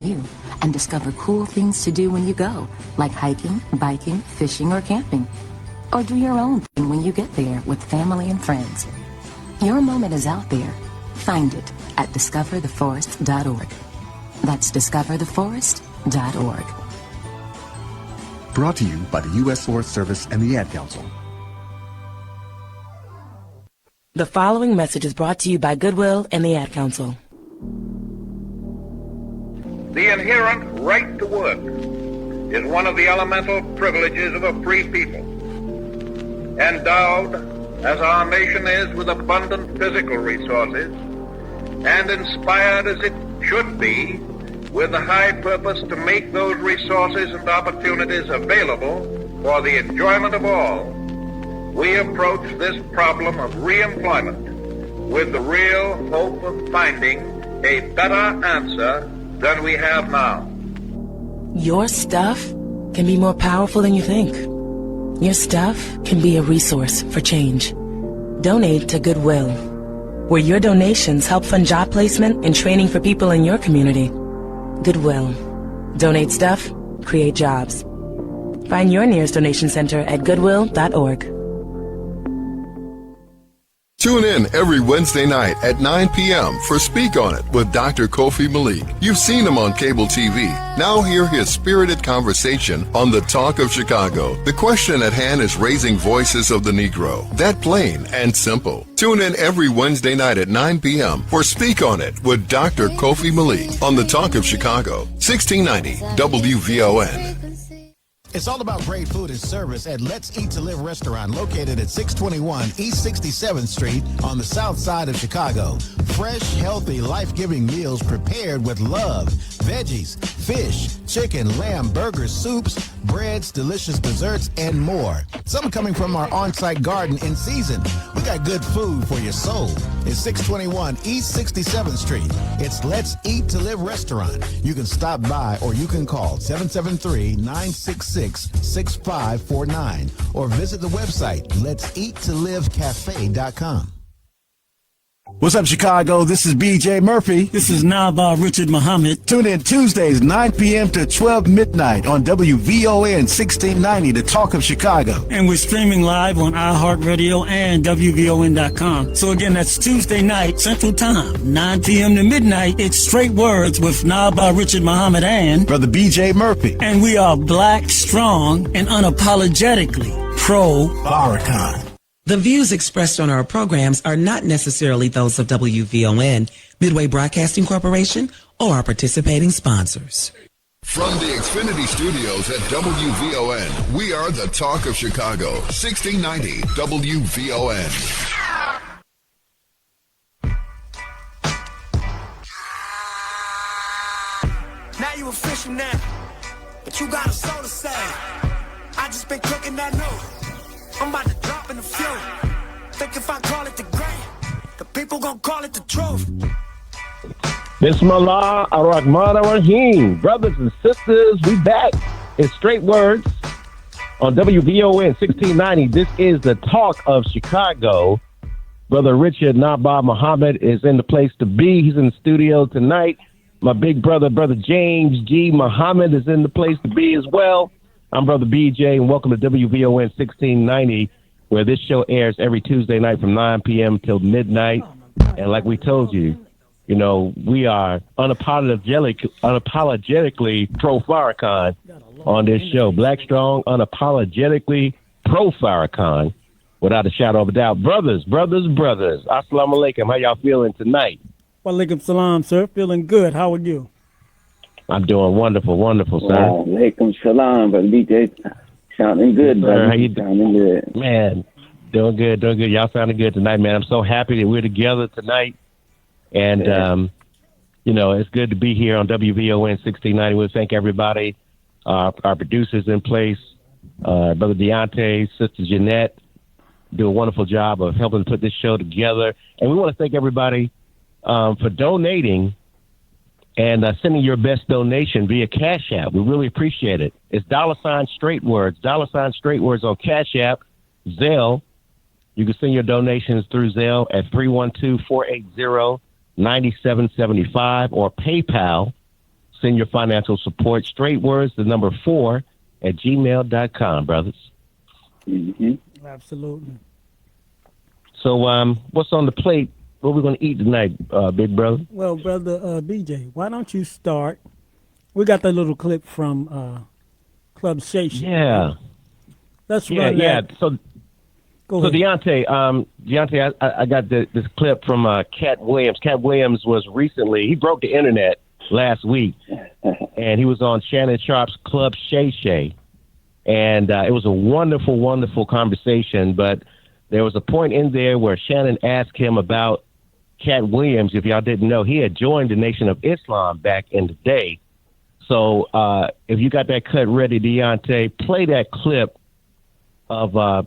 you and discover cool things to do when you go, like hiking, biking, fishing, or camping. Or do your own thing when you get there with family and friends. Your moment is out there. Find it at discovertheforest.org. That's discovertheforest.org. Brought to you by the U.S. Forest Service and the Ad Council. The following message is brought to you by Goodwill and the Ad Council. The inherent right to work is one of the elemental privileges of a free people. Endowed, as our nation is, with abundant physical resources, and inspired as it should be with the high purpose to make those resources and opportunities available for the enjoyment of all, we approach this problem of reemployment with the real hope of finding a better answer than we have now. Your stuff can be more powerful than you think. Your stuff can be a resource for change. Donate to Goodwill, where your donations help fund job placement and training for people in your community. Goodwill. Donate stuff, create jobs. Find your nearest donation center at goodwill.org. Tune in every Wednesday night at 9 p.m. for Speak On It with Dr. Kofi Malik. You've seen him on cable TV. Now hear his spirited conversation on the Talk of Chicago. The question at hand is raising voices of the Negro. That plain and simple. Tune in every Wednesday night at 9 p.m. for Speak On It with Dr. Kofi Malik on the Talk of Chicago, 1690 WVON. It's all about great food and service at Let's Eat to Live restaurant located at 621 East 67th Street on the south side of Chicago. Fresh, healthy, life-giving meals prepared with love. Veggies, fish, chicken, lamb, burgers, soups, breads, delicious desserts, and more. Some coming from our on-site garden in season. We got good food for your soul. It's 621 East 67th Street. It's Let's Eat to Live restaurant. You can stop by or you can call 773-966-6549 or visit the website let'seattolivecafe.com. What's up, Chicago? This is B.J. Murphy. This is Naba Richard Muhammad. Tune in Tuesdays, 9 p.m. to 12 midnight on WVON 1690, The Talk of Chicago. And we're streaming live on iHeartRadio and WVON.com. So again, that's Tuesday night, Central Time, 9 p.m. to midnight. It's Straight Words with Naba Richard Muhammad and Brother B.J. Murphy. And we are black, strong, and unapologetically pro-Farrakhan. The views expressed on our programs are not necessarily those of WVON, Midway Broadcasting Corporation, or our participating sponsors. From the Xfinity Studios at WVON, we are the Talk of Chicago, 1690 WVON. Now you official now, but you got a soul to say. I just been cooking that note. I'm about to drop in the flow. Think if I call it the grand, the people gon' call it the truth. Bismillah ar-Rahman ar-Rahim. Brothers and sisters, we back. It's Straight Words on WVON 1690. This is the Talk of Chicago. Brother Richard Naba Muhammad is in the place to be. He's in the studio tonight. My big brother, Brother James G. Muhammad, is in the place to be as well. I'm Brother BJ, and welcome to WVON 1690, where this show airs every Tuesday night from 9 p.m. till midnight. And like we told you, you know, we are unapologetically pro-Farrakhan on this show. Black Strong, unapologetically pro-Farrakhan, without a shadow of a doubt. Brothers. Assalamu alaikum. How y'all feeling tonight? Walaikum salam, sir. Feeling good. How are you? I'm doing wonderful, sir. Walaikum salam, but BJ, sounding good, brother. How you sounding good? Man, doing good. Y'all sounding good tonight, man. I'm so happy that we're together tonight. And, you know, it's good to be here on WVON 1690. We thank everybody, our producers in place, Brother Deontay, Sister Jeanette, do a wonderful job of helping put this show together. And we want to thank everybody for donating and sending your best donation via Cash App. We really appreciate it. It's $Straight Words, $Straight Words on Cash App, Zelle. You can send your donations through Zelle at 312-480-9775 or PayPal, send your financial support. Straight words, the number 4 at gmail.com, brothers. Mm-hmm. Absolutely. So what's on the plate? What we're going to eat tonight, big brother? Well, brother BJ, why don't you start? We got that little clip from Club Station. Yeah. Let's run that. So Go ahead. Deontay, I got this clip from Cat Williams. Cat Williams was recently, he broke the internet last week, and he was on Shannon Sharp's Club Shay Shay. And it was a wonderful, wonderful conversation, but there was a point in there where Shannon asked him about Cat Williams. If y'all didn't know, he had joined the Nation of Islam back in the day. So if you got that cut ready, Deontay, play that clip of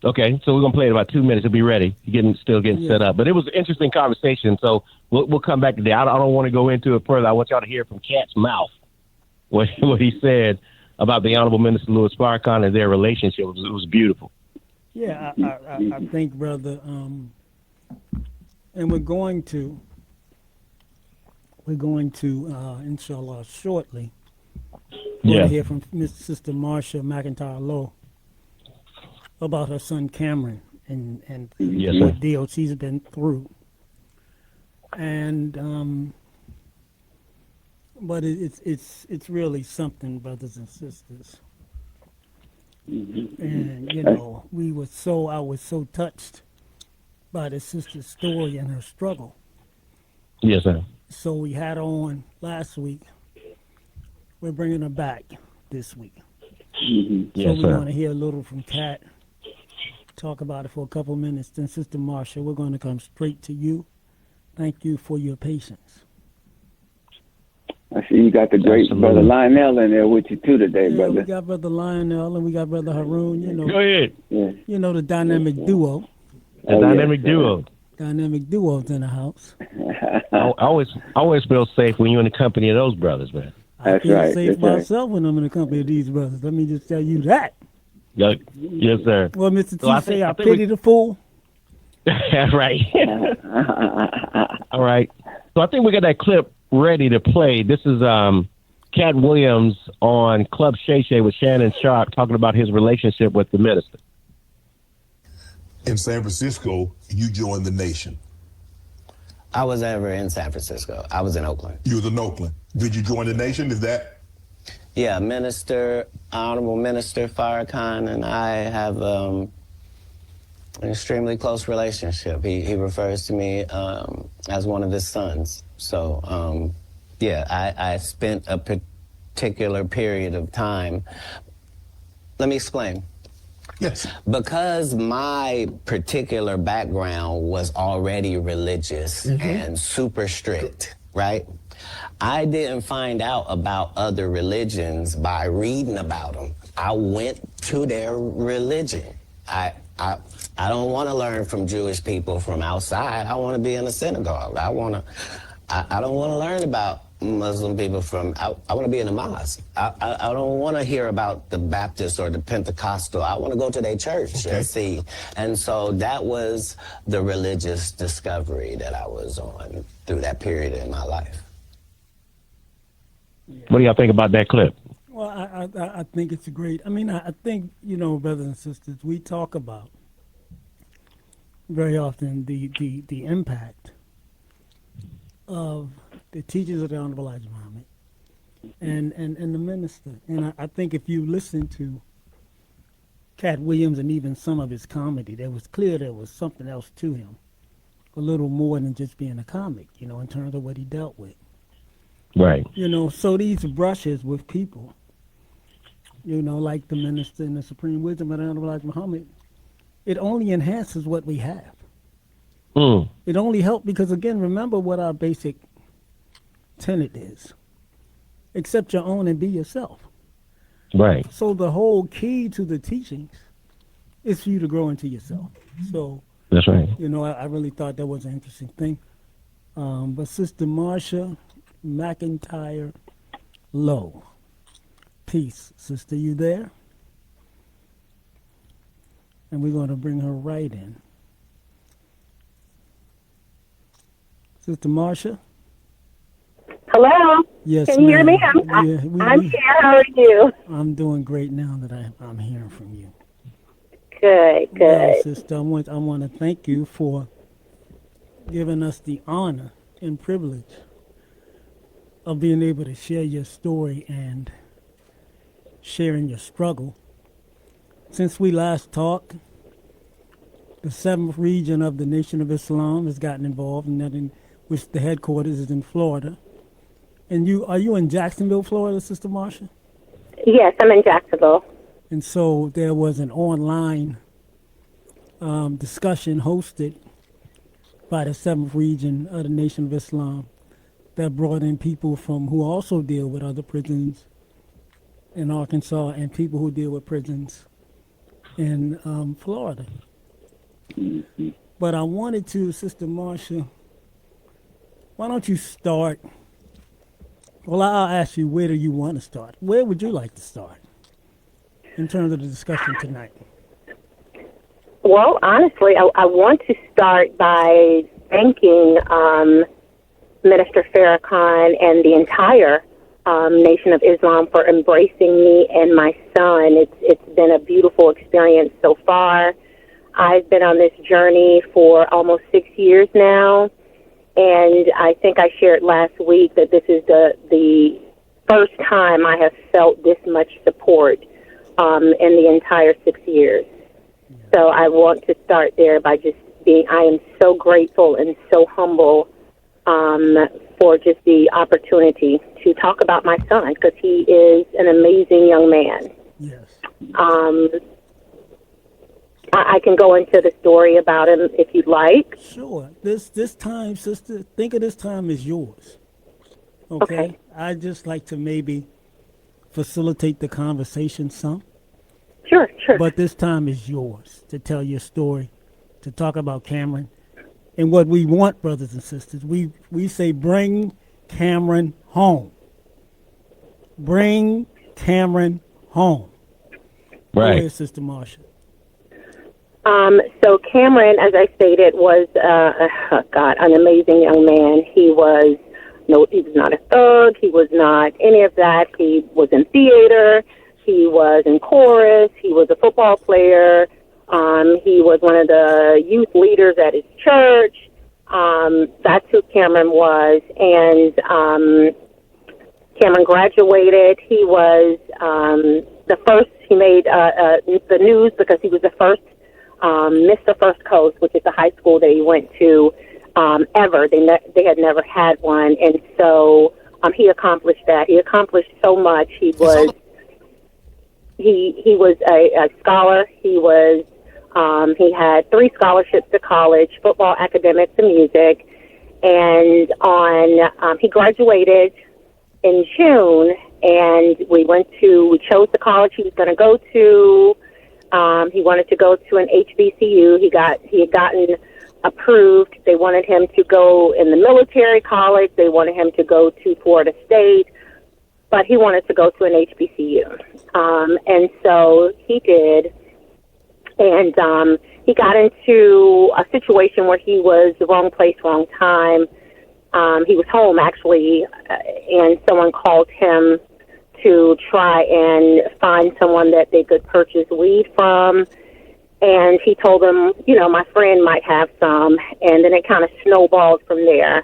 okay, so we're going to play it in about 2 minutes. It'll be ready. Still getting set up. But it was an interesting conversation, so we'll come back to that. I don't want to go into it further. I want y'all to hear from Cat's mouth what he said about the Honorable Minister Louis Farrakhan and their relationship. It was beautiful. Yeah, I think, brother, and we're going to, inshallah, shortly, we'll hear from Sister Marsha McIntyre Lowe about her son Cameron and what DOC's been through. And but it's really something, brothers and sisters. And I was so touched by the sister's story and her struggle. Yes, sir. So we had her on last week. We're bringing her back this week. Yes, we sir. want to hear a little from Kat. Talk about it for a couple minutes. Then Sister Marsha, we're going to come straight to you. Thank you for your patience. I see you got the great Brother Lionel in there with you too today, brother. We got Brother Lionel and we got Brother Haroon. Go ahead. You know the dynamic duo. Dynamic duo. Dynamic duo's in the house. I always feel safe when you're in the company of those brothers, man. I feel safe myself when I'm in the company of these brothers. Let me just tell you that. Yes, sir. Well, Mr. T say I pity the fool. Right. All right. So I think we got that clip ready to play. This is Cat Williams on Club Shay Shay with Shannon Sharp talking about his relationship with the minister. In San Francisco, you joined the Nation. I was never in San Francisco. I was in Oakland. You was in Oakland. Did you join the Nation? Is that? Yeah, Honorable Minister Farrakhan and I have an extremely close relationship. He refers to me as one of his sons. So, I spent a particular period of time. Let me explain. Yes. Because my particular background was already religious and super strict, right? I didn't find out about other religions by reading about them. I went to their religion. I don't want to learn from Jewish people from outside. I want to be in a synagogue. I don't want to learn about Muslim people I want to be in a mosque. I don't want to hear about the Baptist or the Pentecostal. I want to go to their church and see. And so that was the religious discovery that I was on through that period in my life. What do y'all think about that clip? Well, I think it's great. I mean, I think, brothers and sisters, we talk about very often the impact of the teachings of the Honorable Elijah Muhammad and the minister. And I think if you listen to Cat Williams and even some of his comedy, there was something else to him, a little more than just being a comic, in terms of what he dealt with. Right. So these brushes with people, like the minister and the supreme wisdom of the Honorable Elijah Muhammad, it only enhances what we have. It only helps because, again, remember what our basic tenet is. Accept your own and be yourself. Right. So the whole key to the teachings is for you to grow into yourself. So that's right. I really thought that was an interesting thing. But Sister Marsha McIntyre Lowe. Peace, sister, you there? And we're going to bring her right in. Sister Marsha? Hello. Yes, Can you hear me? I'm here. How are you? I'm doing great now that I'm hearing from you. Good. Well, sister, I want to thank you for giving us the honor and privilege of being able to share your story and sharing your struggle. Since we last talked, the 7th region of the Nation of Islam has gotten involved, and that in which the headquarters is in Florida. And are you in Jacksonville, Florida, Sister Marsha? Yes, I'm in Jacksonville. And so there was an online discussion hosted by the 7th region of the Nation of Islam that brought in people who also deal with other prisons in Arkansas and people who deal with prisons in Florida. But I wanted to, Sister Marsha, why don't you start? Well, I'll ask you, where do you want to start? Where would you like to start in terms of the discussion tonight? Well, honestly, I want to start by thanking Minister Farrakhan and the entire Nation of Islam for embracing me and my son. It's been a beautiful experience so far. I've been on this journey for almost 6 years now, and I think I shared last week that this is the first time I have felt this much support in the entire 6 years. So I want to start there by just I am so grateful and so humble for just the opportunity to talk about my son, because he is an amazing young man. Yes. I can go into the story about him if you'd like. Sure. This time, sister, think of this time as yours. Okay? I'd just like to maybe facilitate the conversation some. Sure. But this time is yours to tell your story, to talk about Cameron. And what we want, brothers and sisters, we say bring Cameron home. Bring Cameron home. Right. Go ahead, Sister Marsha. So Cameron, as I stated, was an amazing young man. He was not a thug. He was not any of that. He was in theater. He was in chorus. He was a football player. He was one of the youth leaders at his church. That's who Cameron was. And Cameron graduated. He was the first. He made the news because he was the first Mr. First Coast, which is the high school that he went to ever. They had never had one. And so he accomplished that. He accomplished so much. He was a scholar. He had 3 scholarships to college, football, academics, and music. And he graduated in June, and we chose the college he was going to go to. He wanted to go to an HBCU. He had gotten approved. They wanted him to go in the military college. They wanted him to go to Florida State, but he wanted to go to an HBCU. And so he did. And he got into a situation where he was the wrong place, wrong time. He was home, actually, and someone called him to try and find someone that they could purchase weed from. And he told them, my friend might have some. And then it kind of snowballed from there.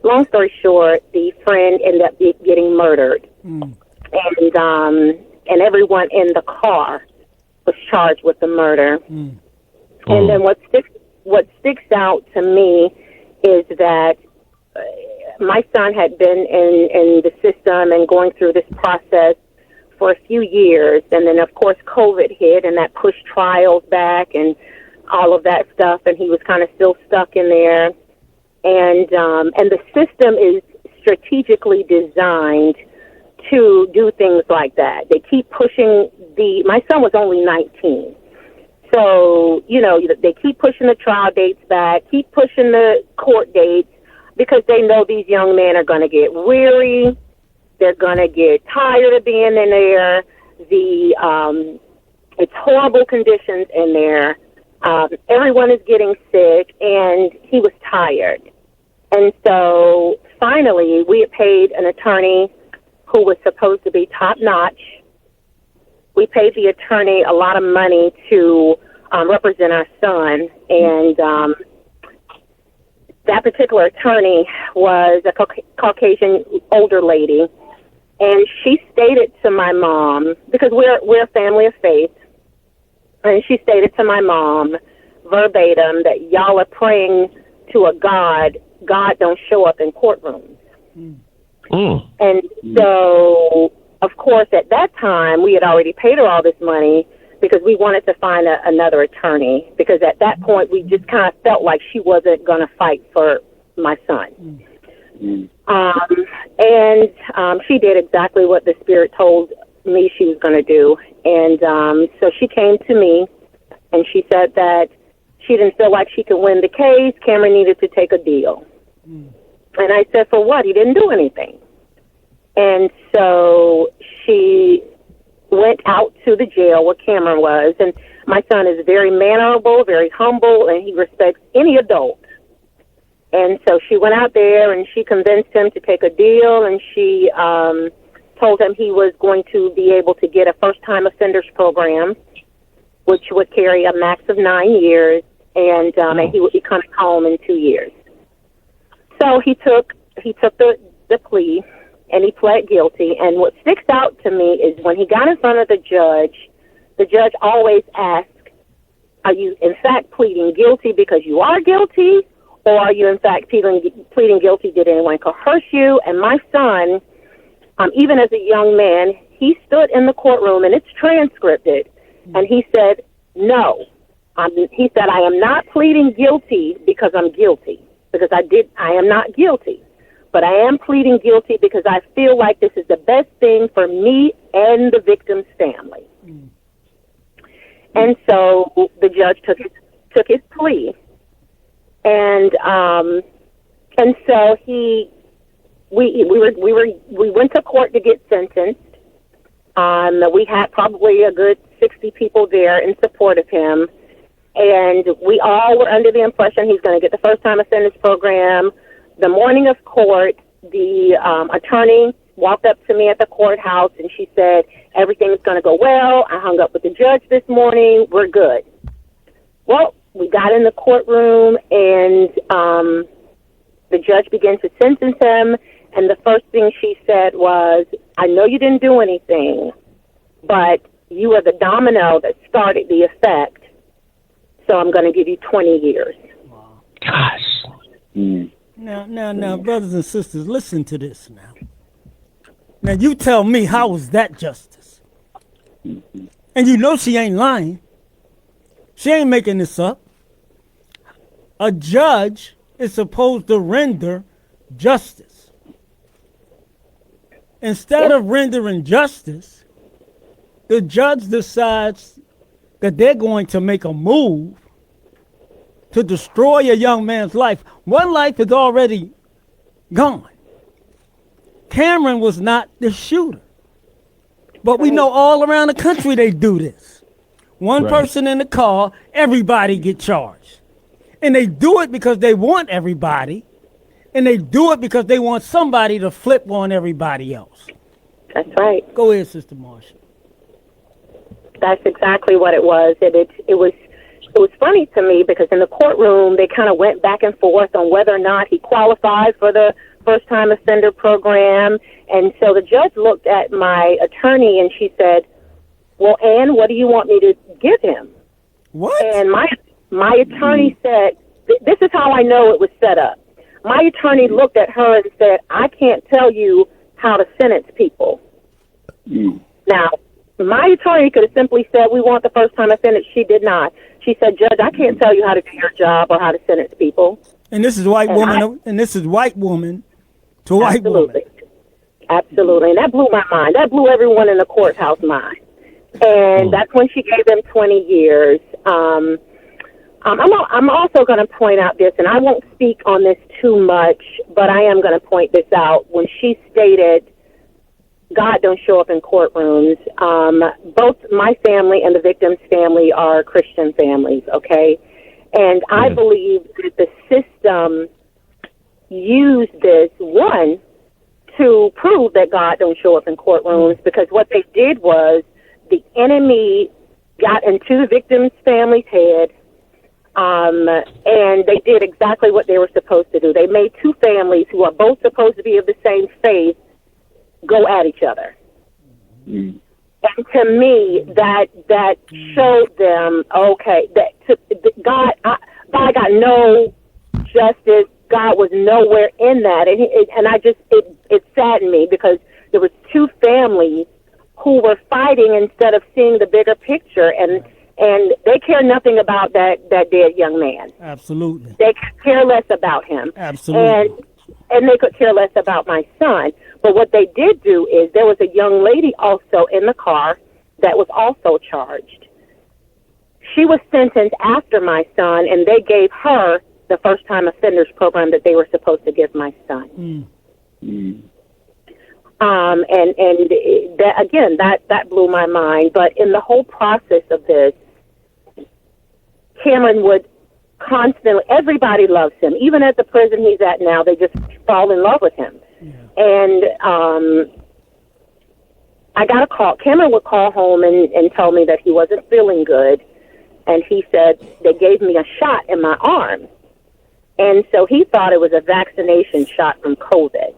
Long story short, the friend ended up getting murdered. And everyone in the car was charged with the murder. And then what sticks out to me is that my son had been in the system and going through this process for a few years, and then of course COVID hit, and that pushed trials back and all of that stuff, and he was kind of still stuck in there. And the system is strategically designed to do things like that. They keep pushing my son was only 19. So, they keep pushing the trial dates back, keep pushing the court dates, because they know these young men are going to get weary. They're going to get tired of being in there. It's horrible conditions in there. Everyone is getting sick, and he was tired. And so finally, we had paid an attorney who was supposed to be top-notch. We paid the attorney a lot of money to represent our son, and that particular attorney was a Caucasian older lady, and she stated to my mom, because we're a family of faith, and she stated to my mom verbatim that y'all are praying to a God don't show up in courtrooms. And so, of course, at that time, we had already paid her all this money because we wanted to find another attorney, because at that point, we just kind of felt like she wasn't going to fight for my son. And she did exactly what the Spirit told me she was going to do. And so she came to me, and she said that she didn't feel like she could win the case. Cameron needed to take a deal. And I said, for what? He didn't do anything. And so she went out to the jail where Cameron was. And my son is very mannerable, very humble, and he respects any adult. And so she went out there and she convinced him to take a deal, and she told him he was going to be able to get a first-time offenders program, which would carry a max of 9 years, and he would be coming home in 2 years. So he took the plea, and he pled guilty. And what sticks out to me is when he got in front of the judge always asked, are you in fact pleading guilty because you are guilty, or are you in fact pleading guilty, did anyone coerce you? And my son, even as a young man, he stood in the courtroom, and it's transcribed, and he said, no. He said, I am not pleading guilty because I'm guilty, because I am not guilty. But I am pleading guilty because I feel like this is the best thing for me and the victim's family. And so the judge took his plea, and so we went to court to get sentenced. We had probably a good 60 people there in support of him, and we all were under the impression he's going to get the first-time offenders program. The morning of court, the attorney walked up to me at the courthouse, and she said, everything's going to go well. I hung up with the judge this morning. We're good. Well, we got in the courtroom, and the judge began to sentence him, and the first thing she said was, I know you didn't do anything, but you are the domino that started the effect, so I'm going to give you 20 years. Wow. Gosh. Now, brothers and sisters, listen to this now. Now, you tell me, how was that justice? And you know she ain't lying. She ain't making this up. A judge is supposed to render justice. Instead of rendering justice, the judge decides that they're going to make a move to destroy a young man's life. One life is already gone. Cameron was not the shooter. But we know all around the country they do this. One person in the car, everybody get charged. And they do it because they want everybody. And they do it because they want somebody to flip on everybody else. That's right. Go ahead, Sister Marsha. That's exactly what it was. It was funny to me because in the courtroom, they kind of went back and forth on whether or not he qualified for the first-time offender program. And so the judge looked at my attorney and she said, well, Ann, what do you want me to give him? What? And my attorney said, this is how I know it was set up. My attorney looked at her and said, I can't tell you how to sentence people. Now, my attorney could have simply said, we want the first-time offender. She did not. She said, Judge, I can't tell you how to do your job or how to sentence people. And this is white woman to white woman. Absolutely. And that blew my mind. That blew everyone in the courthouse mind. And that's when she gave them 20 years. I'm also going to point out this, and I won't speak on this too much, but I am going to point this out. When she stated, God don't show up in courtrooms, both my family and the victim's family are Christian families, okay? And I believe that the system used this, one, to prove that God don't show up in courtrooms, because what they did was the enemy got into the victim's family's head, and they did exactly what they were supposed to do. They made two families who are both supposed to be of the same faith go at each other. And to me, that showed them, okay, God got no justice. God was nowhere in that, and it saddened me, because there was two families who were fighting instead of seeing the bigger picture, and they care nothing about that dead young man. Absolutely. They could care less about him. Absolutely. And they could care less about my son. But what they did do is, there was a young lady also in the car that was also charged. She was sentenced after my son, and they gave her the first-time offenders program that they were supposed to give my son. That blew my mind. But in the whole process of this, Cameron would constantly, everybody loves him. Even at the prison he's at now, they just fall in love with him. And I got a call. Cameron would call home and tell me that he wasn't feeling good. And he said, they gave me a shot in my arm. And so he thought it was a vaccination shot from COVID.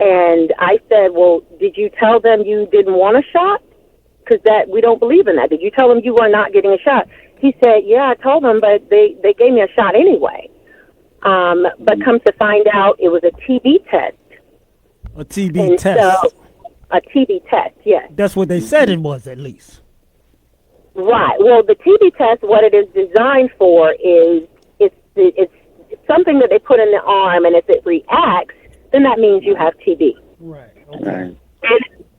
And I said, well, did you tell them you didn't want a shot? Because we don't believe in that. Did you tell them you were not getting a shot? He said, yeah, I told them, but they gave me a shot anyway. But come to find out, it was a TB test. A TB test. So, a TB test, yes. That's what they said it was, at least. Right. Well, the TB test, what it is designed for is it's something that they put in the arm, and if it reacts, then that means you have TB. Right. Okay.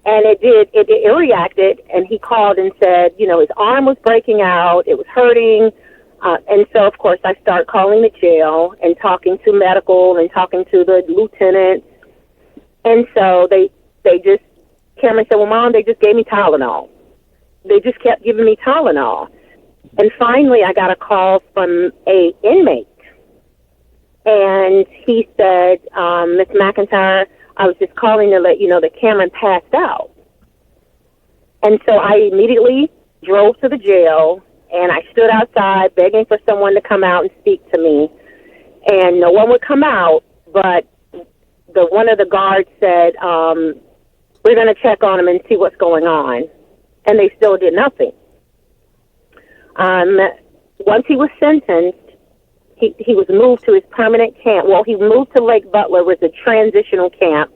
And it reacted, and he called and said, his arm was breaking out, it was hurting, and so, of course, I start calling the jail and talking to medical and talking to the lieutenant, and so Cameron said, well, Mom, they just gave me Tylenol. They just kept giving me Tylenol. And finally, I got a call from a inmate, and he said, Miss McIntyre, I was just calling to let you know that Cameron passed out. And so I immediately drove to the jail, and I stood outside begging for someone to come out and speak to me. And no one would come out, but one of the guards said, we're going to check on him and see what's going on. And they still did nothing. Once he was sentenced, he was moved to his permanent camp. Well, he moved to Lake Butler, was a transitional camp,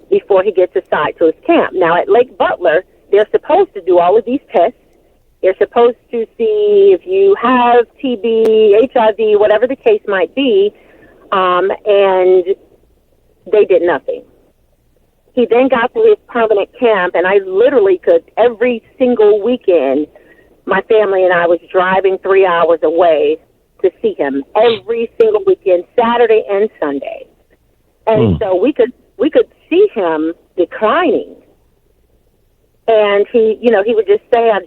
before he gets assigned to his camp. Now, at Lake Butler, they're supposed to do all of these tests. They're supposed to see if you have TB, HIV, whatever the case might be, and they did nothing. He then got to his permanent camp, and I literally could, every single weekend, my family and I was driving 3 hours away to see him every single weekend, Saturday and Sunday. And so we could see him declining. And he would just say, I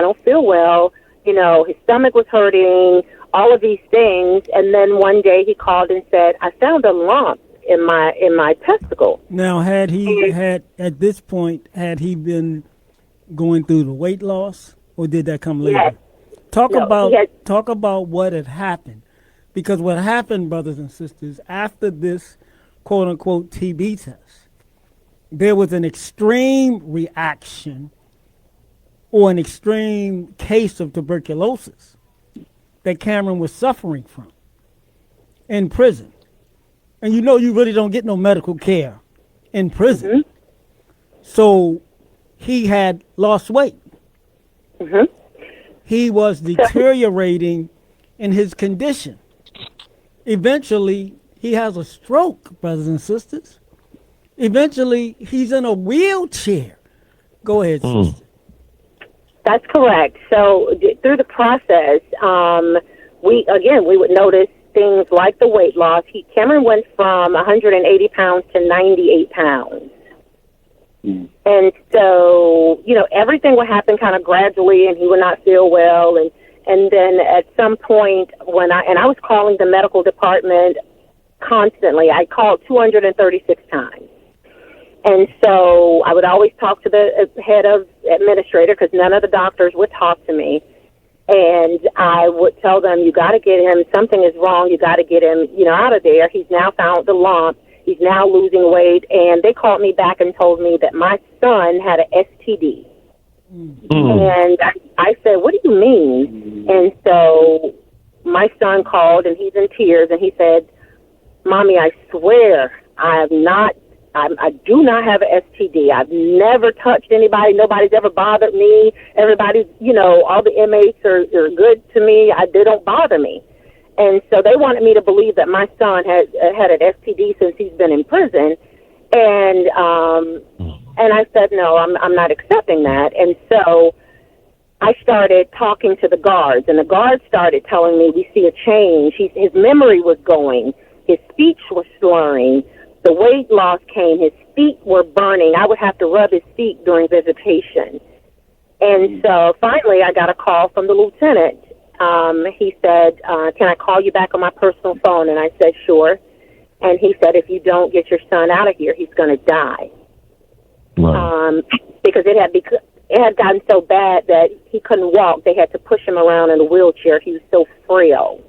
don't feel well. His stomach was hurting, all of these things. And then one day he called and said, I found a lump in my testicle. Now, had he been going through the weight loss, or did that come later? Yes. Talk about what had happened, because what happened, brothers and sisters, after this quote unquote TB test, there was an extreme reaction or an extreme case of tuberculosis that Cameron was suffering from in prison. And you really don't get no medical care in prison. So he had lost weight. He was deteriorating in his condition. Eventually, he has a stroke, brothers and sisters. Eventually, he's in a wheelchair. Go ahead, sister. That's correct. So through the process, we would notice things like the weight loss. Cameron went from 180 pounds to 98 pounds. And so, everything would happen kind of gradually, and he would not feel well. And then at some point I was calling the medical department constantly. I called 236 times. And so I would always talk to the head of administrator because none of the doctors would talk to me. And I would tell them, you got to get him, something is wrong, you got to get him, out of there. He's now found the lump. He's now losing weight. And they called me back and told me that my son had an STD. And I said, what do you mean? And so my son called, and he's in tears, and he said, Mommy, I swear I do not have an STD. I've never touched anybody. Nobody's ever bothered me. Everybody's, all the inmates are good to me. They don't bother me. And so they wanted me to believe that my son had an STD since he's been in prison. And I said, no, I'm not accepting that. And so I started talking to the guards, and the guards started telling me, we see a change. His memory was going. His speech was slurring. The weight loss came. His feet were burning. I would have to rub his feet during visitation. And so finally I got a call from the lieutenant. He said, can I call you back on my personal phone? And I said, sure. And he said, if you don't get your son out of here, he's going to die. Wow. Because it had gotten so bad that he couldn't walk. They had to push him around in a wheelchair. He was so frail.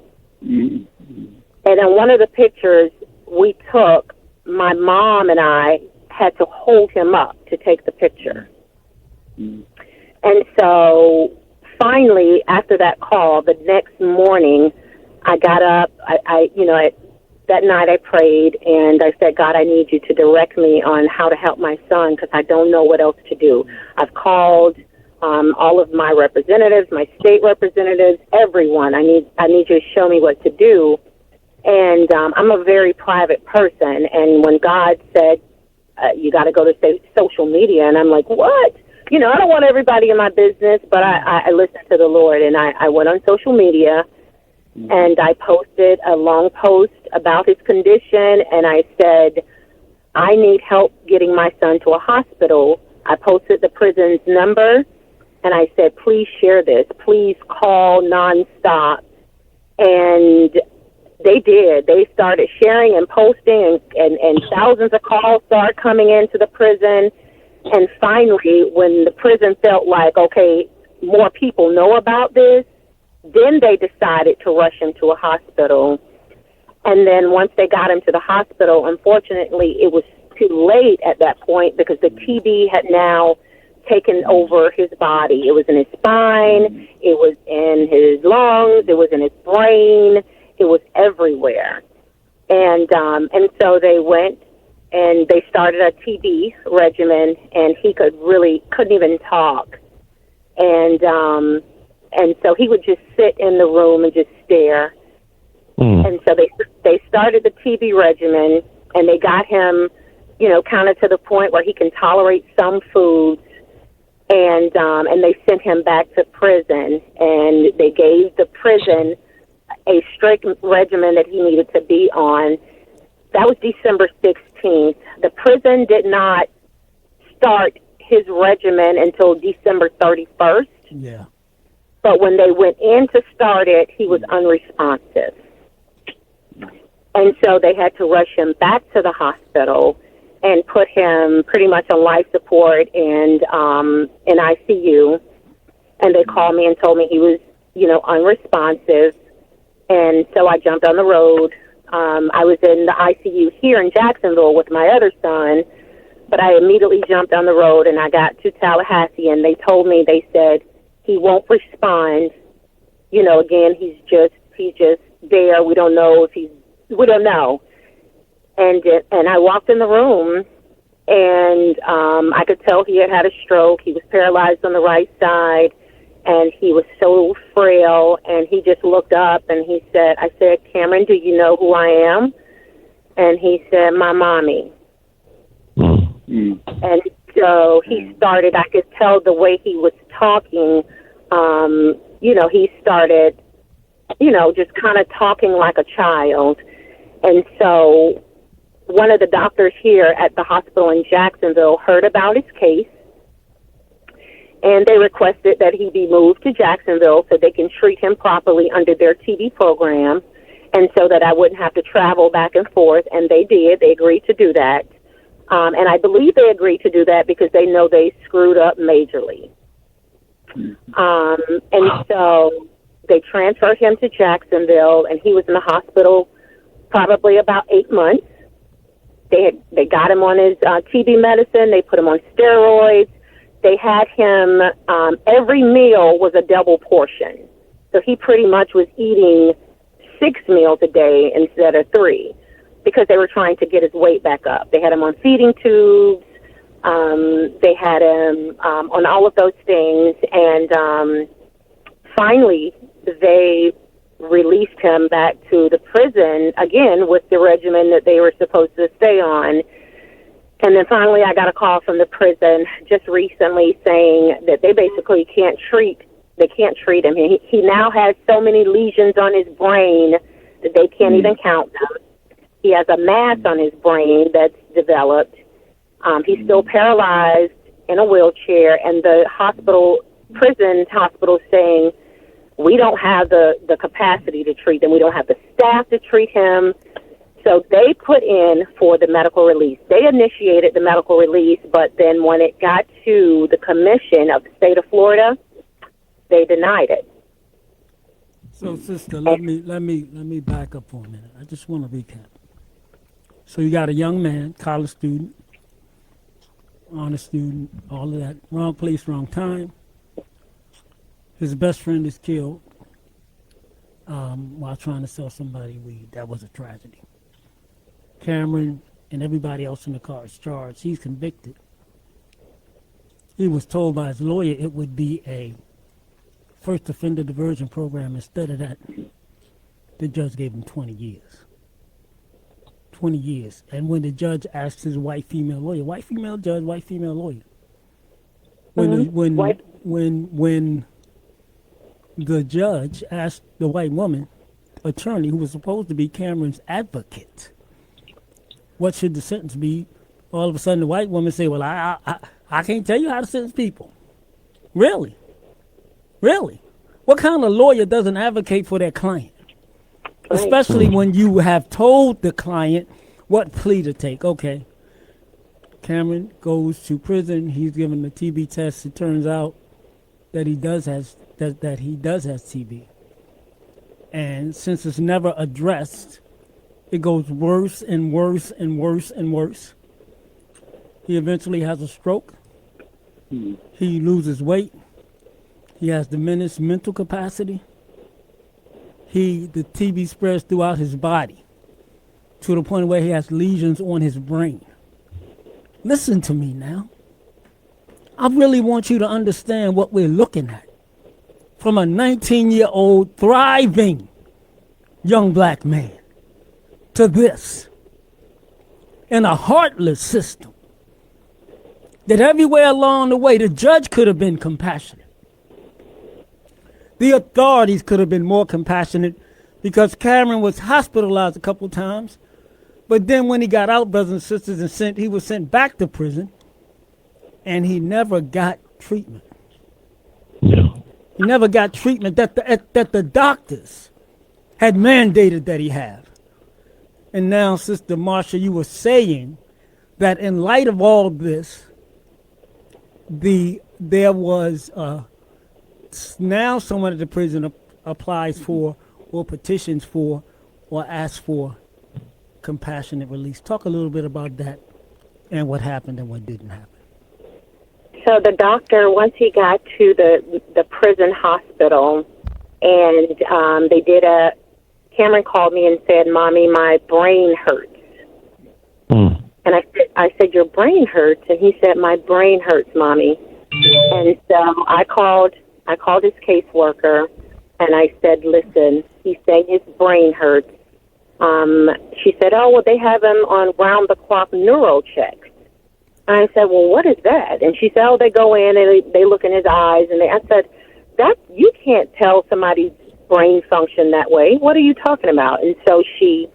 And in one of the pictures we took, my mom and I had to hold him up to take the picture. And so finally, after that call, the next morning, I got up. That night I prayed, and I said, God, I need you to direct me on how to help my son because I don't know what else to do. I've called all of my representatives, my state representatives, everyone. I need you to show me what to do. And I'm a very private person, and when God said, you got to go to social media, and I'm like, what? I don't want everybody in my business, but I listened to the Lord, and I went on social media, and I posted a long post about his condition, and I said, I need help getting my son to a hospital. I posted the prison's number, and I said, please share this. Please call nonstop. And they did. They started sharing and posting, and thousands of calls started coming into the prison. And finally, when the prison felt like, okay, more people know about this, then they decided to rush him to a hospital. And then once they got him to the hospital, unfortunately, it was too late at that point because the TB had now taken over his body. It was in his spine, it was in his lungs, it was in his brain, it was everywhere. And so they went and they started a TB regimen, and he couldn't even talk. And so he would just sit in the room and just stare. And so they started the TB regimen, and they got him, kind of to the point where he can tolerate some foods. And they sent him back to prison, and they gave the prison a strict regimen that he needed to be on. That was December 16th. The prison did not start his regimen until December 31st. Yeah. But when they went in to start it, he was unresponsive. And so they had to rush him back to the hospital and put him pretty much on life support and in ICU. And they called me and told me he was, unresponsive. And so I jumped on the road. I was in the ICU here in Jacksonville with my other son, but I immediately jumped on the road and I got to Tallahassee, and they told me, they said, he won't respond. Again, he's just there. We don't know. And I walked in the room, and I could tell he had a stroke. He was paralyzed on the right side, and he was so frail, and he just looked up, and I said, Cameron, do you know who I am? And he said, my mommy. And so he started, I could tell the way he was talking, he started, just kind of talking like a child. And so one of the doctors here at the hospital in Jacksonville heard about his case, and they requested that he be moved to Jacksonville so they can treat him properly under their TB program. and so that I wouldn't have to travel back and forth. And they did. They agreed to do that. And I believe they agreed to do that because they know they screwed up majorly. And so they transferred him to Jacksonville, and he was in the hospital probably about 8 months. They got him on his TB medicine. They put him on steroids. They had him, every meal was a double portion. So he pretty much was eating 6 meals a day instead of 3 because they were trying to get his weight back up. They had him on feeding tubes. They had him on all of those things. And finally, they released him back to the prison, again, with the regimen that they were supposed to stay on. And then finally, I got a call from the prison just recently saying that they basically can't treat him. He now has so many lesions on his brain that they can't even count them. He has a mass on his brain that's developed. He's still paralyzed in a wheelchair, and the prison hospital is saying, we don't have the capacity to treat him. We don't have the staff to treat him. So they put in for the medical release. They initiated the medical release, but then when it got to the commission of the state of Florida, they denied it. So, sister, let me back up for a minute. I just want to recap. So you got a young man, college student, honor student, all of that. Wrong place, wrong time. His best friend is killed while trying to sell somebody weed. That was a tragedy. Cameron and everybody else in the car is charged. He's convicted. He was told by his lawyer it would be a first offender diversion program. Instead of that, the judge gave him 20 years. 20 years. And when the judge asked his white female lawyer, white female judge, white female lawyer, when the judge asked the white woman attorney, who was supposed to be Cameron's advocate, what should the sentence be? All of a sudden, the white woman say, well, I can't tell you how to sentence people. Really? Really? What kind of lawyer doesn't advocate for their client? Especially when you have told the client what plea to take. Okay, Cameron goes to prison. He's given the TB test. It turns out that he does have TB. And since it's never addressed, it goes worse and worse and worse and worse. He eventually has a stroke. He loses weight. He has diminished mental capacity. The TB spreads throughout his body to the point where he has lesions on his brain. Listen to me now. I really want you to understand what we're looking at. From a 19-year-old thriving young black man to this, in a heartless system, that everywhere along the way the judge could have been compassionate. The authorities could have been more compassionate because Cameron was hospitalized a couple times, but then when he got out, brothers and sisters, he was sent back to prison, and he never got treatment. No. He never got treatment that the doctors had mandated that he have. And now, Sister Marsha, you were saying that in light of all this, there was now someone at the prison applies for or petitions for or asks for compassionate release. Talk a little bit about that and what happened and what didn't happen. So the doctor, once he got to the prison hospital, and they did Cameron called me and said, "Mommy, my brain hurts." And I said, "Your brain hurts?" And he said, "My brain hurts, Mommy." And so I called his caseworker, and I said, "Listen, he's saying his brain hurts." She said, "Oh, well, they have him on round-the-clock neuro checks." And I said, "Well, what is that?" And she said, "Oh, they go in and they look in his eyes." And I said, you can't tell somebody's brain function that way. What are you talking about?" And so she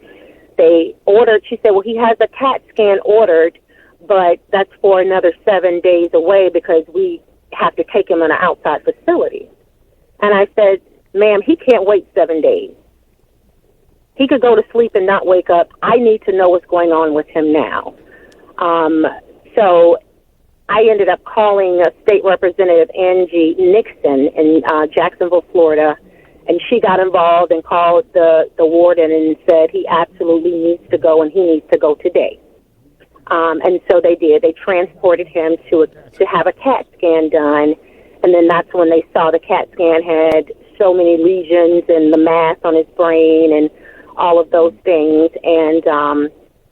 said, "Well, he has a CAT scan ordered, but that's for another 7 days away because we have to take him in an outside facility." And I said, "Ma'am, he can't wait 7 days." he could go to sleep and not wake up. I need to know what's going on with him now. So I ended up calling State Representative Angie Nixon in Jacksonville, Florida, and she got involved and called the warden and said he absolutely needs to go and he needs to go today. And so they did. They transported him to have a CAT scan done, and then that's when they saw the CAT scan had so many lesions and the mass on his brain and all of those things.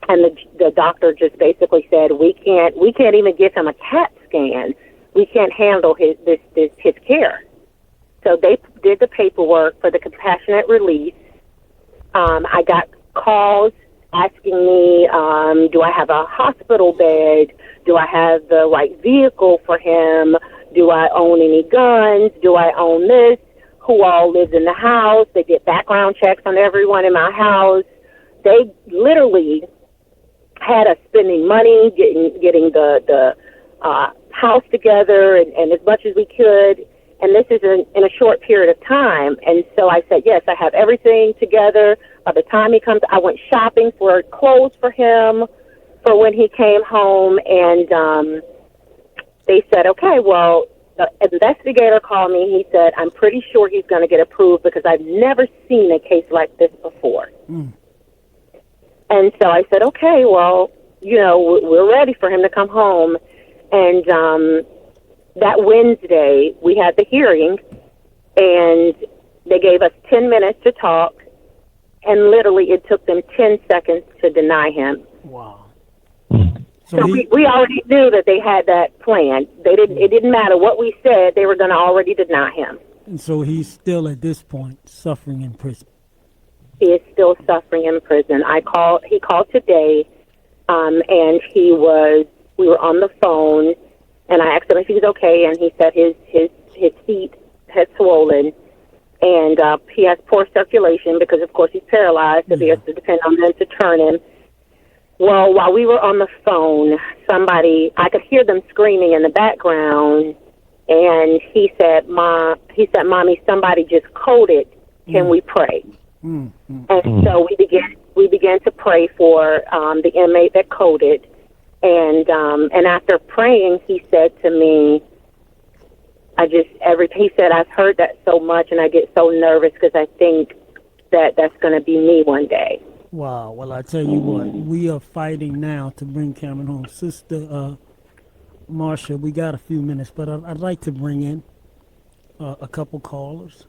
And the doctor just basically said, we can't even give him a CAT scan. We can't handle his care. So they did the paperwork for the compassionate release. I got calls asking me, do I have a hospital bed? Do I have the right vehicle for him? Do I own any guns? Do I own this? Who all lives in the house? They did background checks on everyone in my house. They literally had us spending money, getting the house together and as much as we could. And this is in a short period of time. And so I said, yes, I have everything together. By the time he comes, I went shopping for clothes for him for when he came home. And they said, okay, well, the investigator called me. He said, I'm pretty sure he's going to get approved because I've never seen a case like this before. Mm. And so I said, okay, well, we're ready for him to come home. And that Wednesday, we had the hearing, and they gave us 10 minutes to talk, and literally it took them 10 seconds to deny him. Wow. So we already knew that they had that plan. It didn't matter what we said, they were going to already deny him. And so he's still at this point suffering in prison. He is still suffering in prison. He called today, and we were on the phone, and I asked him if he was okay, and he said his feet had swollen, and he has poor circulation because, of course, he's paralyzed, so he has to depend on them to turn him. Well, while we were on the phone, I could hear them screaming in the background, and he said, Mommy, somebody just coded. Can we pray? And so we began to pray for the inmate that coded. And after praying, he said to me, he said, I've heard that so much, and I get so nervous because I think that's going to be me one day. Wow. Well, I tell you what, we are fighting now to bring Cameron home. Sister Marsha, we got a few minutes, but I'd like to bring in a couple callers.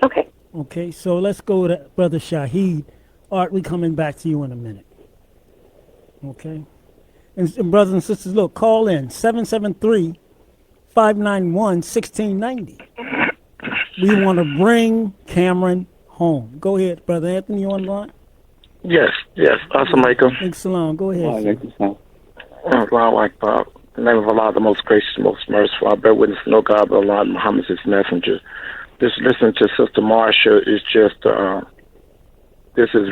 Okay. Okay, so let's go to Brother Shaheed. Art, we coming back to you in a minute. Okay. And brothers and sisters, look, call in 773-591-1690. We want to bring Cameron home. Go ahead, Brother Anthony, you on the line? Yes. Assalamu alaikum. Salam. Go ahead. In the name of Allah, the most gracious, most merciful, I bear witness to no God but Allah, Muhammad is his messenger. Just listening to Sister Marsha is just, this is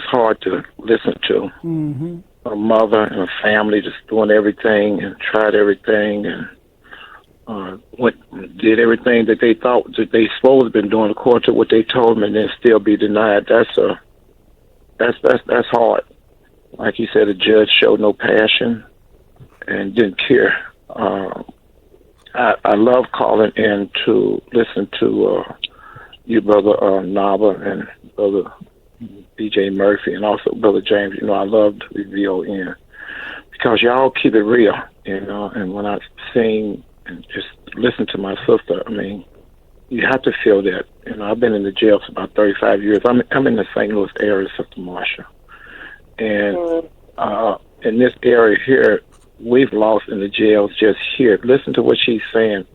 hard to listen to. Mm-hmm. A mother and a family just doing everything and tried everything and did everything that they thought that they supposed to have been doing according to what they told them, and then still be denied. That's hard. Like you said, the judge showed no passion and didn't care. I love calling in to listen to you, Brother Naba, and Brother DJ Murphy, and also Brother James. I love WVON because y'all keep it real, and when I sing and just listen to my sister, I mean, you have to feel that. I've been in the jail for about 35 years. I'm in the St. Louis area, Sister Marsha. And in this area here, we've lost in the jails just here. Listen to what she's saying.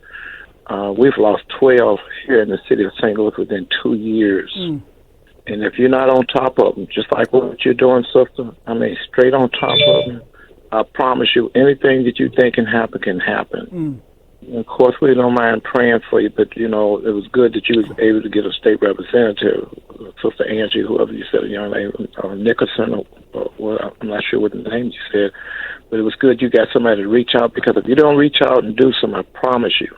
We've lost 12 here in the city of St. Louis within 2 years. Mm. And if you're not on top of them, just like what you're doing, sister, I mean, straight on top of them, I promise you, anything that you think can happen can happen. Mm. And of course, we don't mind praying for you, but, it was good that you was able to get a state representative, Sister Angie, whoever you said, young name, Nicholson, or I'm not sure what the name you said, but it was good you got somebody to reach out, because if you don't reach out and do something, I promise you,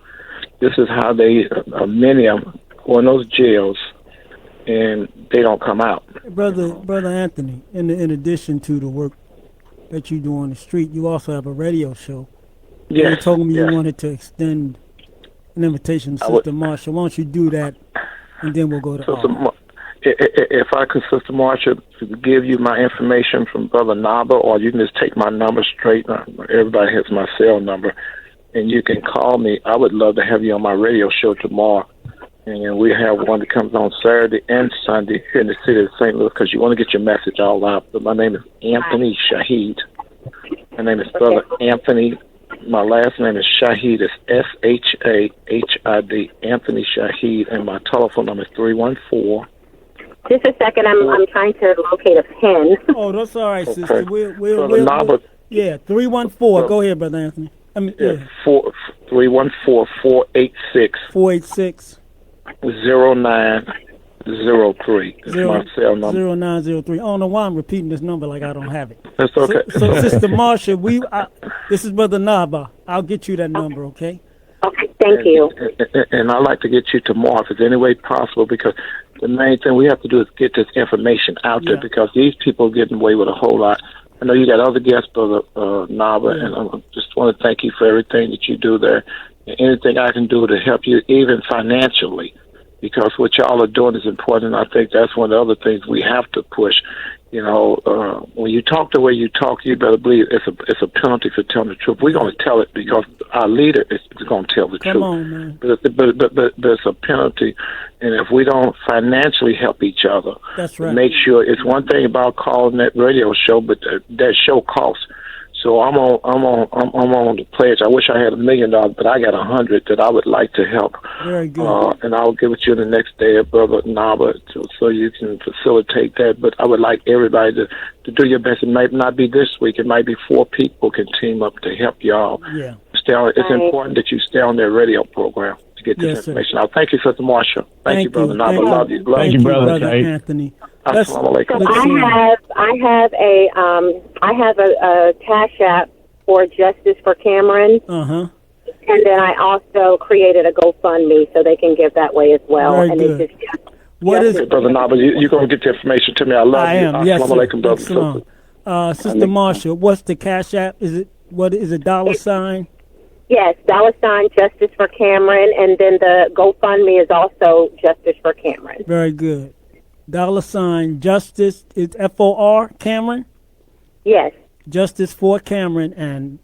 this is how many of them go in those jails, and they don't come out. Brother Anthony, in addition to the work that you do on the street, you also have a radio show. Yes. You told me you wanted to extend an invitation to Sister Marsha. Why don't you do that, and then we'll go to if I could, Sister Marsha, give you my information from Brother Naba, or you can just take my number straight. Everybody has my cell number, and you can call me. I would love to have you on my radio show tomorrow. And we have one that comes on Saturday and Sunday here in the city of St. Louis, because you want to get your message all out. But my name is Anthony Shahid. My name is Brother Anthony. My last name is Shahid. It's Shahid. Anthony Shahid. And my telephone number is 314. Just a second. I'm trying to locate a pen. Oh, that's all right, Okay. sister. We'll 314. Go ahead, Brother Anthony. 314-486. 0903. It's my cell number. 0903. I don't know why I'm repeating this number like I don't have it. That's okay. So Sister Marsha, this is Brother Naba. I'll get you that number, okay? Okay, thank you. And I'd like to get you tomorrow if it's any way possible, because the main thing we have to do is get this information out there, because these people are getting away with a whole lot. I know you got other guests, Brother Naba, and I just want to thank you for everything that you do there. And anything I can do to help you, even financially, because what y'all are doing is important. I think that's one of the other things we have to push. You know, when you talk the way you talk, you better believe it's a penalty for telling the truth. We're going to tell it because our leader is going to tell the truth. Come on, man. But it's a penalty, and if we don't financially help each other, that's right. Make sure it's one thing about calling that radio show, but that show costs. So I'm on the pledge. I wish I had $1 million, but I got 100 that I would like to help. Very good. And I'll give it to you the next day, Brother Naba, so you can facilitate that. But I would like everybody to do your best. It might not be this week. It might be 4 people can team up to help y'all. Yeah. It's important that you stay on their radio program to get this information out. Thank you, Sister Marsha. Thank you, Brother Naba. Love you. Thank you, Brother Anthony. So I have a Cash App for Justice for Cameron. Uh-huh. And then I also created a GoFundMe so they can give that way as well. Very and good. It's just Brother Naba, you're going to get the information to me. I love you. am. Yes, Assalamu alaikum, brother. Sister Marsha, what's the Cash App? Is it $? Yes, $ Justice for Cameron, and then the GoFundMe is also Justice for Cameron. Very good. $ Justice is FOR Cameron? Yes. Justice for Cameron and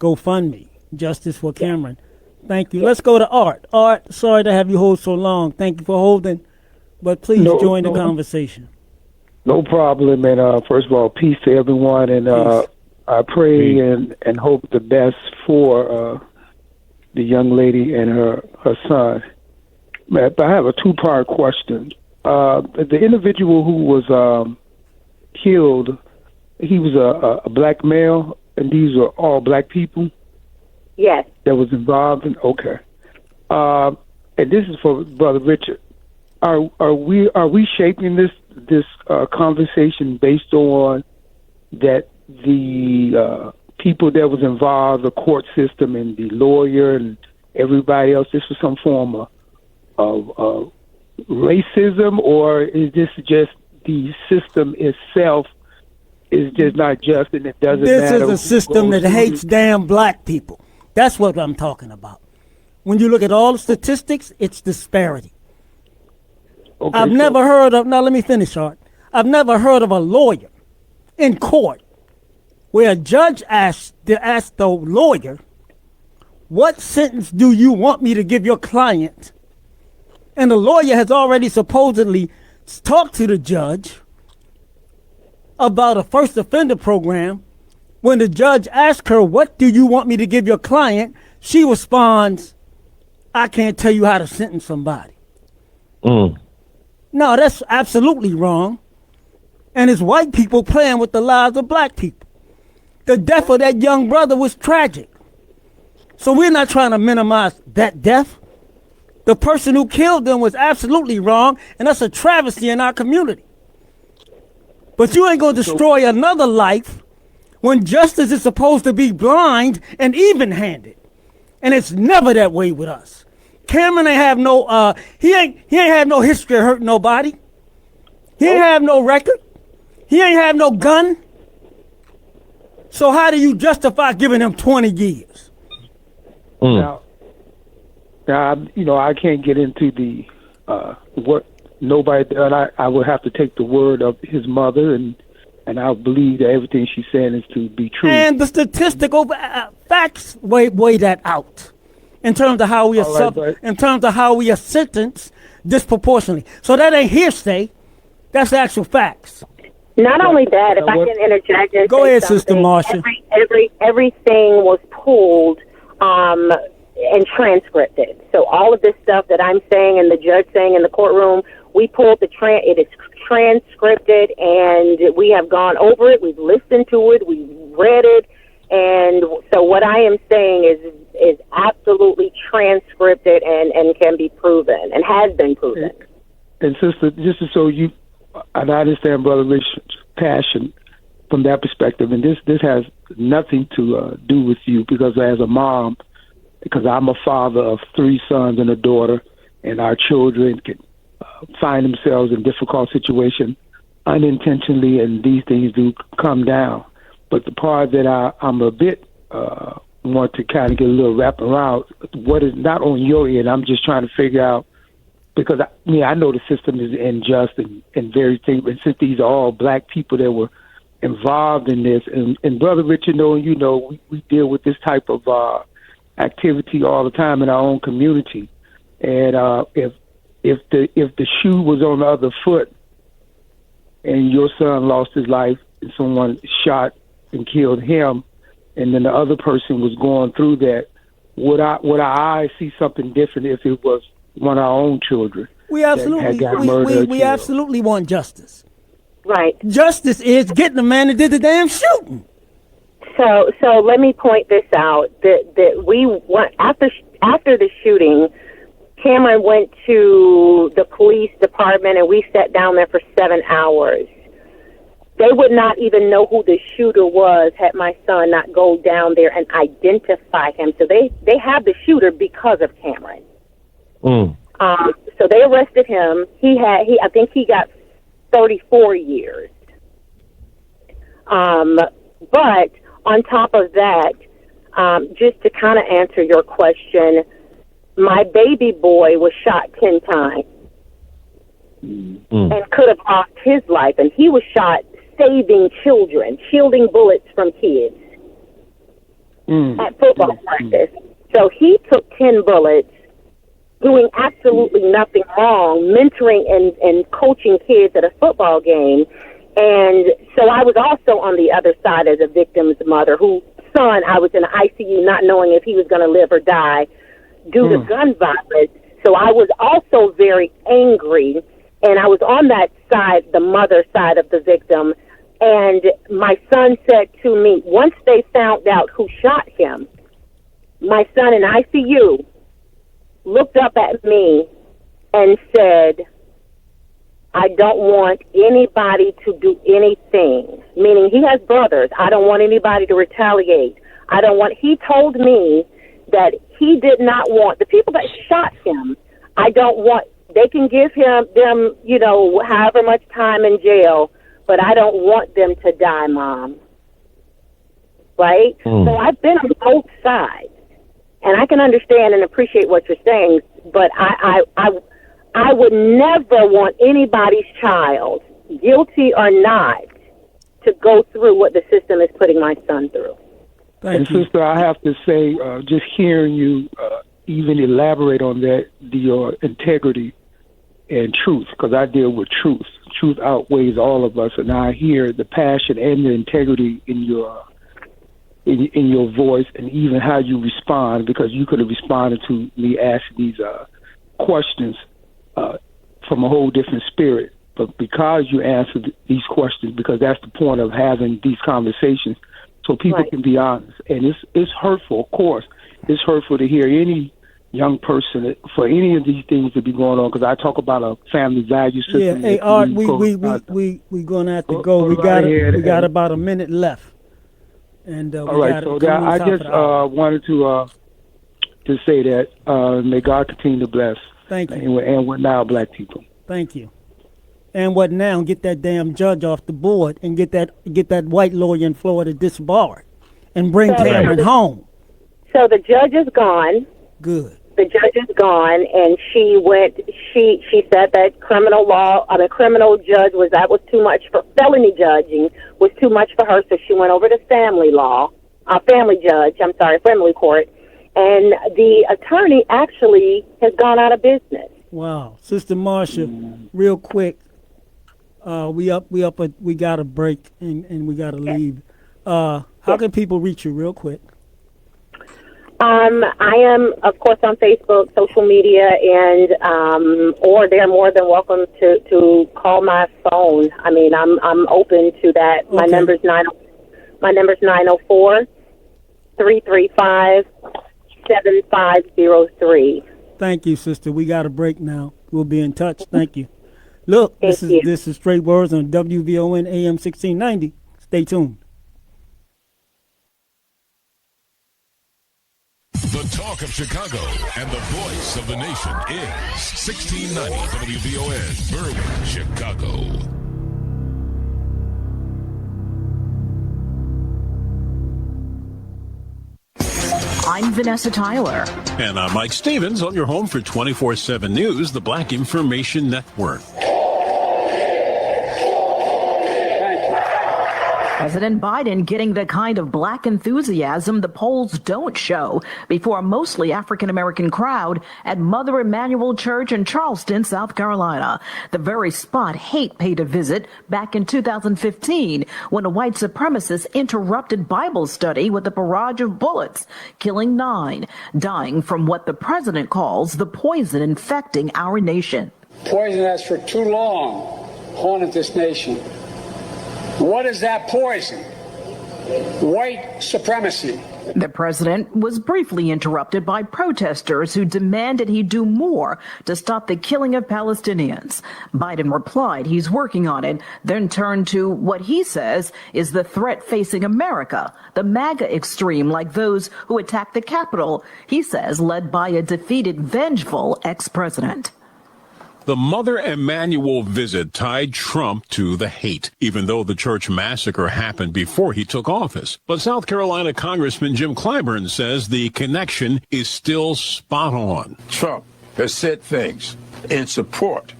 GoFundMe. Justice for Cameron. Thank you. Let's go to Art. Art, sorry to have you hold so long. Thank you for holding, but please join the conversation. No problem. And first of all, peace to everyone. And I pray and hope the best for the young lady and her son. But I have a 2-part question. The individual who was killed, he was a black male, and these were all black people? Yes. That was involved in? Okay. And this is for Brother Richard. Are we shaping this conversation based on that the people that was involved, the court system and the lawyer and everybody else, this was some form of racism, or is this just the system itself is just not just, and it doesn't matter? This is a system that hates damn black people. That's what I'm talking about. When you look at all the statistics, it's disparity. Okay, I've never heard of, now let me finish, Art. I've never heard of a lawyer in court where a judge asked the lawyer, what sentence do you want me to give your client? And the lawyer has already supposedly talked to the judge about a first offender program. When the judge asks her, what do you want me to give your client? She responds, I can't tell you how to sentence somebody. No, that's absolutely wrong. And it's white people playing with the lives of black people. The death of that young brother was tragic. So we're not trying to minimize that death. The person who killed them was absolutely wrong, and that's a travesty in our community. But you ain't going to destroy another life when justice is supposed to be blind and even-handed. And it's never that way with us. Cameron ain't have no he ain't have no history of hurting nobody. He ain't have no record. He ain't have no gun. So how do you justify giving him 20 years? Now, I can't get into the what nobody. I would have to take the word of his mother, and I believe that everything she's saying is to be true. And the statistical facts weigh that out in terms of how we are sentenced disproportionately. So that ain't hearsay. That's actual facts. Not only that, if I can interject and go say ahead, Sister Marsha. Everything was pulled and transcripted. So all of this stuff that I'm saying and the judge saying in the courtroom, we pulled it is transcripted, and we have gone over it. We've listened to it. We've read it. And so what I am saying is absolutely transcripted and can be proven and has been proven. And sister, just so you, and I understand Brother Rich's passion from that perspective, and this has nothing to do with you, because as a mom, because I'm a father of 3 sons and a daughter, and our children can find themselves in difficult situations unintentionally, and these things do come down. But the part that I'm a bit want to kind of get a little wrap around, what is not on your end, I'm just trying to figure out, because I know the system is unjust and very things, and since these are all black people that were involved in this, and Brother Richard, we deal with this type of activity all the time in our own community, and if the shoe was on the other foot, and your son lost his life, and someone shot and killed him, and then the other person was going through that, would our eyes see something different if it was one of our own children? We absolutely want justice. Right. Justice is getting the man that did the damn shooting. So let me point this out. That we want, after the shooting, Cameron went to the police department, and we sat down there for 7 hours. They would not even know who the shooter was had my son not go down there and identify him. So they have the shooter because of Cameron. So they arrested him. I think he got 34 years. But on top of that, just to kind of answer your question, my baby boy was shot 10 times and could have lost his life. And he was shot saving children, shielding bullets from kids at football practice. So he took 10 bullets, doing absolutely nothing wrong, mentoring and coaching kids at a football game. And so I was also on the other side as a victim's mother, whose son, I was in the ICU not knowing if he was going to live or die due to gun violence. So I was also very angry, and I was on that side, the mother side of the victim. And my son said to me, once they found out who shot him, my son in ICU looked up at me and said, I don't want anybody to do anything, meaning he has brothers. I don't want anybody to retaliate. He told me that he did not want the people that shot him. They can give them, however much time in jail, but I don't want them to die, Mom. Right? So I've been on both sides, and I can understand and appreciate what you're saying, but I would never want anybody's child, guilty or not, to go through what the system is putting my son through. Thank you. Sister, I have to say, just hearing you even elaborate on that, your integrity and truth, because I deal with truth. Truth outweighs all of us, and I hear the passion and the integrity in your voice, and even how you respond, because you could have responded to me asking these questions from a whole different spirit. But because you answered these questions, because that's the point of having these conversations, so people can be honest. And it's hurtful, of course. It's hurtful to hear any young person for any of these things to be going on, because I talk about a family value system. Yeah, hey Art, we gonna have to go. We got about a minute left. And all right, so I just wanted to to say that. May God continue to bless. Thank you. And we're now black people. Thank you. And what now? Get that damn judge off the board and get that white lawyer in Florida disbarred and bring Cameron home. So the judge is gone. Good. The judge is gone, and she said that criminal judge was too much for felony judging was too much for her, so she went over to family court, and the attorney actually has gone out of business. Wow. Sister Marsha, real quick, we got a break and we got to leave. How can people reach you real quick? I am, of course, on Facebook, social media, and or they're more than welcome to call my phone. I mean, I'm open to that. Okay. My number's 904-335-7503. Thank you, sister. We got a break now. We'll be in touch. Thank you. Look, this is Straight Words on WVON AM 1690. Stay tuned. The talk of Chicago and the voice of the nation is 1690 WVON, Berwyn, Chicago. I'm Vanessa Tyler. And I'm Mike Stevens on your home for 24/7 News, the Black Information Network. President Biden getting the kind of black enthusiasm the polls don't show before a mostly African-American crowd at Mother Emanuel Church in Charleston, South Carolina. The very spot Hate paid a visit back in 2015 when a white supremacist interrupted Bible study with a barrage of bullets, killing 9, dying from what the president calls the poison infecting our nation. Poison has for too long haunted this nation. What is that poison? White supremacy. The president was briefly interrupted by protesters who demanded he do more to stop the killing of Palestinians. Biden replied he's working on it, then turned to what he says is the threat facing America, the MAGA extreme like those who attacked the Capitol, he says led by a defeated, vengeful ex-president. The Mother Emanuel visit tied Trump to the hate, even though the church massacre happened before he took office. But South Carolina Congressman Jim Clyburn says the connection is still spot on. Trump has said things in support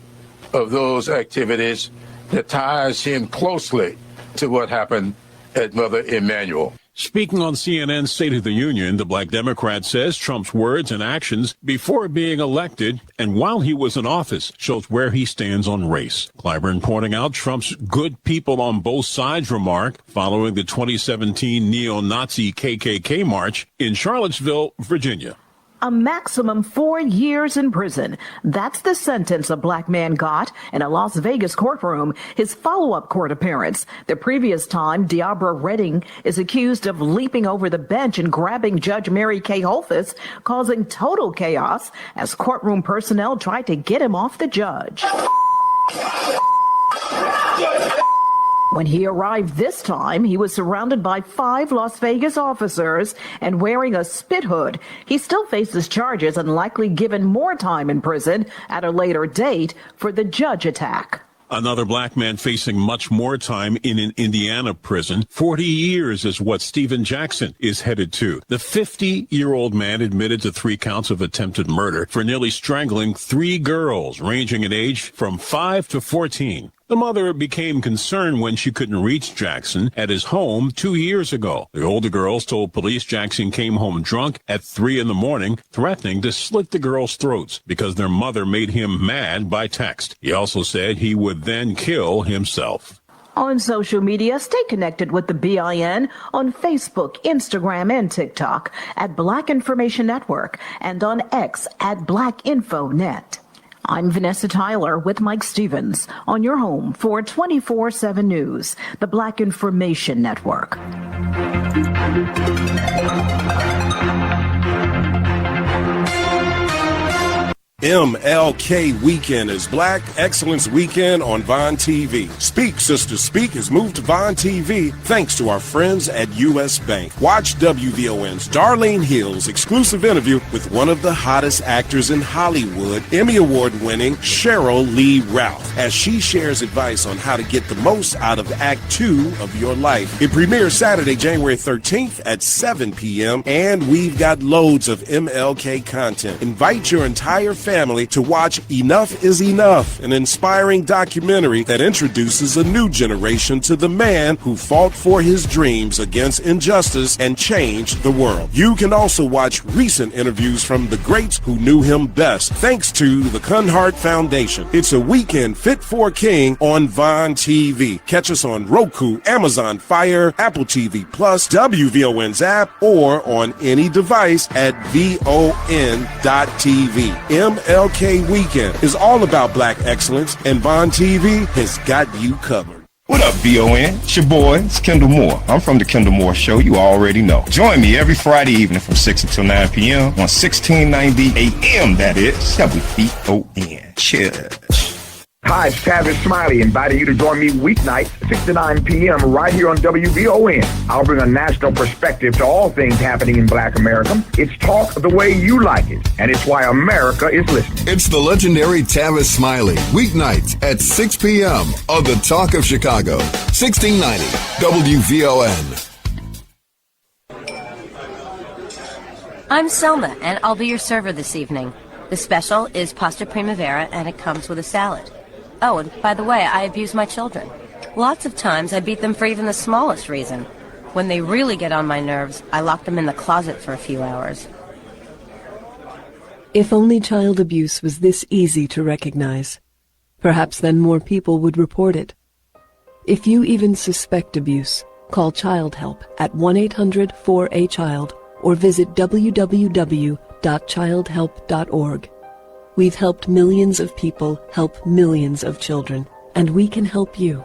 of those activities that ties him closely to what happened at Mother Emanuel. Speaking on CNN's State of the Union, the Black Democrat says Trump's words and actions before being elected and while he was in office shows where he stands on race. Clyburn pointing out Trump's good people on both sides remark following the 2017 neo-Nazi KKK march in Charlottesville, Virginia. A maximum 4 years in prison. That's the sentence a black man got in a Las Vegas courtroom. His follow-up court appearance. The previous time, Deabra Redding is accused of leaping over the bench and grabbing Judge Mary Kay Holthus, causing total chaos as courtroom personnel tried to get him off the judge. When he arrived this time, he was surrounded by 5 Las Vegas officers and wearing a spit hood. He still faces charges and likely given more time in prison at a later date for the judge attack. Another black man facing much more time in an Indiana prison. 40 years is what Stephen Jackson is headed to. The 50-year-old man admitted to 3 counts of attempted murder for nearly strangling 3 girls ranging in age from 5 to 14. The mother became concerned when she couldn't reach Jackson at his home 2 years ago. The older girls told police Jackson came home drunk at 3 in the morning, threatening to slit the girls' throats because their mother made him mad by text. He also said he would then kill himself. On social media, stay connected with the BIN on Facebook, Instagram, and TikTok at Black Information Network and on X at BlackInfoNet. I'm Vanessa Tyler with Mike Stevens on your home for 24/7 News, the Black Information Network. MLK Weekend is Black Excellence Weekend on VON TV. Speak, Sister Speak has moved to VON TV thanks to our friends at U.S. Bank. Watch WVON's Darlene Hill's exclusive interview with one of the hottest actors in Hollywood, Emmy Award-winning Cheryl Lee Ralph, as she shares advice on how to get the most out of Act 2 of your life. It premieres Saturday, January 13th at 7 p.m., and we've got loads of MLK content. Invite your entire family to watch Enough is Enough, an inspiring documentary that introduces a new generation to the man who fought for his dreams against injustice and changed the world. You can also watch recent interviews from the greats who knew him best, thanks to the Cunhart Foundation. It's a weekend fit for a king on VON TV. Catch us on Roku, Amazon Fire, Apple TV Plus, WVON's app, or on any device at VON.TV. MLK Weekend is all about Black excellence, and VON TV has got you covered. What up, VON? It's your boy, it's Kendall Moore. I'm from The Kendall Moore Show, you already know. Join me every Friday evening from 6 until 9 p.m. on 1690 AM, that is, WVON. Cheers. Hi, it's Tavis Smiley, inviting you to join me weeknights, 6 to 9 p.m. right here on WVON. I'll bring a national perspective to all things happening in Black America. It's talk the way you like it, and it's why America is listening. It's the legendary Tavis Smiley, weeknights at 6 p.m. on The Talk of Chicago, 1690 WVON. I'm Selma, and I'll be your server this evening. The special is pasta primavera, and it comes with a salad. Oh, and by the way, I abuse my children. Lots of times I beat them for even the smallest reason. When they really get on my nerves, I lock them in the closet for a few hours. If only child abuse was this easy to recognize, perhaps then more people would report it. If you even suspect abuse, call Child Help at 1-800-4A-CHILD or visit www.childhelp.org. We've helped millions of people help millions of children, and we can help you.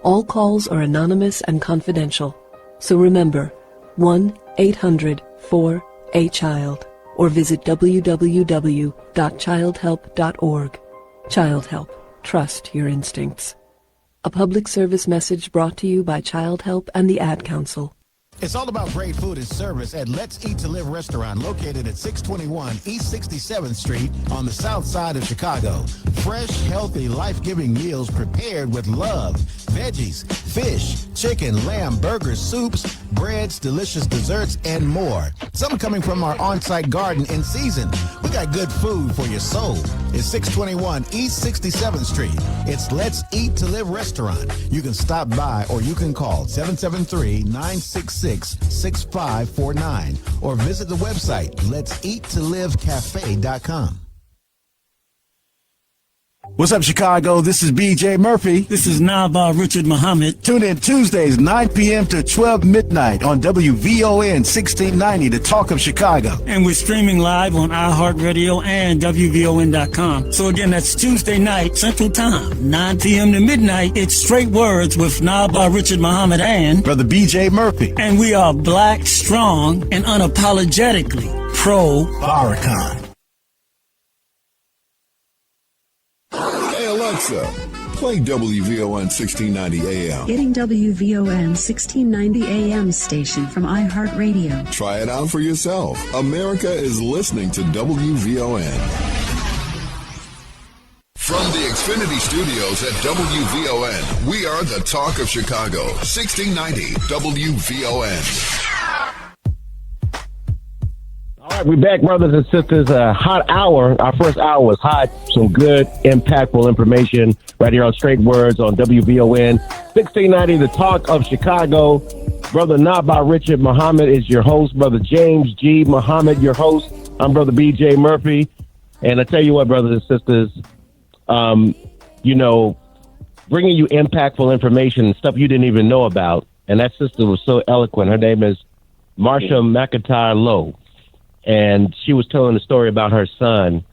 All calls are anonymous and confidential, so remember, 1-800-4A-CHILD or visit www.childhelp.org. Child Help. Trust your instincts. A public service message brought to you by Child Help and the Ad Council. It's all about great food and service at Let's Eat to Live restaurant located at 621 East 67th Street on the south side of Chicago. Fresh, healthy, life-giving meals prepared with love. Veggies, fish, chicken, lamb, burgers, soups, breads, delicious desserts, and more. Some coming from our on-site garden in season. We got good food for your soul. It's 621 East 67th Street. It's Let's Eat to Live restaurant. You can stop by or you can call 773-966-6549 or visit the website let'seattolivecafe.com. What's up, Chicago? This is BJ Murphy. This is Naba Richard Muhammad. Tune in Tuesdays, 9 p.m. to 12 midnight on WVON 1690, The Talk of Chicago. And we're streaming live on iHeartRadio and WVON.com. So again, that's Tuesday night, Central Time, 9 p.m. to midnight. It's Straight Words with Naba Richard Muhammad and Brother BJ Murphy. And we are black, strong, and unapologetically pro-Farrakhan. Hey, Alexa, play WVON 1690 AM. Getting WVON 1690 AM station from iHeartRadio. Try it out for yourself. America is listening to WVON. From the Xfinity Studios at WVON, we are the Talk of Chicago, 1690 WVON. All right, we're back, brothers and sisters. A hot hour. Our first hour was hot. Some good, impactful information right here on Straight Words on WVON 1690, The Talk of Chicago. Brother Naba Richard Muhammad is your host. Brother James G. Muhammad, your host. I'm Brother B.J. Murphy. And I tell you what, brothers and sisters, bringing you impactful information and stuff you didn't even know about. And that sister was so eloquent. Her name is Marsha McIntyre Lowe. And she was telling a story about her son,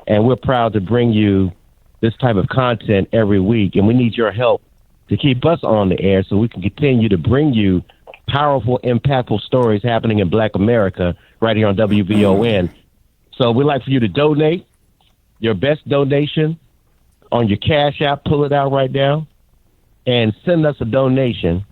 and we're proud to bring you this type of content every week, and we need your help to keep us on the air so we can continue to bring you powerful, impactful stories happening in Black America right here on WVON. So we'd like for you to donate. your best donation on your Cash App. Pull it out right now and send us a donation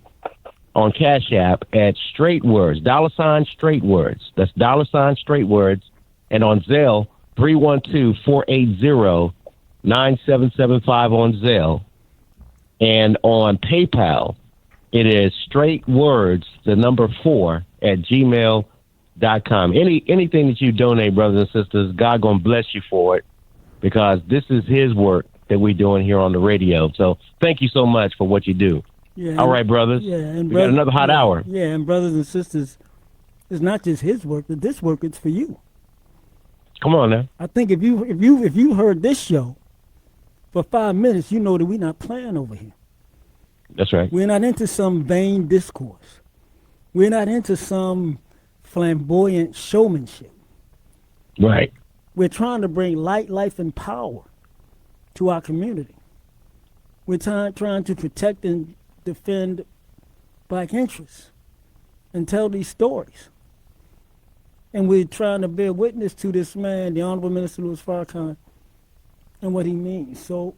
on Cash App at Straight Words, $ Straight Words. That's $ Straight Words. And on Zelle, 312-480-9775 on Zelle. And on PayPal, it is Straight Words, the number 4 at gmail.com. Anything that you donate, brothers and sisters, God gonna bless you for it, because this is His work that we're doing here on the radio. So thank you so much for what you do. Yeah, all right, brothers. Yeah, and we got another hot hour. Yeah, and brothers and sisters, it's not just His work, but this work is for you. Come on now. I think if you heard this show for 5 minutes, you know that we're not playing over here. That's right. We're not into some vain discourse. We're not into some flamboyant showmanship. Right. We're trying to bring light, life, and power to our community. We're trying to protect and defend black interests and tell these stories. And we're trying to bear witness to this man, the Honorable Minister Louis Farrakhan, and what he means. So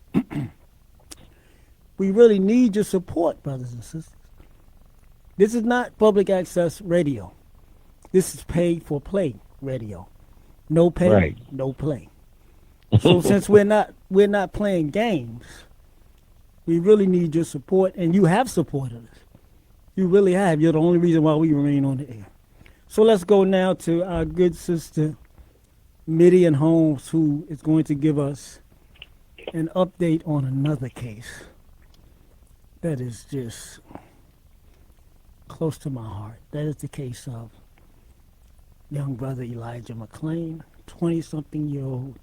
we really need your support, brothers and sisters. This is not public access radio. This is paid for play radio. No pay, right. No play. So since we're not playing games, we really need your support, and you have supported us. You really have. You're the only reason why we remain on the air. So let's go now to our good sister, Midian Holmes, who is going to give us an update on another case that is just close to my heart. That is the case of young brother Elijah McClain, 20-something-year-old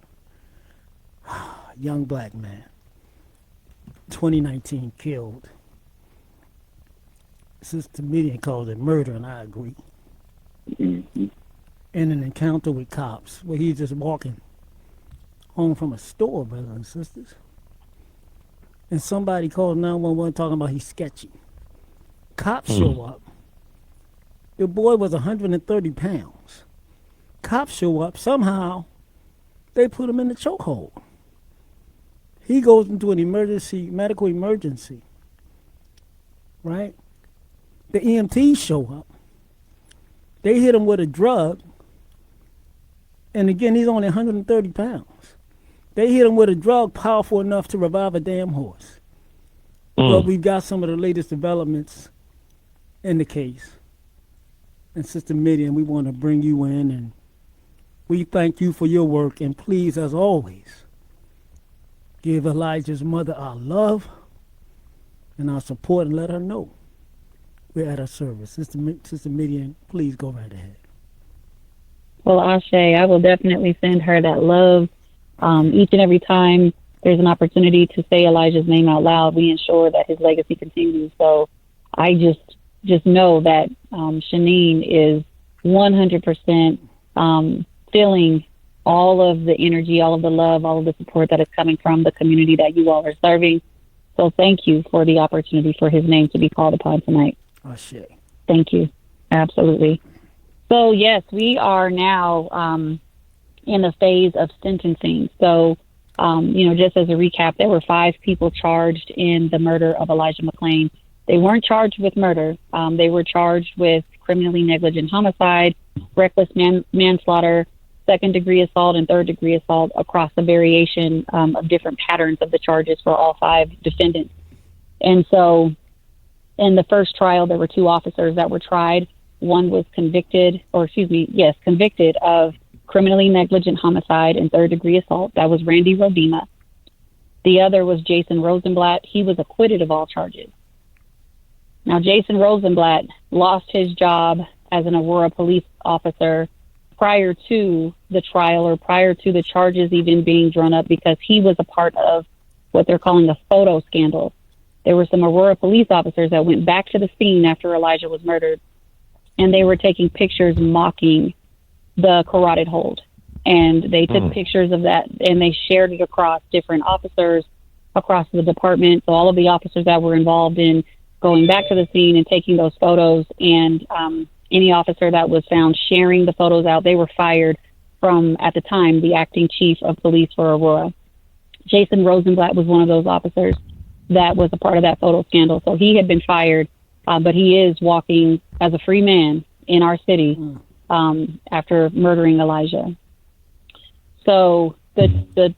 young black man, 2019 killed. Sister Midian calls it murder, and I agree. Mm-hmm. In an encounter with cops where he's just walking home from a store, brothers and sisters. And somebody called 911 talking about he's sketchy. Cops show up. The boy was 130 pounds. Cops show up. Somehow, they put him in the chokehold. He goes into an medical emergency, right? The EMTs show up. They hit him with a drug. And again, he's only 130 pounds. They hit him with a drug powerful enough to revive a damn horse. But we've got some of the latest developments in the case. And Sister Midian, we want to bring you in, and we thank you for your work. And please, as always, give Elijah's mother our love and our support, and let her know we're at her service. Sister Midian, please go right ahead. Well, Ashe, I will definitely send her that love. Each and every time there's an opportunity to say Elijah's name out loud, we ensure that his legacy continues. So I just know that Shanine is 100% feeling all of the energy, all of the love, all of the support that is coming from the community that you all are serving. So thank you for the opportunity for his name to be called upon tonight. Ashe. Thank you. Absolutely. So, yes, we are now in the phase of sentencing. So, just as a recap, there were 5 people charged in the murder of Elijah McClain. They weren't charged with murder. They were charged with criminally negligent homicide, reckless manslaughter, second-degree assault, and third-degree assault across a variation of different patterns of the charges for all 5 defendants. And so in the first trial, there were 2 officers that were tried. One was convicted of criminally negligent homicide and third-degree assault. That was Randy Rodema. The other was Jason Rosenblatt. He was acquitted of all charges. Now, Jason Rosenblatt lost his job as an Aurora police officer prior to the trial, or prior to the charges even being drawn up, because he was a part of what they're calling a photo scandal. There were some Aurora police officers that went back to the scene after Elijah was murdered, and they were taking pictures mocking the carotid hold. And they took pictures of that, and they shared it across different officers across the department. So all of the officers that were involved in going back to the scene and taking those photos, and any officer that was found sharing the photos out, they were fired from, at the time, the acting chief of police for Aurora. Jason Rosenblatt was one of those officers that was a part of that photo scandal. So he had been fired, but he is walking as a free man in our city after murdering Elijah. So the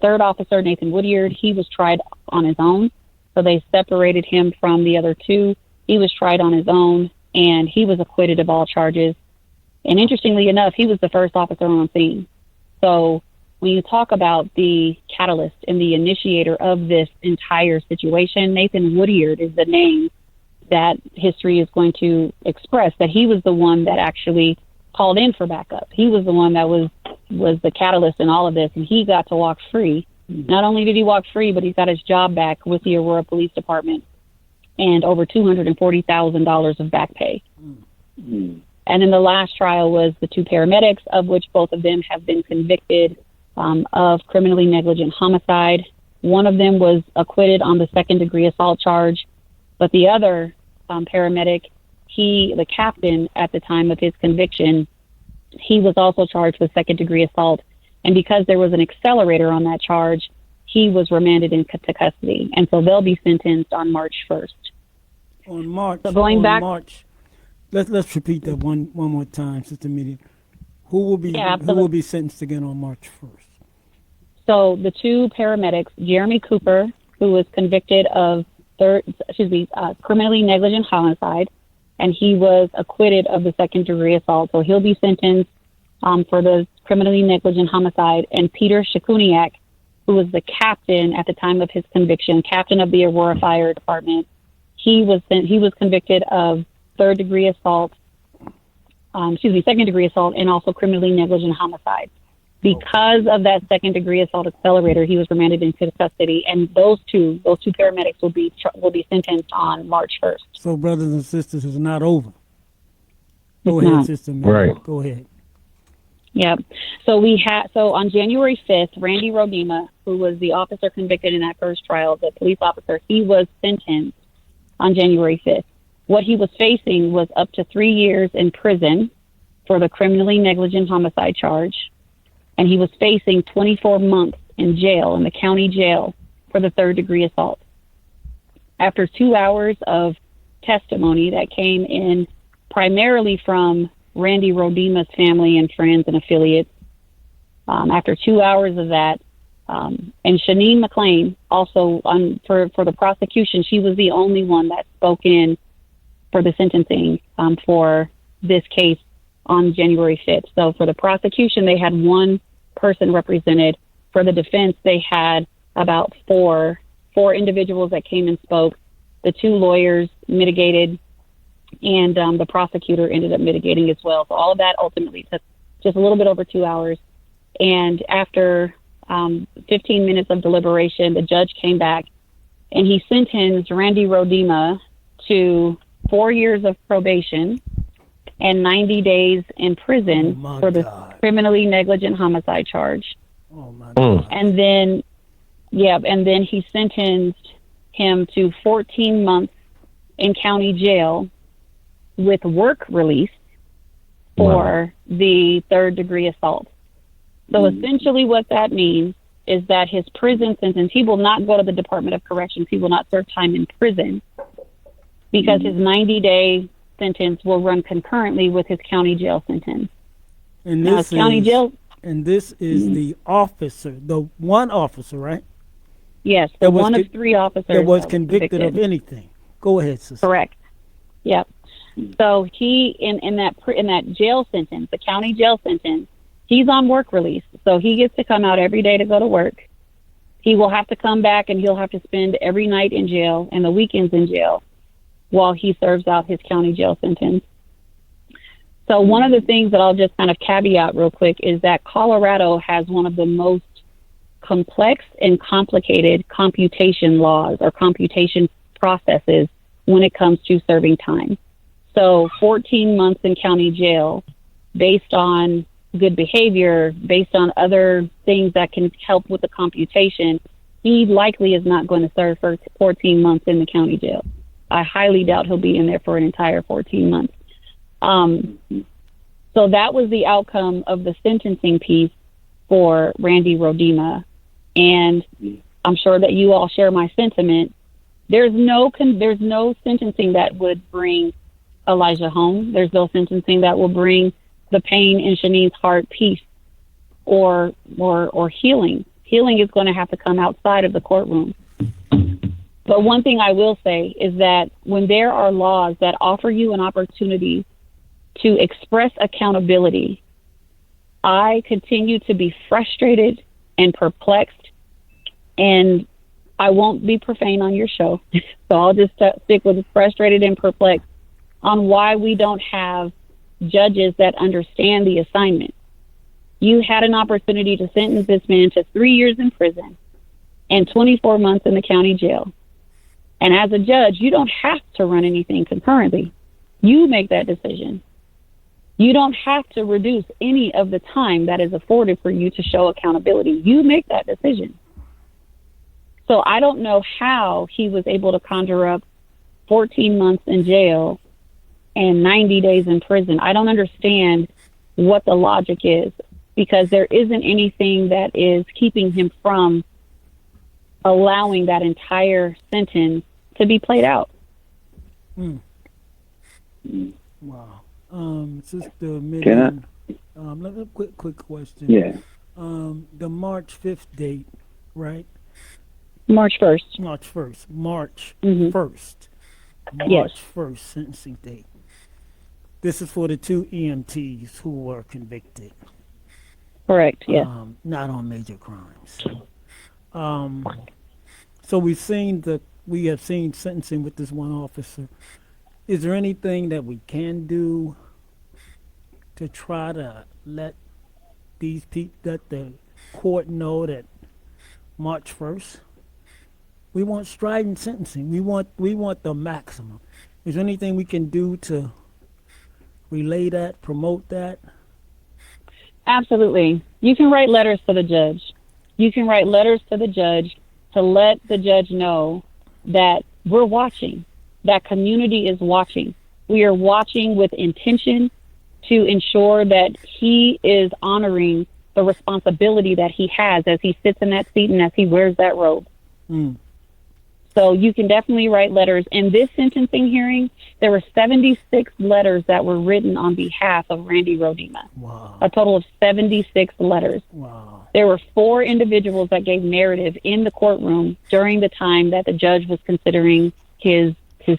third officer, Nathan Woodyard, he was tried on his own. So they separated him from the other two. He was tried on his own, and he was acquitted of all charges. And interestingly enough, he was the first officer on scene. So when you talk about the catalyst and the initiator of this entire situation, Nathan Woodyard is the name that history is going to express, that he was the one that actually called in for backup. He was the one that was the catalyst in all of this, and he got to walk free. Not only did he walk free, but he's got his job back with the Aurora Police Department and over $240,000 of back pay. And then the last trial was the two paramedics, of which both of them have been convicted of criminally negligent homicide. One of them was acquitted on the second-degree assault charge, but the other paramedic, the captain at the time of his conviction, he was also charged with second-degree assault. And because there was an accelerator on that charge, he was remanded into custody. And so they'll be sentenced on March 1st. On March. So going back, March. Let's repeat that one more time, Sister Midian. Who will be sentenced again on March 1st? So the two paramedics, Jeremy Cooper, who was convicted of criminally negligent homicide, and he was acquitted of the second-degree assault. So he'll be sentenced for the criminally negligent homicide. And Peter Shakuniak, who was the captain at the time of his conviction, captain of the Aurora Fire Department, he was convicted of second-degree assault, and also criminally negligent homicide. Because of that second-degree assault accelerator, he was remanded into custody, and those two paramedics will be sentenced on March 1st. So, brothers and sisters, it's not over. Go ahead, Sister Midian. Right. Go ahead. Yep. So on January 5th, Randy Rodema, who was the officer convicted in that first trial, the police officer, he was sentenced on January 5th. What he was facing was up to 3 years in prison for the criminally negligent homicide charge, and he was facing 24 months in jail, in the county jail, for the third-degree assault. After 2 hours of testimony that came in primarily from Randy Rodema's family and friends and affiliates, after 2 hours of that, and Shanine McClain, also for the prosecution, she was the only one that spoke in for the sentencing for this case on January 5th. So for the prosecution, they had one person represented. For the defense, they had about four individuals that came and spoke. The two lawyers mitigated, and the prosecutor ended up mitigating as well. So all of that ultimately took just a little bit over 2 hours. And after 15 minutes of deliberation, the judge came back and he sentenced Randy Rodema to 4 years of probation and 90 days in prison for the criminally negligent homicide charge. Oh my God. And then he sentenced him to 14 months in county jail with work release for the third-degree assault. So essentially what that means is that his prison sentence, he will not go to the Department of Corrections. He will not serve time in prison because his 90-day sentence will run concurrently with his county jail sentence. And this is the officer, the one officer, right? Yes, the one of three officers that was convicted of anything. Go ahead, sister. Correct. Yep. So he in that jail sentence, the county jail sentence, he's on work release. So he gets to come out every day to go to work. He will have to come back and he'll have to spend every night in jail and the weekends in jail while he serves out his county jail sentence. So one of the things that I'll just kind of caveat real quick is that Colorado has one of the most complex and complicated computation laws or computation processes when it comes to serving time. So 14 months in county jail based on good behavior, based on other things that can help with the computation, he likely is not going to serve for 14 months in the county jail. I highly doubt he'll be in there for an entire 14 months. So that was the outcome of the sentencing piece for Randy Rodema. And I'm sure that you all share my sentiment. There's no sentencing that would bring Elijah home. There's no sentencing that will bring the pain in Shanine's heart peace or healing. Healing is going to have to come outside of the courtroom. But one thing I will say is that when there are laws that offer you an opportunity to express accountability, I continue to be frustrated and perplexed, and I won't be profane on your show, so I'll just stick with frustrated and perplexed on why we don't have judges that understand the assignment. You had an opportunity to sentence this man to 3 years in prison and 24 months in the county jail. And as a judge, you don't have to run anything concurrently. You make that decision. You don't have to reduce any of the time that is afforded for you to show accountability. You make that decision. So I don't know how he was able to conjure up 14 months in jail and 90 days in prison. I don't understand what the logic is, because there isn't anything that is keeping him from allowing that entire sentence to be played out. Wow. Sister Midian, let me quick question. Yeah. The March 5th date, right? March 1st. March 1st. March Mhm. 1st. March Yes. 1st sentencing date. This is for the 2 EMTs who were convicted. Correct, yes. Not on major crimes. So we have seen sentencing with this one officer. Is there anything that we can do to try to let these people, that the court know that March 1st, we want strident sentencing. We want the maximum. Is there anything we can do to relay that, promote that? Absolutely. You can write letters to the judge. You can write letters to the judge to let the judge know that we're watching, that community is watching. We are watching with intention to ensure that he is honoring the responsibility that he has as he sits in that seat and as he wears that robe. So you can definitely write letters. In this sentencing hearing, there were 76 letters that were written on behalf of Randy Rodema. Wow. A total of 76 letters. Wow. There were 4 individuals that gave narrative in the courtroom during the time that the judge was considering his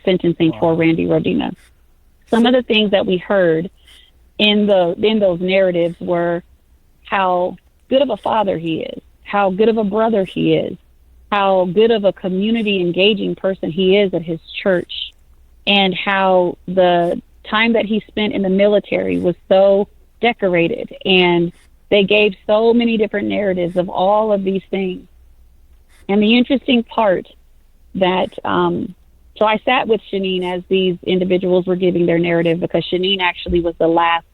sentencing for Randy Rodema. Some of the things that we heard in those narratives were how good of a father he is, how good of a brother he is, how good of a community engaging person he is at his church, and how the time that he spent in the military was so decorated. And they gave so many different narratives of all of these things. And the interesting part that, so I sat with Shanine as these individuals were giving their narrative, because Shanine actually was the last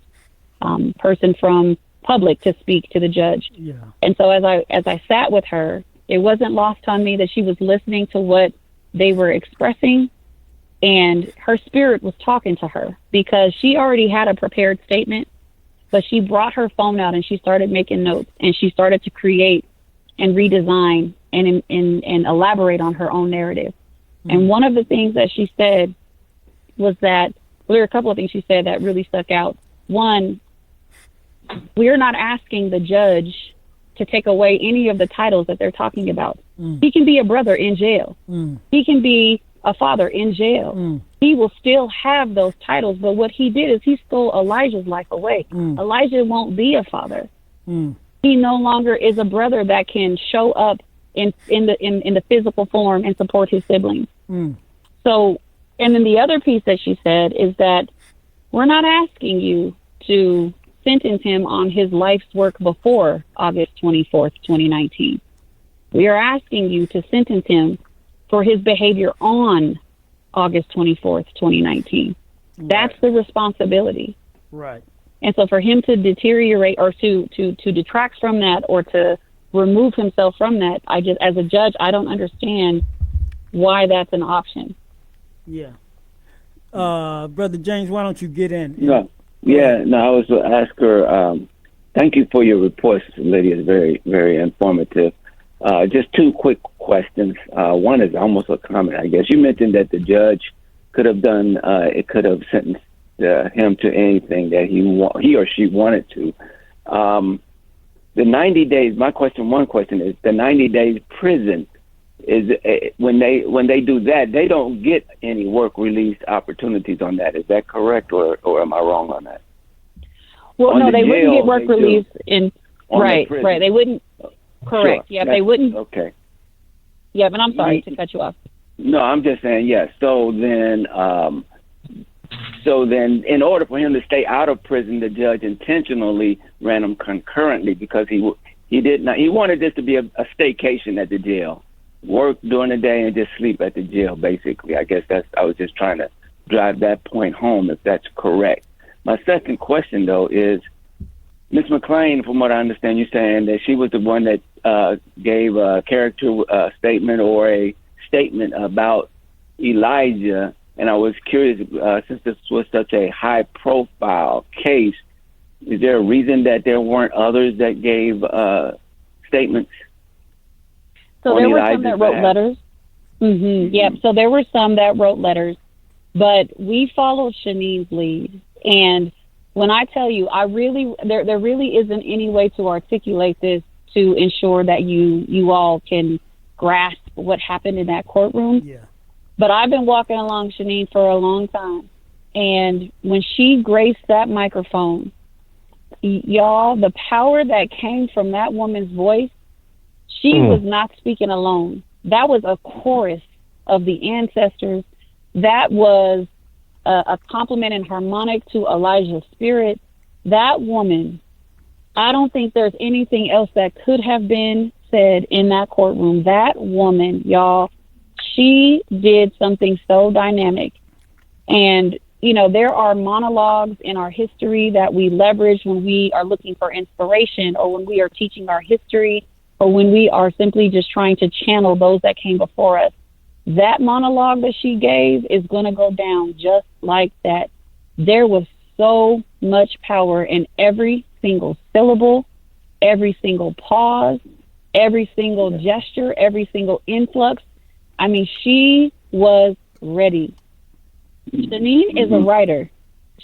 person from public to speak to the judge. Yeah. And so as I sat with her, it wasn't lost on me that she was listening to what they were expressing, and her spirit was talking to her, because she already had a prepared statement, but she brought her phone out and she started making notes, and she started to create and redesign and elaborate on her own narrative. And one of the things that she said was that, well, there are a couple of things she said that really stuck out. One, we're not asking the judge to take away any of the titles that they're talking about. He can be a brother in jail. He can be a father in jail. He will still have those titles, but what he did is he stole Elijah's life away. Elijah won't be a father. He no longer is a brother that can show up in the physical form and support his siblings. So, and then the other piece that she said is that we're not asking you to sentence him on his life's work before August 24th, 2019. We are asking you to sentence him for his behavior on August 24th, 2019. Right. That's the responsibility. Right. And so for him to deteriorate or to detract from that or to remove himself from that, I just, as a judge, I don't understand why that's an option. Yeah. Brother James, why don't you get in? Yeah. Yeah, no, I was going to ask her, thank you for your report, Sister Lydia. It's very, very informative. Just two quick questions. One is almost a comment, I guess. You mentioned that the judge could have done, it could have sentenced him to anything that he or she wanted to. The 90 days, one question is, the 90 days prison, is when they do that, they don't get any work release opportunities on that. Is that correct, or am I wrong on that? Well, no, they wouldn't get work release in right. They wouldn't. Correct. Sure. Yeah, they wouldn't. Okay. Yeah, but I'm sorry to cut you off. No, I'm just saying yes. So then, in order for him to stay out of prison, the judge intentionally ran them concurrently because he wanted this to be a staycation at the jail. Work during the day and just sleep at the jail, basically. I guess I was just trying to drive that point home, if that's correct. My second question, though, is Ms. McClain, from what I understand, you're saying that she was the one that gave a character statement or a statement about Elijah, and I was curious, since this was such a high-profile case, is there a reason that there weren't others that gave statements? So there were some that wrote letters. Mm-hmm. Yep. So there were some that wrote letters, but we followed Shanine's lead. And when I tell you, there really isn't any way to articulate this to ensure that you all can grasp what happened in that courtroom. Yeah. But I've been walking along Shanine for a long time. And when she graced that microphone, y'all, the power that came from that woman's voice, she was not speaking alone. That was a chorus of the ancestors. That was a compliment and harmonic to Elijah's spirit. That woman, I don't think there's anything else that could have been said in that courtroom. That woman, y'all, she did something so dynamic. And, there are monologues in our history that we leverage when we are looking for inspiration or when we are teaching our history or when we are simply just trying to channel those that came before us. That monologue that she gave is going to go down just like that. There was so much power in every single syllable, every single pause, every single gesture, every single influx. I mean, she was ready. Shanine is a writer.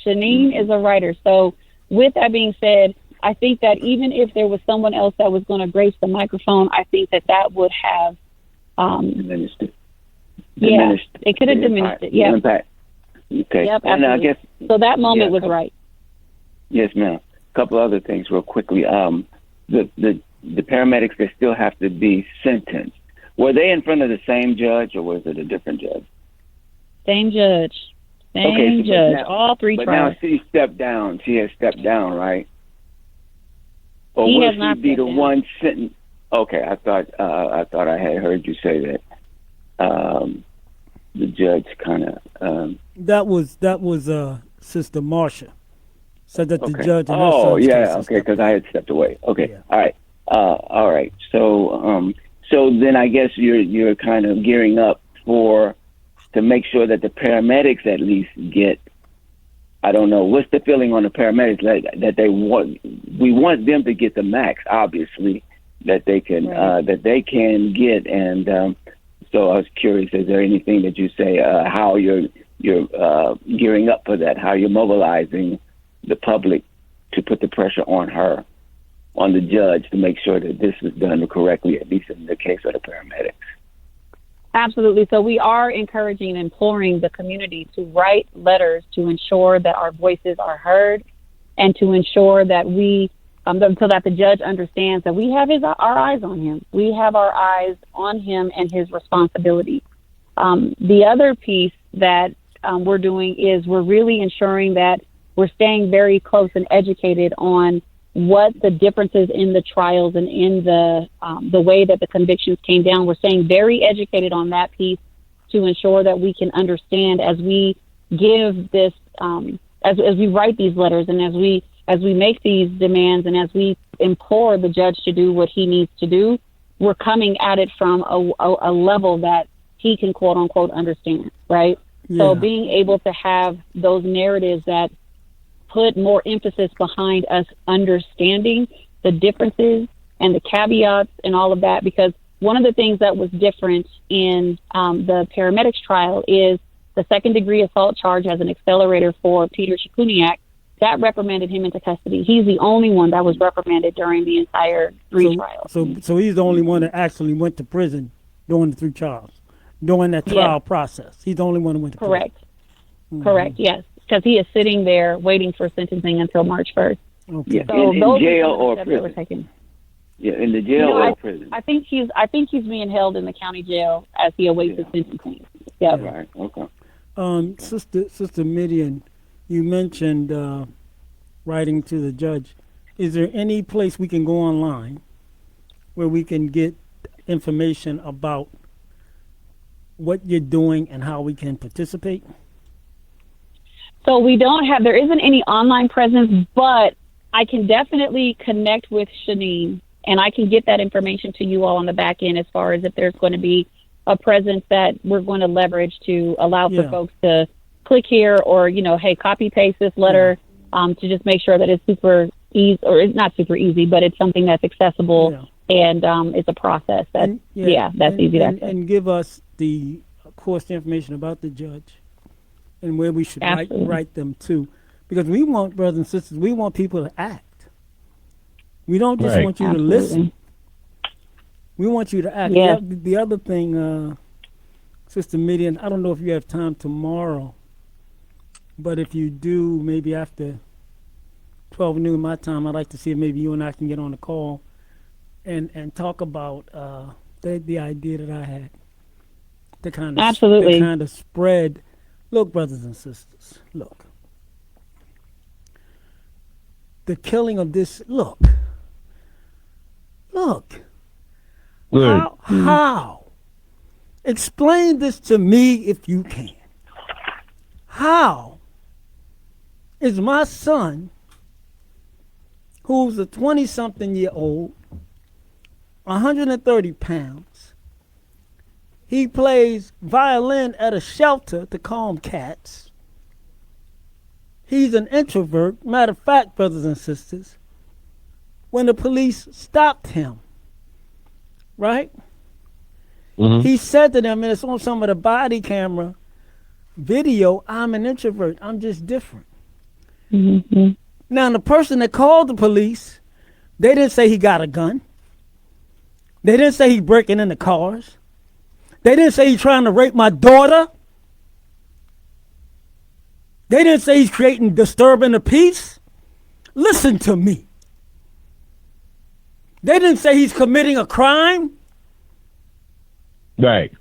Shanine is a writer. So with that being said, I think that even if there was someone else that was going to grace the microphone, I think that would have diminished it. Yeah, it could have diminished it. Yeah. Okay. Yep, and I guess so. That moment was right. Yes, ma'am. A couple other things, real quickly. The paramedics that still have to be sentenced, were they in front of the same judge or was it a different judge? Same judge. Same judge. Now, all three but trials. Now she stepped down. She has stepped down, right? Or He will has she not be stepped the down. one sentenced? Okay, I thought I had heard you say that. The judge kind of. That was Sister Marsha said that the judge. In her Oh son's yeah, case okay, because I had stepped away. Okay, yeah. All right. So then I guess you're kind of gearing up to make sure that the paramedics at least get. I don't know what's the feeling on the paramedics that they want. We want them to get the max, obviously, that they can get. And so I was curious, is there anything that you say how you're gearing up for that? How you're mobilizing the public to put the pressure on her, on the judge, to make sure that this is done correctly, at least in the case of the paramedics. Absolutely. So we are encouraging and imploring the community to write letters to ensure that our voices are heard and to ensure that so that the judge understands that we have our eyes on him. We have our eyes on him and his responsibility. The other piece that we're doing is we're really ensuring that we're staying very close and educated on what the differences in the trials and in the way that the convictions came down. We're staying very educated on that piece to ensure that we can understand as we give this, as we write these letters and as we make these demands and as we implore the judge to do what he needs to do, we're coming at it from a level that he can quote unquote understand, right? Yeah. So being able to have those narratives that put more emphasis behind us understanding the differences and the caveats and all of that, because one of the things that was different in the paramedics trial is the second-degree assault charge as an accelerator for Peter Shikuniak. That reprimanded him into custody. He's the only one that was reprimanded during the entire three trials. So he's the only one that actually went to prison during the three trials, during that trial process. He's the only one who went to prison. Correct, yes, because he is sitting there waiting for sentencing until March 1st. Okay. Yeah, So in those jail are the or steps that were prison? taken. Yeah, in the jail or prison? I think he's being held in the county jail as he awaits his sentencing. Yeah. Right. Okay. Sister Midian, you mentioned writing to the judge. Is there any place we can go online where we can get information about what you're doing and how we can participate? So there isn't any online presence, but I can definitely connect with Shanine, and I can get that information to you all on the back end as far as if there's going to be a presence that we're going to leverage to allow for folks to click here or, hey, copy paste this letter to just make sure that it's super easy, or it's not super easy, but it's something that's accessible and it's a process that's easy to access. And give us the information about the judge and where we should write them to. Because we want, brothers and sisters, we want people to act. We don't just want you to listen. We want you to act. Yes. The other thing, Sister Midian, I don't know if you have time tomorrow, but if you do, maybe after 12 noon my time, I'd like to see if maybe you and I can get on the call and talk about the idea that I had to kind of spread. Look, brothers and sisters, look. The killing of this, look. How? Explain this to me if you can. How is my son, who's a 20-something-year-old, 130 pounds, he plays violin at a shelter to calm cats. He's an introvert. Matter of fact, brothers and sisters, when the police stopped him, right? Mm-hmm. He said to them, and it's on some of the body camera video, I'm an introvert. I'm just different. Mm-hmm. Now, the person that called the police, they didn't say he got a gun. They didn't say he's breaking into cars. They didn't say he's trying to rape my daughter. They didn't say he's disturbing the peace. Listen to me. They didn't say he's committing a crime. Right.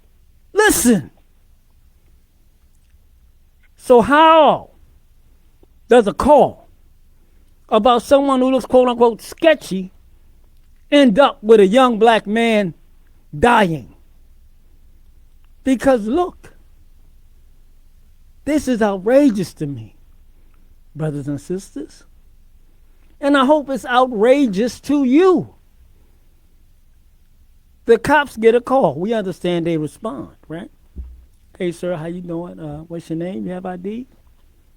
Listen. So how does a call about someone who looks quote unquote sketchy end up with a young black man dying? Because look, this is outrageous to me, brothers and sisters. And I hope it's outrageous to you. The cops get a call. We understand they respond, right? Hey, sir, how you doing? What's your name? You have ID?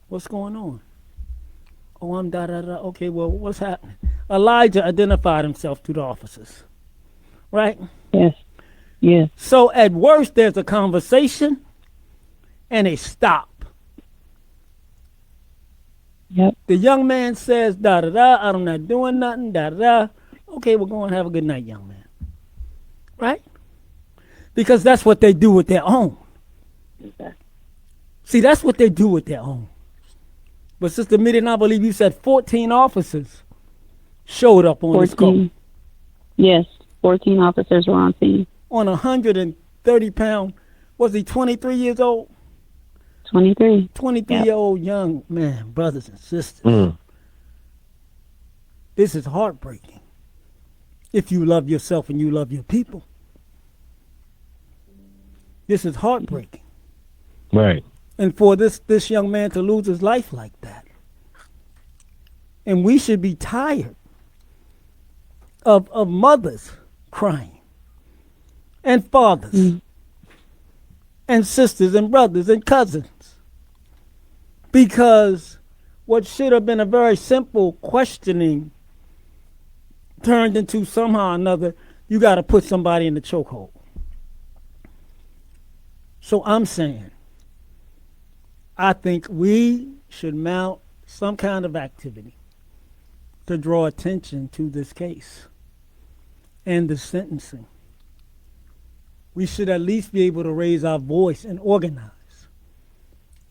What's going on? Oh, I'm da-da-da. Okay, well, what's happening? Elijah identified himself to the officers, right? Yes. Yes. So at worst, there's a conversation and a stop. Yep. The young man says, da-da-da, I'm not doing nothing, da-da-da. Okay, we're going to have a good night, young man. Right? Because that's what they do with their own. Okay. See, that's what they do with their own. But Sister Midian, I believe you said 14 officers showed up on this call. Yes, 14 officers were on scene. On a 130-pound, was he 23 years old? 23. 23-year-old young man, brothers and sisters. This is heartbreaking. If you love yourself and you love your people. This is heartbreaking. Right. And for this young man to lose his life like that. And we should be tired of mothers crying. And fathers. And sisters and brothers and cousins. Because what should have been a very simple questioning turned into somehow or another, you got to put somebody in the chokehold. So I'm saying, I think we should mount some kind of activity to draw attention to this case and the sentencing. We should at least be able to raise our voice and organize,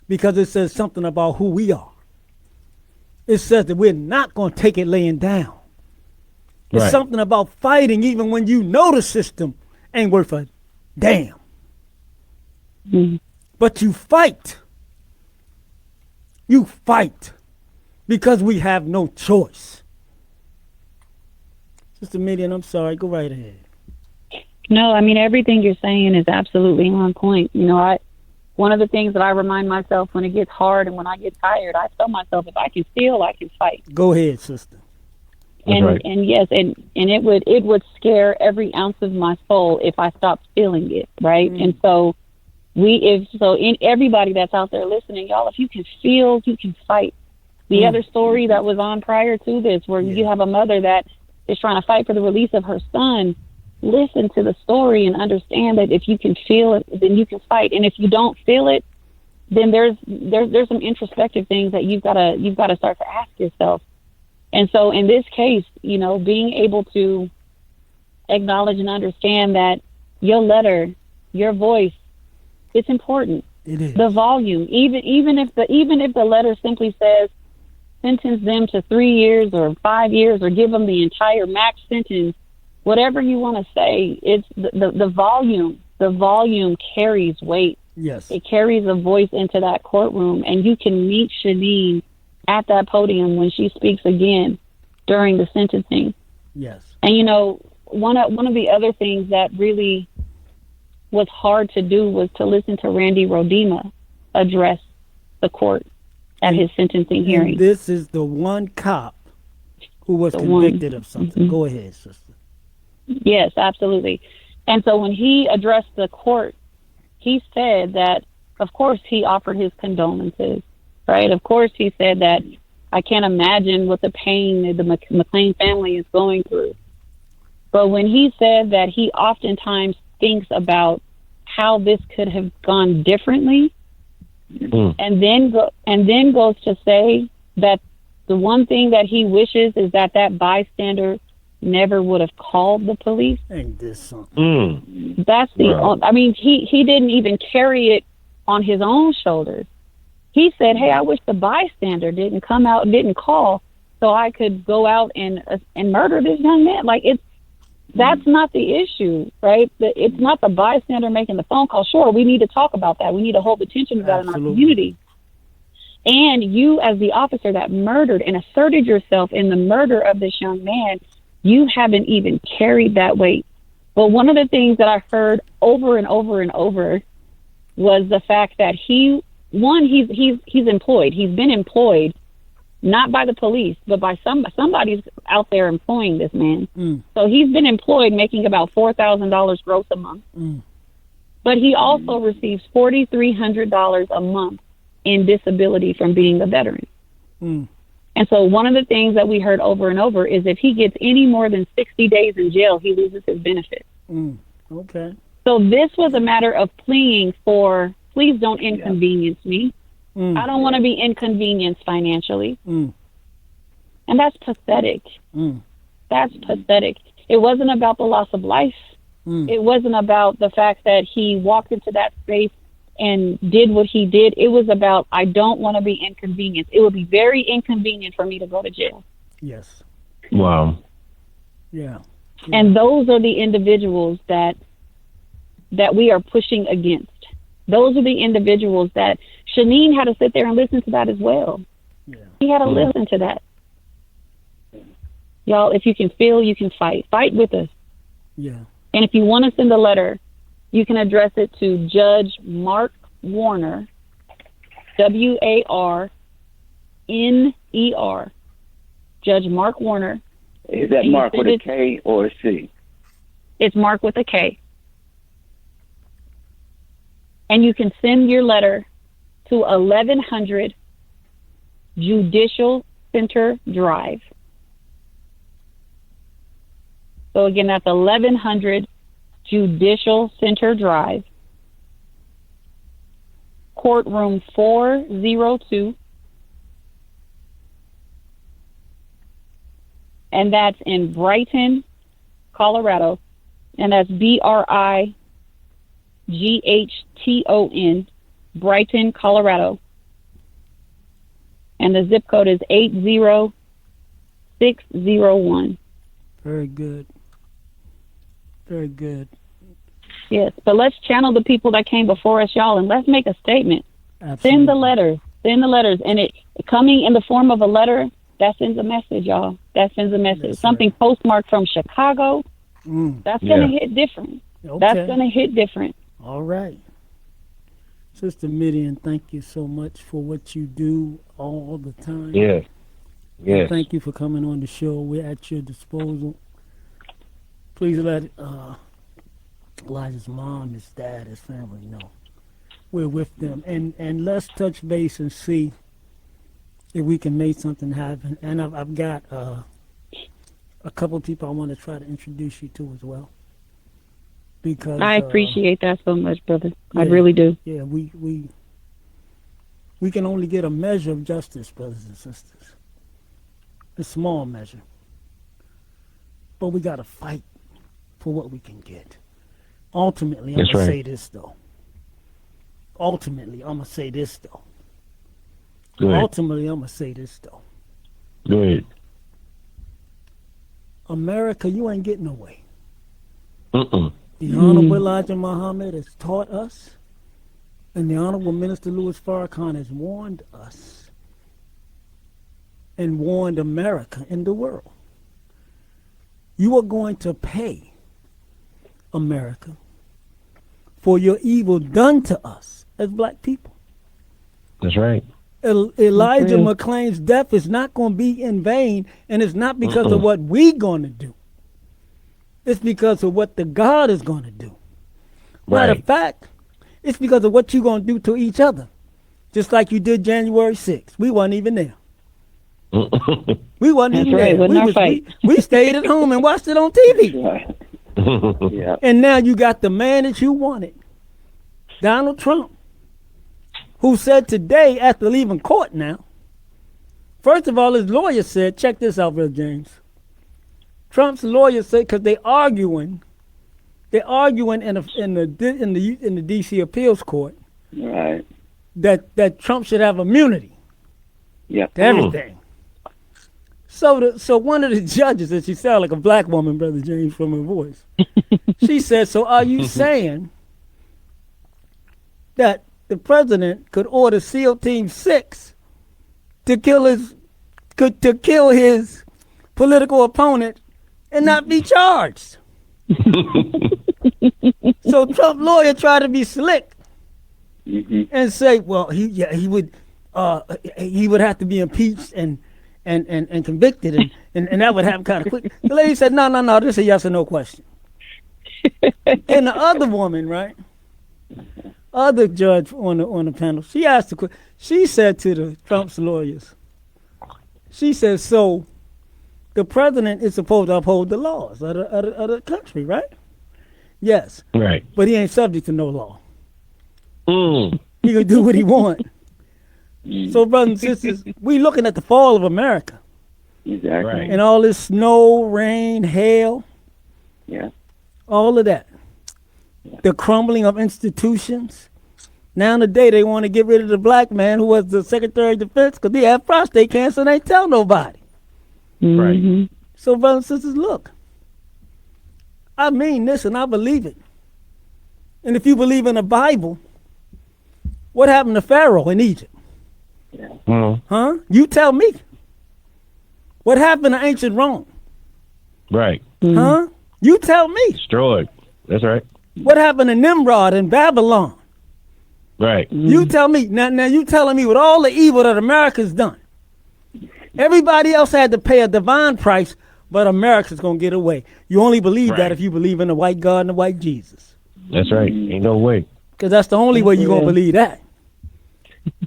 because it says something about who we are. It says that we're not going to take it laying down. It's Right. something about fighting even when you know the system ain't worth a damn. But you fight. You fight because we have no choice. Sister Midian, I'm sorry. Go right ahead. No, I mean, everything you're saying is absolutely on point. You know, one of the things that I remind myself when it gets hard and when I get tired, I tell myself, if I can feel, I can fight. Go ahead, sister. And yes, and it would scare every ounce of my soul if I stopped feeling it, right? And so in everybody that's out there listening, y'all, if you can feel, you can fight. The other story that was on prior to this, where you have a mother that is trying to fight for the release of her son, listen to the story and understand that if you can feel it, then you can fight. And if you don't feel it, then there's some introspective things that you've got to start to ask yourself. And so in this case, you know, being able to acknowledge and understand that your letter, your voice, it's important. It is. The volume, even if the letter simply says sentence them to 3 years or 5 years or give them the entire max sentence, whatever you want to say, it's the volume. The volume carries weight. Yes. It carries a voice into that courtroom, and you can meet Shaneen at that podium when she speaks again during the sentencing. Yes. And you know, one of the other things that really was hard to do was to listen to Randy Rodema address the court at his sentencing hearing. And this is the one cop who was convicted of something. Go ahead, sister. Yes, absolutely. And so when he addressed the court, he said that, of course, he offered his condolences, right? Of course, he said that I can't imagine what the pain that the McClain family is going through. But when he said that he oftentimes thinks about how this could have gone differently, and then goes to say that the one thing that he wishes is that bystander never would have called the police. Ain't this something? That's I mean, he didn't even carry it on his own shoulders. He said, hey, I wish the bystander didn't come out and didn't call so I could go out and murder this young man. Like, that's not the issue, right? It's not the bystander making the phone call. Sure, we need to talk about that. We need to hold attention to that in our community. And you, as the officer that murdered and asserted yourself in the murder of this young man, you haven't even carried that weight. But one of the things that I heard over and over and over was the fact that he's employed. He's been employed, not by the police, but by somebody's out there employing this man. So he's been employed making about $4,000 gross a month. But he also receives $4,300 a month in disability from being a veteran. And so one of the things that we heard over and over is if he gets any more than 60 days in jail, he loses his benefits. Okay. So this was a matter of pleading for, please don't inconvenience me. I don't want to be inconvenienced financially. And that's pathetic. That's pathetic. It wasn't about the loss of life. It wasn't about the fact that he walked into that space and did what he did. It was about, I don't want to be inconvenienced. It would be very inconvenient for me to go to jail. Yes. Wow. Yeah. And those are the individuals that we are pushing against. Those are the individuals that Shaneen had to sit there and listen to that as well. He had to listen to that. Y'all, if you can feel, you can fight. Fight with us. Yeah. And if you want to send a letter, you can address it to Judge Mark Warner, WARNER, Judge Mark Warner. Is that Mark with a K or a C? It's Mark with a K. And you can send your letter to 1100 Judicial Center Drive. So again, that's 1100 Judicial Center Drive. Courtroom 402. And that's in Brighton, Colorado. And that's Brighton, Brighton, Colorado. And the zip code is 80601. Very good. Very good. Yes, but let's channel the people that came before us, y'all, and let's make a statement. Absolutely. Send the letters. Send the letters. And it coming in the form of a letter, that sends a message, y'all. That sends a message. Yes, something postmarked from Chicago, that's going to hit different. Okay. That's going to hit different. All right. Sister Midian, thank you so much for what you do all the time. Yeah. Yes. And thank you for coming on the show. We're at your disposal. Please let Elijah's mom, his dad, his family know we're with them. And let's touch base and see if we can make something happen. And I've got a couple of people I want to try to introduce you to as well. Because I appreciate that so much, brother. Yeah, I really do. Yeah, we can only get a measure of justice, brothers and sisters. A small measure. But we got to fight for what we can get. Ultimately, I'm going to say this, though. Ultimately, I'm going to say this, though. Go ahead. Ultimately, I'm going to say this, though. Go ahead. America, you ain't getting away. Mm-mm. The Honorable Elijah Muhammad has taught us, and the Honorable Minister Louis Farrakhan has warned us and warned America and the world. You are going to pay, America, for your evil done to us as black people. That's right. Elijah McClain's death is not going to be in vain, and it's not because of what we're going to do. It's because of what the God is going to do. Right. Matter of fact, it's because of what you're going to do to each other. Just like you did January 6th. We wasn't even there. We wasn't even there. We stayed at home and watched it on TV. Yeah. And now you got the man that you wanted, Donald Trump, who said today after leaving court now, first of all, his lawyer said, check this out, Brother James. Trump's lawyer said, because they're arguing in the D.C. appeals court, right, that Trump should have immunity, to everything. So one of the judges, and she sounded like a black woman, Brother James, from her voice. She said, "So are you saying that the president could order SEAL Team 6 to kill his political opponent and not be charged?" So Trump lawyer tried to be slick and say, "Well, he would have to be impeached and convicted and that would happen kind of quick." The lady said, "No, this is a yes or no question." And the other woman, right, other judge on the panel, she asked the question. She said to the Trump's lawyers, she said, "So the president is supposed to uphold the laws of the country, right?" "Yes." Right. "But he ain't subject to no law. He can do what he want." So, brothers and sisters, we looking at the fall of America. Exactly. Right. And all this snow, rain, hail. Yeah. All of that. The crumbling of institutions. Now today they want to get rid of the black man who was the Secretary of Defense because he had prostate cancer and they tell nobody. Right. So, brothers and sisters, look. I mean this and I believe it. And if you believe in the Bible, what happened to Pharaoh in Egypt? Huh? You tell me. What happened to ancient Rome? Right. Huh? You tell me. Destroyed. That's right. What happened to Nimrod in Babylon? Right. You tell me. Now you telling me with all the evil that America's done, everybody else had to pay a divine price, but America's going to get away. You only believe that if you believe in the white God and the white Jesus. That's right. Ain't no way. Because that's the only way you're going to believe that.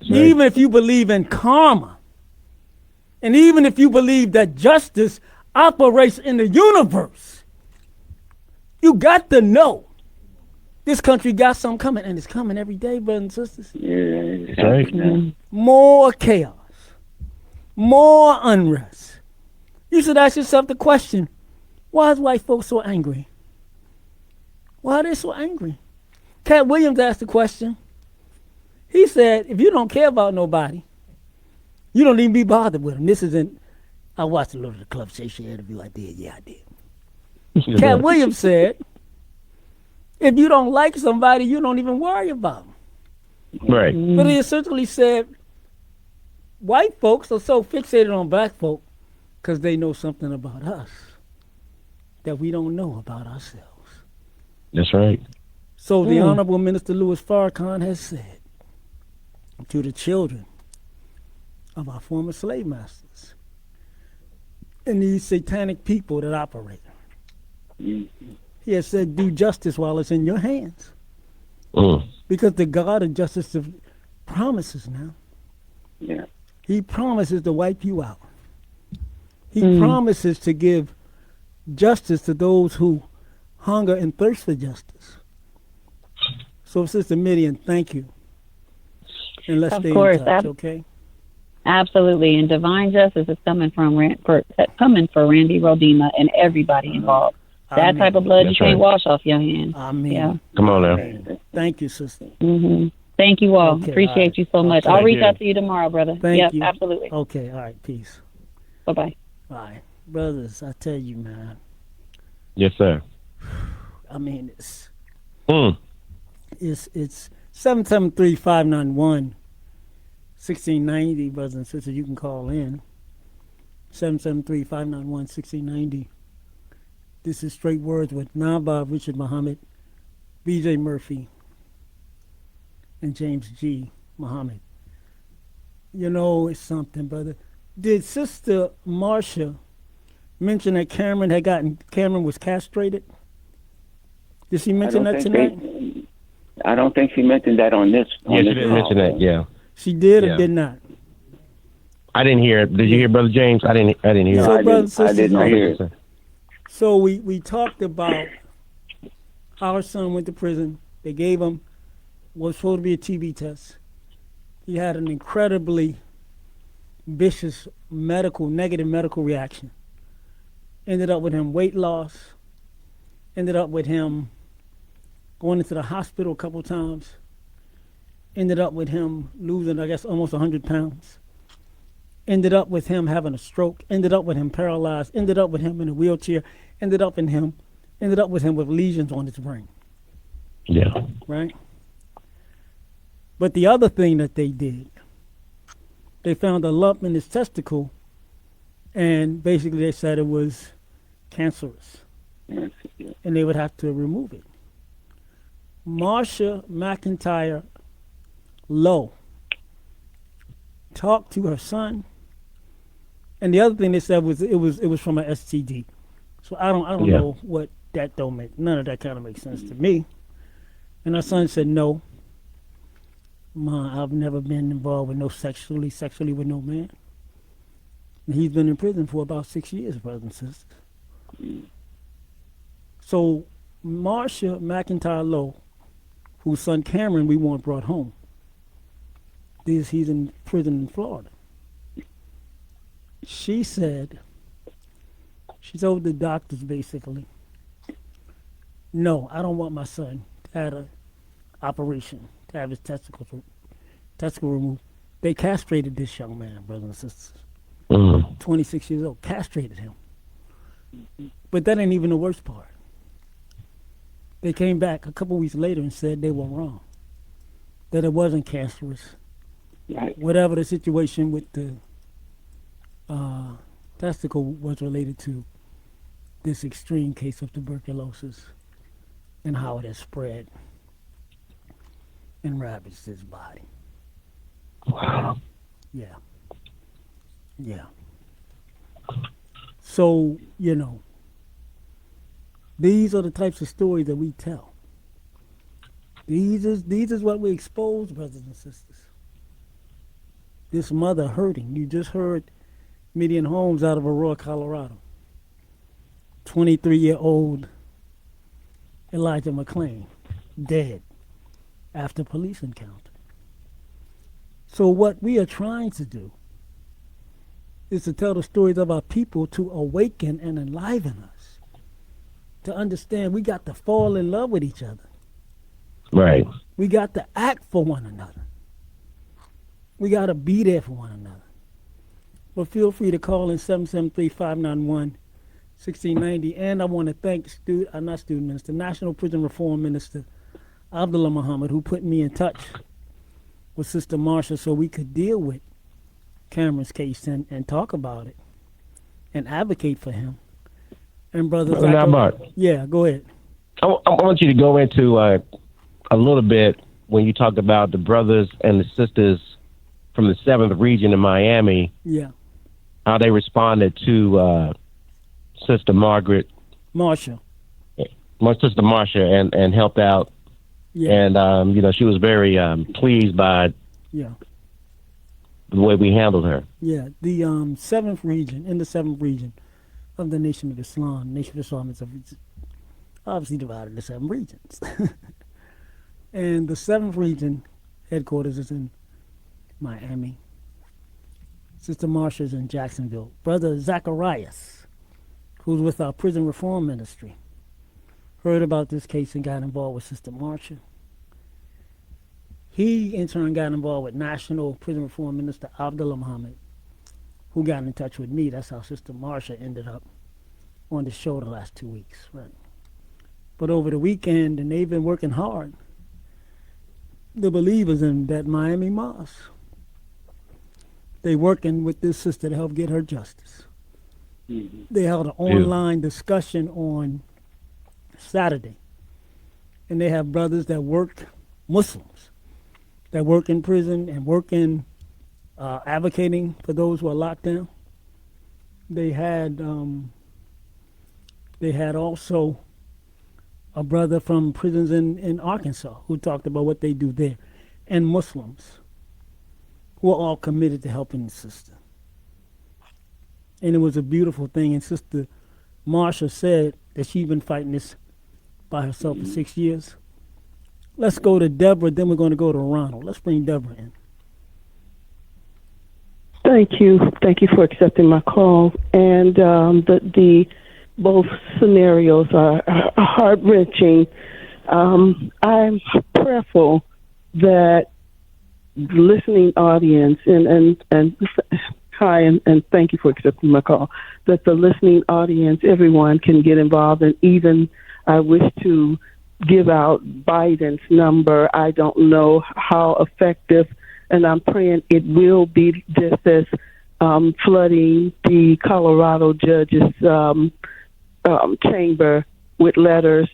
Even if you believe in karma, And even if you believe that justice operates in the universe, you got to know this country got something coming, and it's coming every day, brothers and sisters. Yeah, right. More chaos, more unrest. You should ask yourself the question, why is white folks so angry? Why are they so angry? Cat Williams asked the question. He said, if you don't care about nobody, you don't even be bothered with them. This isn't, I watched a little of the Club Shay Shay interview. I did. Yeah, I did. Cat Williams said, if you don't like somebody, you don't even worry about them. Right. But he essentially said, white folks are so fixated on black folk because they know something about us that we don't know about ourselves. That's right. So the Honorable Minister Louis Farrakhan has said to the children of our former slave masters and these satanic people that operate, he has said, do justice while it's in your hands. Because the God of justice promises now. Yeah. He promises to wipe you out. He promises to give justice to those who hunger and thirst for justice. So, Sister Midian, thank you. And let's stay in touch, okay? Absolutely. And divine justice is coming for Randy Rodima and everybody involved. That type of blood you can't wash off your hands. Amen. Yeah. Come on now. Thank you, sister. Thank you all. Okay, Appreciate you so much. Okay. I'll reach out to you tomorrow, brother. Thank you. Absolutely. Okay, all right, peace. Bye-bye. All right. Brothers, I tell you, man. Yes, sir. I mean, it's 773-591-1690, brothers and sisters. You can call in. 773-591-1690. This is Straight Words with Naba, Richard Muhammad, B.J. Murphy, and James G. Muhammad. You know, it's something, brother. Did Sister Marsha mention that Cameron was castrated? Did she mention that tonight? I don't think she mentioned that on this. Yeah, she didn't mention that. Yeah. She did or did not? I didn't hear it. Did you hear, Brother James? I didn't hear So, it. brothers and I did not hear it. So we talked about our son went to prison. They gave him was supposed to be a TB test. He had an incredibly vicious negative medical reaction. Ended up with him weight loss. Ended up with him going into the hospital a couple times. Ended up with him losing, I guess, almost 100 pounds. Ended up with him having a stroke. Ended up with him paralyzed. Ended up with him in a wheelchair. Ended up with him with lesions on his brain. Yeah. Right? But the other thing that they did, they found a lump in his testicle, and basically they said it was cancerous, and they would have to remove it. Marsha McIntyre Lowe talked to her son, and the other thing they said was it was from an STD. So I don't know what that don't make. None of that kind of makes sense to me. And her son said, no, Ma, I've never been involved with sexually with no man. And he's been in prison for about 6 years, brothers and sisters. So Marsha McIntyre Lowe, whose son Cameron we want brought home, he's in prison in Florida. She told the doctors basically, no, I don't want my son to have an operation, to have his testicle removed. They castrated this young man, brothers and sisters. 26 years old, castrated him. But that ain't even the worst part. They came back a couple weeks later and said they were wrong, that it wasn't cancerous. Right. Whatever the situation with the testicle was related to this extreme case of tuberculosis and how it has spread and ravaged his body. Wow. Yeah. So, these are the types of stories that we tell. These is what we expose, brothers and sisters. This mother hurting. You just heard Midian Holmes out of Aurora, Colorado. 23-year-old Elijah McClain, dead after police encounter. So what we are trying to do is to tell the stories of our people to awaken and enliven us, to understand we got to fall in love with each other. Right. We got to act for one another. We got to be there for one another. But feel free to call in 773-591-1690. And I want to thank the National Prison Reform Minister, Lionel Muhammad, who put me in touch with Sister Marsha so we could deal with Cameron's case and talk about it and advocate for him. And Brother yeah, go ahead. I want you to go into a little bit when you talked about the brothers and the sisters from the 7th region in Miami. Yeah. How they responded to Sister Marsha. Sister Marsha and helped out. Yeah. And, she was very pleased by the way we handled her. Yeah. The 7th region, in the 7th region of the Nation of Islam is obviously divided into 7 regions. And the 7th region headquarters is in Miami. Sister Marsha's in Jacksonville. Brother Zacharias, who's with our prison reform ministry, heard about this case and got involved with Sister Marsha. He, in turn, got involved with National Prison Reform Minister Lionel Muhammad, who got in touch with me. That's how Sister Marsha ended up on the show the last 2 weeks. Right. But over the weekend, and they've been working hard, the believers in that Miami mosque, they working with this sister to help get her justice. Mm-hmm. They held an online discussion on Saturday. And they have brothers that work, Muslims, that work in prison and work in advocating for those who are locked down. They had also a brother from prisons in Arkansas who talked about what they do there, and Muslims who are all committed to helping the sister. And it was a beautiful thing. And Sister Marsha said that she's been fighting this by herself for 6 years. Let's go to Deborah, then we're going to go to Ronald. Let's bring Deborah in. Thank you. Thank you for accepting my call. And the both scenarios are heart-wrenching. I'm prayerful that the listening audience, and hi, and thank you for accepting my call, that the listening audience, everyone can get involved, and even I wish to give out Biden's number. I don't know how effective, and I'm praying it will be, just as flooding the Colorado judge's chamber with letters,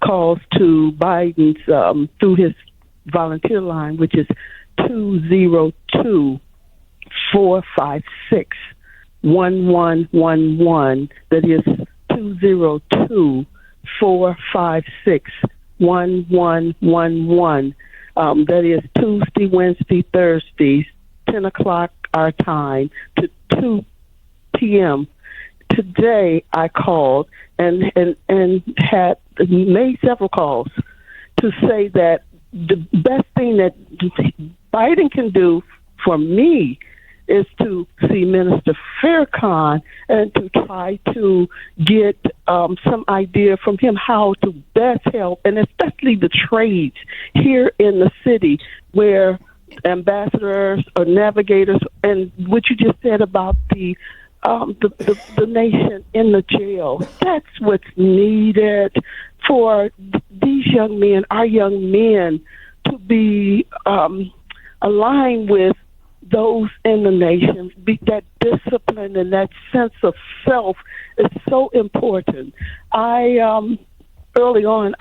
calls to Biden's through his volunteer line, which is 202-456-1111. That is 202-456-1111. That is Tuesday, Wednesday, Thursdays, 10 o'clock our time to 2 p.m. Today I called and had made several calls to say that the best thing that Biden can do for me is to see Minister Farrakhan and to try to get some idea from him how to best help, and especially the trades here in the city where ambassadors or navigators, and what you just said about the nation in the jail. That's what's needed for these young men, our young men, to be aligned with those in the nation. That discipline and that sense of self is so important. I early on,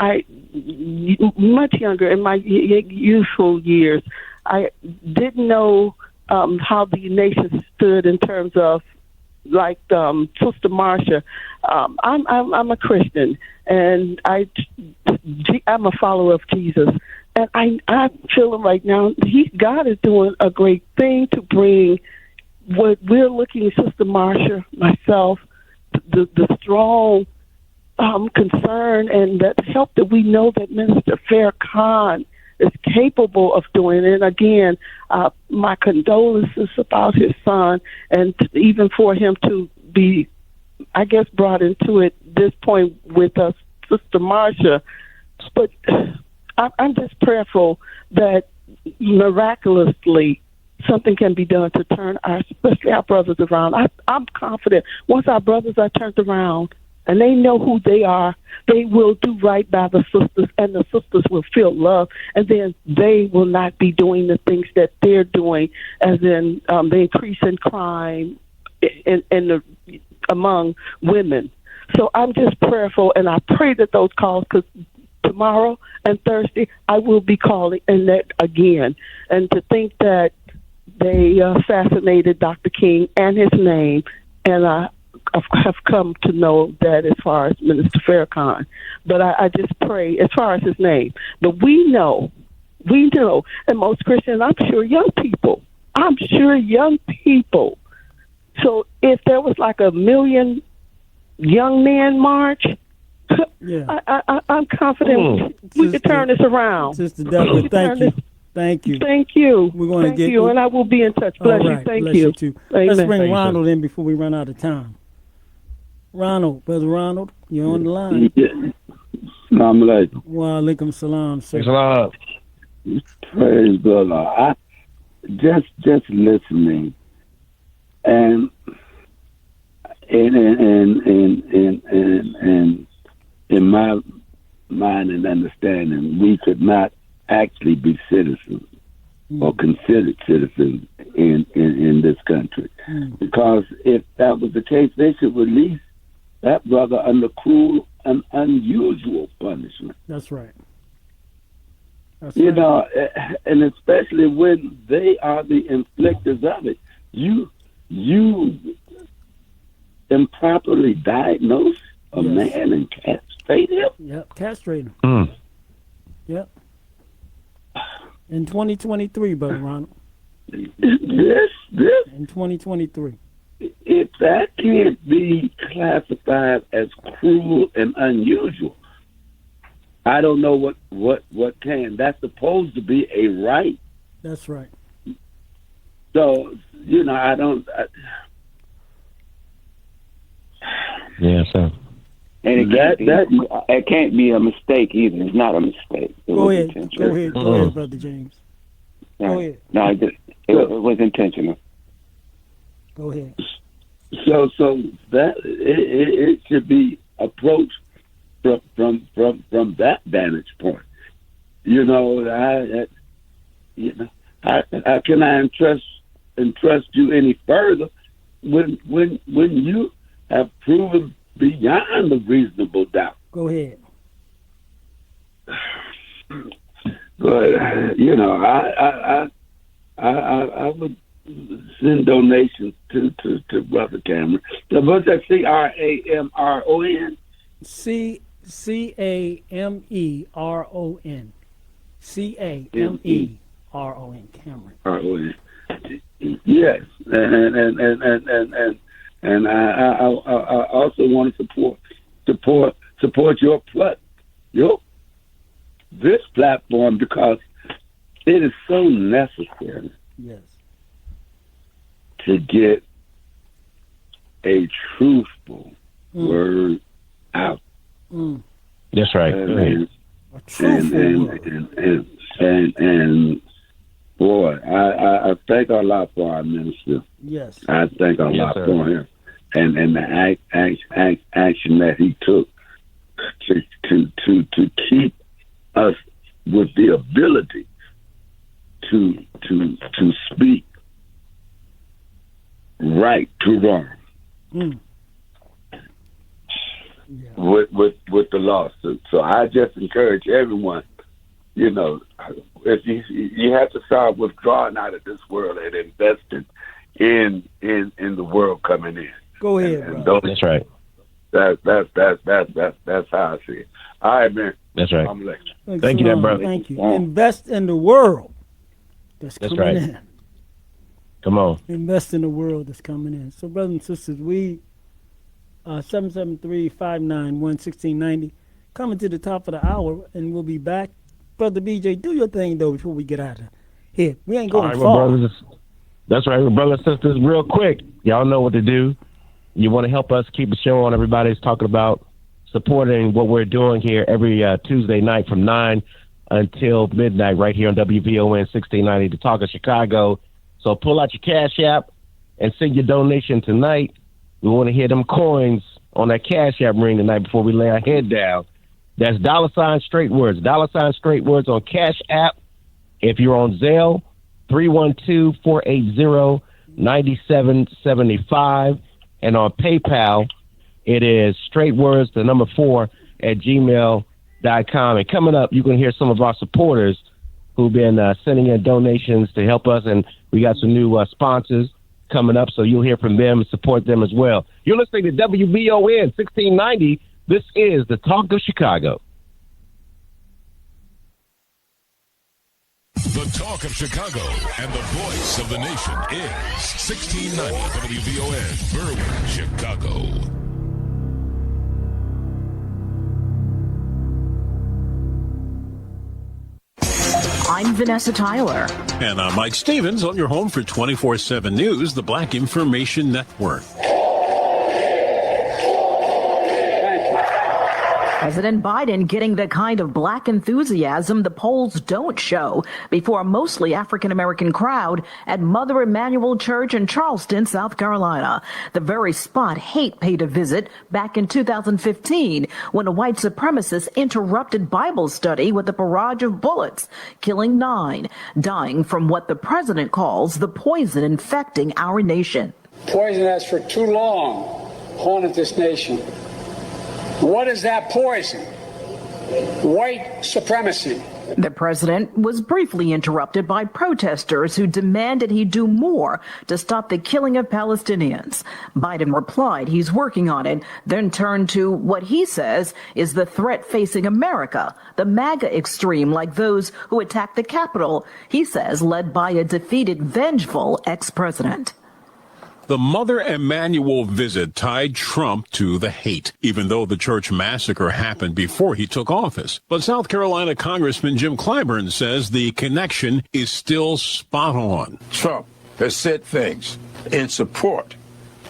much younger in my youthful years, I didn't know how the nation stood in terms of, like Sister Marsha. I'm a Christian, and I'm a follower of Jesus. And I'm feeling right now, God is doing a great thing to bring what we're looking, Sister Marsha, myself, the strong concern and that help that we know that Minister Farrakhan is capable of doing. And again, my condolences about his son, and even for him to be, I guess, brought into it this point with us, Sister Marsha. But I'm just prayerful that miraculously something can be done to turn especially our brothers around. I'm confident once our brothers are turned around and they know who they are, they will do right by the sisters, and the sisters will feel love, and then they will not be doing the things that they're doing, as in the increase in crime among women. So I'm just prayerful, and I pray that those calls, because tomorrow and Thursday I will be calling and that again. And to think that they assassinated Dr. King and his name, and I have come to know that as far as Minister Farrakhan. But I just pray as far as his name. But we know, and most Christians, I'm sure young people. So if there was like a million young men march, I'm confident we could turn this around. Sister Deborah, thank you. Thank you. We're going to get you, and I will be in touch. Bless you. Thank bless you. you too. Amen. Let's bring Ronald in before we run out of time. Brother Ronald, you're on the line. Assalamu alaikum. Wa alaikum salam, sir. Salam. Praise the Lord. I just listening, and in my mind and understanding, we could not actually be citizens or considered citizens in this country, because if that was the case, they should release that brother under cruel and unusual punishment. That's right. You know, and especially when they are the inflictors of it. You improperly diagnose a man and castrate him? Yep, castrate him. Yep. In 2023, Brother Ronald. This? In 2023. If that can't be classified as cruel and unusual, I don't know what can. That's supposed to be a right. That's right. So, you know, Yeah, sir. And it can't be a mistake either. It's not a mistake. Go ahead, Brother James. Go ahead. No, it was intentional. Go ahead. So that it should be approached from that vantage point. You know, how can I entrust you any further when you have proven beyond a reasonable doubt? Go ahead. But you know, I would send donations to Brother Cameron. So what's that? CRAMRON? CAMERON. CAMERON. Cameron. RON. Yes, and I also want to support your this platform, because it is so necessary. Yes. To get a truthful word out. That's right. And boy, I thank Allah for our minister. Yes. I thank Allah for him and the action that he took to keep us with the ability to speak right to wrong with the lawsuit. So I just encourage everyone, you know, if you have to start withdrawing out of this world and investing in the world coming in. Go ahead, bro. That's right. That's how I see it. All right, man. That's right. I'm like, Thank you, brother. Thank you. Invest in the world that's coming right. in. Come on. Invest in the world that's coming in. So, brothers and sisters, we 773-591-1690 coming to the top of the hour, and we'll be back. Brother BJ, do your thing though before we get out of here. We ain't going far. That's right, brothers and sisters. Real quick, y'all know what to do. You want to help us keep the show on. Everybody's talking about supporting what we're doing here every Tuesday night from 9 until midnight right here on WVON 1690, the Talk of Chicago. So pull out your Cash App and send your donation tonight. We want to hear them coins on that Cash App ring tonight before we lay our head down. That's $ straight words. $ straight words on Cash App. If you're on Zelle, 312-480-9775. And on PayPal, it is straight words, the number 4 at gmail.com. And coming up, you can hear some of our supporters who've been sending in donations to help us. And we got some new sponsors coming up, so you'll hear from them and support them as well. You're listening to WVON 1690. This is the Talk of Chicago. The Talk of Chicago and the voice of the nation is 1690 WVON, Berwyn, Chicago. I'm Vanessa Tyler. And I'm Mike Stevens on your home for 24/7 News, the Black Information Network. President Biden getting the kind of black enthusiasm the polls don't show before a mostly African-American crowd at Mother Emanuel Church in Charleston, South Carolina. The very spot Hate paid a visit back in 2015 when a white supremacist interrupted Bible study with a barrage of bullets, killing 9, dying from what the president calls the poison infecting our nation. Poison has for too long haunted this nation. What is that poison? White supremacy. The president was briefly interrupted by protesters who demanded he do more to stop the killing of Palestinians. Biden replied he's working on it, then turned to what he says is the threat facing America, the MAGA extreme like those who attacked the Capitol, he says led by a defeated, vengeful ex-president. The Mother Emanuel visit tied Trump to the hate, even though the church massacre happened before he took office. But South Carolina Congressman Jim Clyburn says the connection is still spot on. Trump has said things in support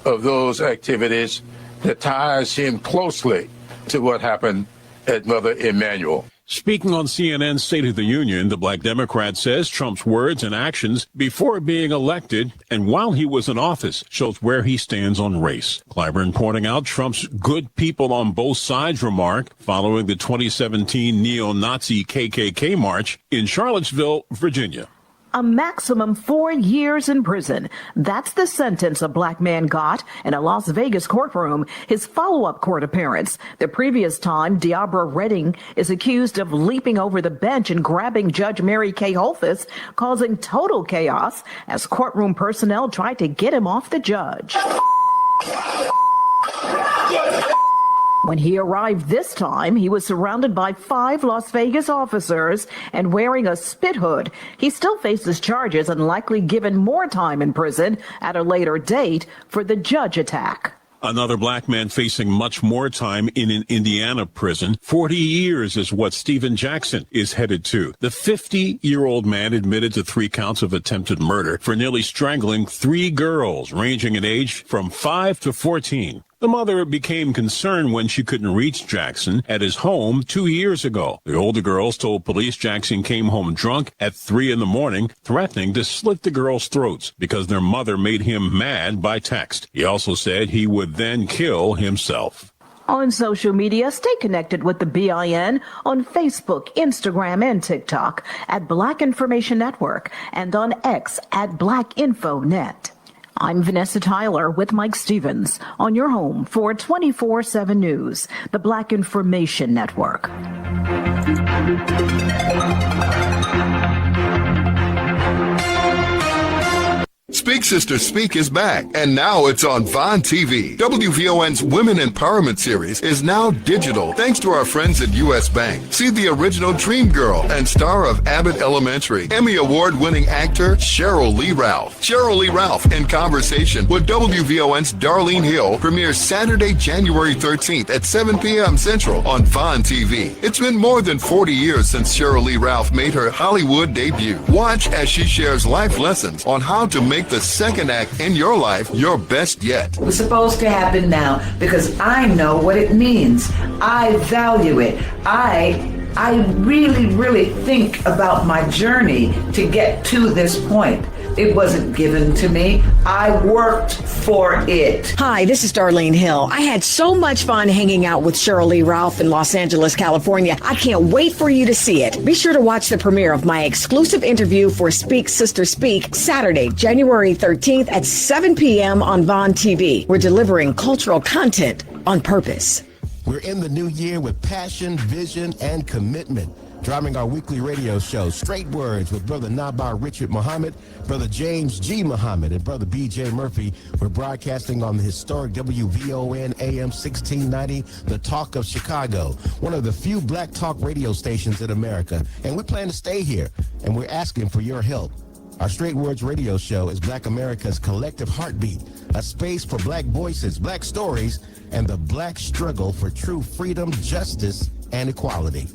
of those activities that ties him closely to what happened at Mother Emanuel. Speaking on CNN's State of the Union, the Black Democrat says Trump's words and actions before being elected and while he was in office shows where he stands on race. Clyburn pointing out Trump's good people on both sides remark following the 2017 neo-Nazi KKK march in Charlottesville, Virginia. A maximum 4 years in prison. That's the sentence a black man got in a Las Vegas courtroom. His follow-up court appearance. The previous time, Deabra Redding is accused of leaping over the bench and grabbing Judge Mary Kay Holthus, causing total chaos as courtroom personnel tried to get him off the judge. When he arrived this time, he was surrounded by 5 Las Vegas officers and wearing a spit hood. He still faces charges and likely given more time in prison at a later date for the judge attack. Another black man facing much more time in an Indiana prison. 40 years is what Stephen Jackson is headed to. The 50-year-old man admitted to 3 counts of attempted murder for nearly strangling 3 girls ranging in age from 5 to 14. The mother became concerned when she couldn't reach Jackson at his home 2 years ago. The older girls told police Jackson came home drunk at 3 a.m, threatening to slit the girls' throats because their mother made him mad by text. He also said he would then kill himself. On social media, stay connected with the BIN on Facebook, Instagram, and TikTok at Black Information Network and on X at BlackInfoNet. I'm Vanessa Tyler with Mike Stevens on your home for 24/7 News, the Black Information Network. Speak Sister Speak is back, and now it's on WVON TV. WVON's Women Empowerment Series is now digital thanks to our friends at U.S. Bank. See the original Dream Girl and star of Abbott Elementary, Emmy Award-winning actor Cheryl Lee Ralph. Cheryl Lee Ralph in conversation with WVON's Darlene Hill premieres Saturday, January 13th at 7 p.m. Central on WVON TV. It's been more than 40 years since Cheryl Lee Ralph made her Hollywood debut. Watch as she shares life lessons on how to make the second act in your life your best yet. It was supposed to happen now because I know what it means. I value it. I really, really think about my journey to get to this point. It wasn't given to me. I worked for it. Hi, this is Darlene Hill. I had so much fun hanging out with Cheryl Lee Ralph in Los Angeles, California. I can't wait for you to see it. Be sure to watch the premiere of my exclusive interview for Speak Sister Speak Saturday, January 13th at 7 p.m. on WVON TV. We're delivering cultural content on purpose. We're in the new year with passion, vision, and commitment. Driving our weekly radio show, Straight Words with Brother Nabar Richard Muhammad, Brother James G. Muhammad, and Brother B.J. Murphy. We're broadcasting on the historic WVON AM 1690, The Talk of Chicago, one of the few black talk radio stations in America. And we plan to stay here, and we're asking for your help. Our Straight Words radio show is Black America's collective heartbeat, a space for black voices, black stories, and the black struggle for true freedom, justice, and equality.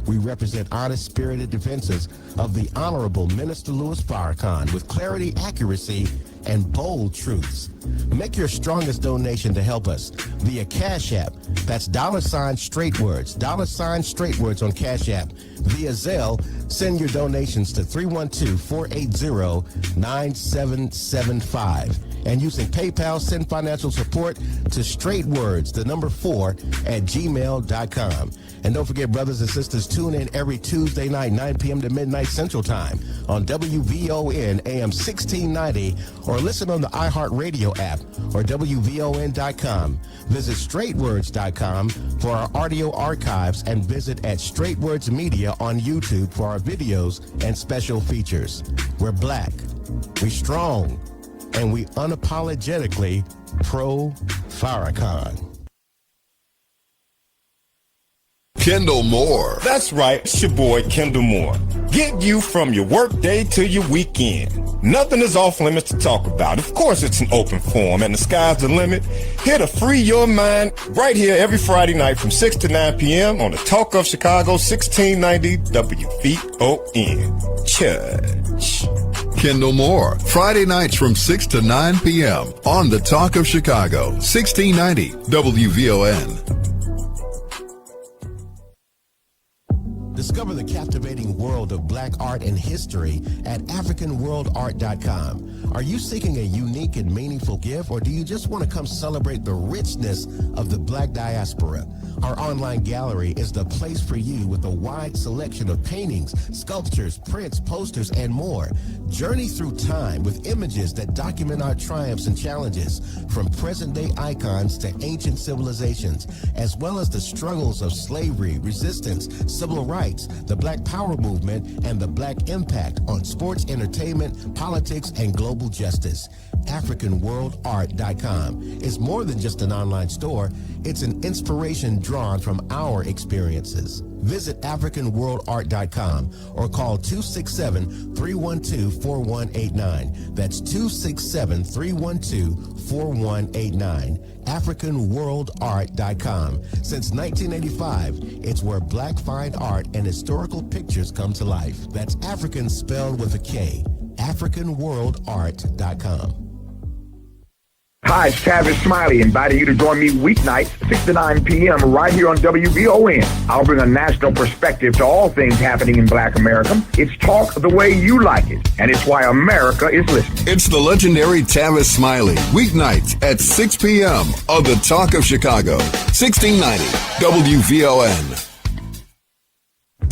We represent honest, spirited defenses of the Honorable Minister Louis Farrakhan with clarity, accuracy, and bold truths. Make your strongest donation to help us via Cash App. That's $Straight Words, $Straight Words on Cash App. Via Zelle, send your donations to 312-480-9775. And using PayPal, send financial support to straightwords, 4, @gmail.com. And don't forget, brothers and sisters, tune in every Tuesday night, 9 p.m. to midnight Central Time on WVON AM 1690, or listen on the iHeartRadio app or WVON.com. Visit straightwords.com for our audio archives and visit at Straightwords Media on YouTube for our videos and special features. We're black, we're strong, and we unapologetically pro-Farrakhan. Kendall Moore. That's right, it's your boy Kendall Moore. Get you from your work day to your weekend. Nothing is off limits to talk about. Of course, it's an open forum and the sky's the limit. Here to free your mind right here every Friday night from 6 to 9 p.m. on the Talk of Chicago 1690 WVON. Church. Kendall Moore, Friday nights from 6 to 9 p.m. on the Talk of Chicago 1690 WVON. Discover the captivating world of black art and history at AfricanWorldArt.com. Are you seeking a unique and meaningful gift, or do you just want to come celebrate the richness of the black diaspora? Our online gallery is the place for you with a wide selection of paintings, sculptures, prints, posters, and more. Journey through time with images that document our triumphs and challenges, from present-day icons to ancient civilizations, as well as the struggles of slavery, resistance, civil rights, the Black Power movement, and the Black impact on sports, entertainment, politics, and global justice. AfricanWorldArt.com is more than just an online store. It's an inspiration drawn from our experiences. Visit AfricanWorldArt.com or call 267-312-4189. That's 267-312-4189. AfricanWorldArt.com. Since 1985, it's where black fine art and historical pictures come to life. That's African spelled with a K. AfricanWorldArt.com. Hi, it's Travis Smiley, inviting you to join me weeknights, 6 to 9 p.m. right here on WVON. I'll bring a national perspective to all things happening in Black America. It's talk the way you like it, and it's why America is listening. It's the legendary Travis Smiley, weeknights at 6 p.m. on the Talk of Chicago, 1690 WVON.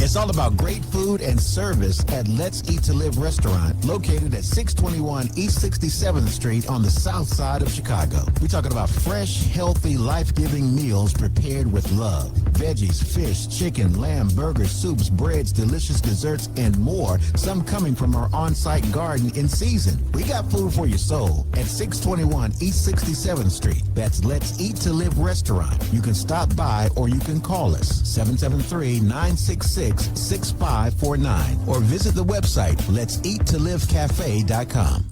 It's all about great food and service at Let's Eat to Live restaurant, located at 621 East 67th Street on the south side of Chicago. We're talking about fresh, healthy, life-giving meals prepared with love. Veggies, fish, chicken, lamb, burgers, soups, breads, delicious desserts, and more, some coming from our on-site garden in season. We got food for your soul at 621 East 67th Street. That's Let's Eat to Live restaurant. You can stop by or you can call us 773-966-6549 or visit the website let'seattolivecafe.com.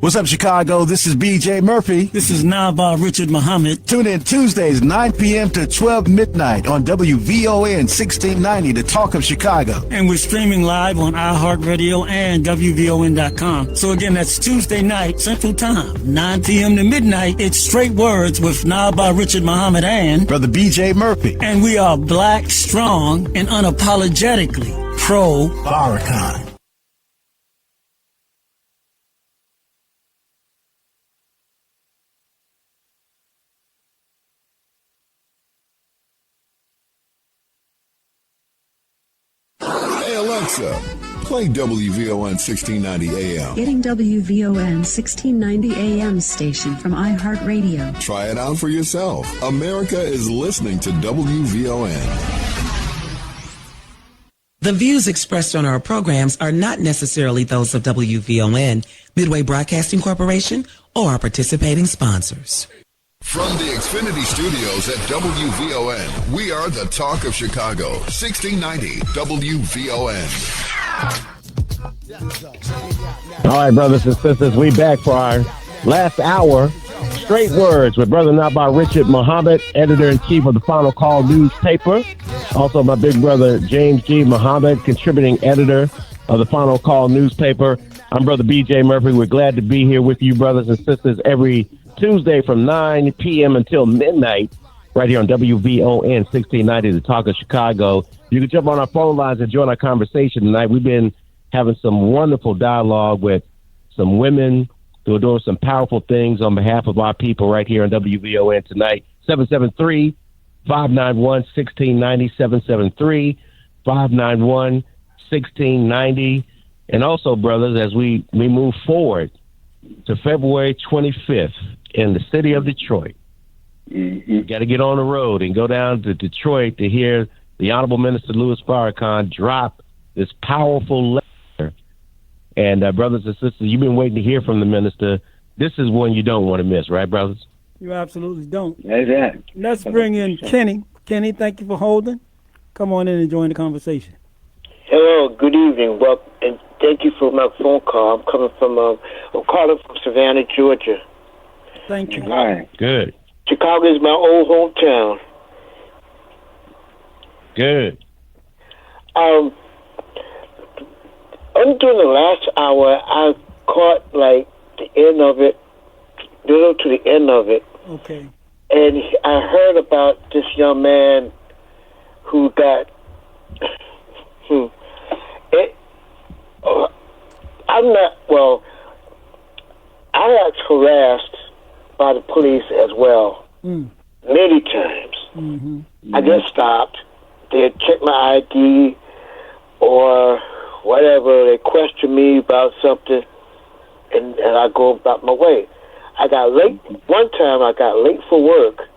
What's up, Chicago? This is BJ Murphy. This is Naba Richard Muhammad. Tune in Tuesdays, 9 p.m. to 12 midnight on WVON 1690, The Talk of Chicago. And we're streaming live on iHeartRadio and WVON.com. So again, that's Tuesday night, Central Time, 9 p.m. to midnight. It's Straight Words with Naba Richard Muhammad and Brother BJ Murphy. And we are black, strong, and unapologetically pro-Farrakhan. Alexa, play WVON 1690 AM. Getting WVON 1690 AM station from iHeartRadio. Try it out for yourself. America is listening to WVON. The views expressed on our programs are not necessarily those of WVON, Midway Broadcasting Corporation, or our participating sponsors. From the Xfinity Studios at WVON, we are the Talk of Chicago, 1690 WVON. All right, brothers and sisters, we back for our last hour. Straight Words with Brother Naba Richard Muhammad, editor-in-chief of the Final Call newspaper. Also, my big brother, James G. Muhammad, contributing editor of the Final Call newspaper. I'm Brother B.J. Murphy. We're glad to be here with you, brothers and sisters, every Tuesday from 9 p.m. until midnight, right here on WVON 1690, The Talk of Chicago. You can jump on our phone lines and join our conversation tonight. We've been having some wonderful dialogue with some women who are doing some powerful things on behalf of our people right here on WVON tonight. 773-591-1690, 773-591-1690. And also, brothers, as we move forward to February 25th in the city of Detroit, you got to get on the road and go down to Detroit to hear the Honorable Minister Louis Farrakhan drop this powerful letter. And brothers and sisters, you've been waiting to hear from the minister. This is one you don't want to miss, right, brothers? You absolutely don't. Exactly. Let's bring in Kenny. Kenny, thank you for holding. Come on in and join the conversation. Hello, good evening. Well, and thank you for my phone call. I'm calling from Savannah, Georgia. Thank you. All right. Good. Chicago is my old hometown. Good. During the last hour, I caught like the end of it, little to the end of it. Okay. And I heard about this young man who got. I got harassed by the police as well, many times. Mm-hmm. I get stopped. They check my ID or whatever. They question me about something, and I go about my way. I got late. One time I got late for work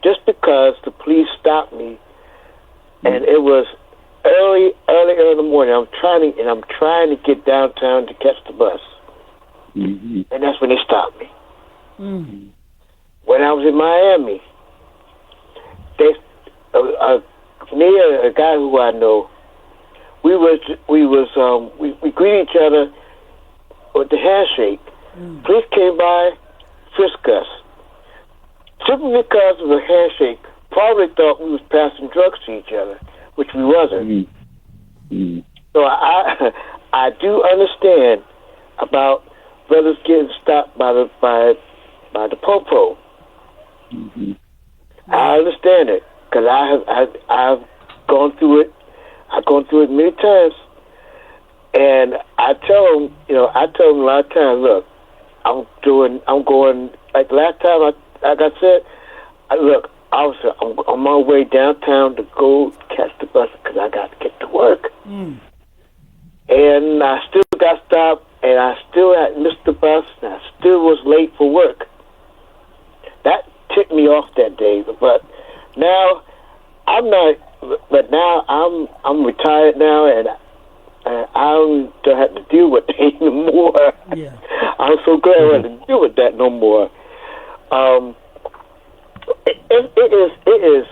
just because the police stopped me, and it was early in the morning. I'm trying to get downtown to catch the bus, and that's when they stopped me. Mm-hmm. When I was in Miami, me and a guy who I know, we greeted each other with the handshake. Police came by, frisked us. Simply because of the handshake, probably thought we was passing drugs to each other, which we wasn't. So I do understand about brothers getting stopped by the popo. I understand it because I've gone through it. I've gone through it many times, and I tell them, a lot of times, look, I'm going like last time. Like I said, look, I'm on my way downtown to go catch the bus because I got to get to work. And I still got stopped, and I still had missed the bus, and I still was late for work. That ticked me off that day. But now I'm not. But now I'm retired now, and I don't have to deal with that anymore. Yeah. I'm so glad I don't have to deal with that no more. It is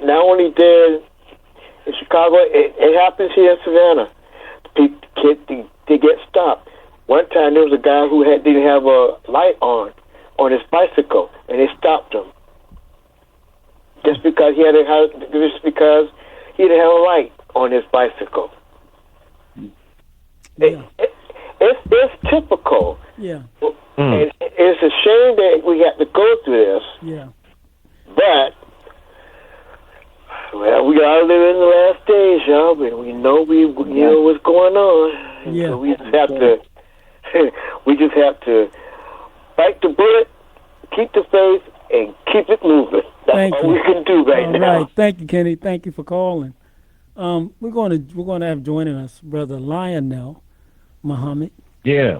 not only there in Chicago, it happens here in Savannah. They get stopped. One time there was a guy who didn't have a light on his bicycle, and they stopped him just because he didn't have a light on his bicycle. Yeah. It's typical. Yeah. And it's a shame that we have to go through this. Yeah. But well, we gotta live in the last days, y'all. We know what's going on. Yeah. So we just have to bite the bullet, keep the faith, and keep it moving. That's all we can do right now. Right. Thank you, Kenny. Thank you for calling. We're going to have joining us Brother Lionel Muhammad. Yeah.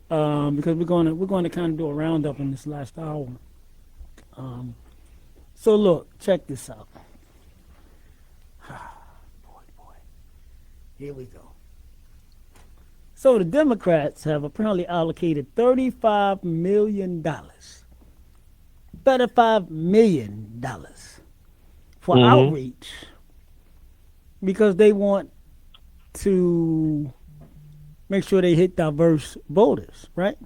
Because we're going to kind of do a roundup in this last hour. So look, check this out. Boy. Here we go. So the Democrats have apparently allocated $35 million. $35 million for outreach because they want to make sure they hit diverse voters, right?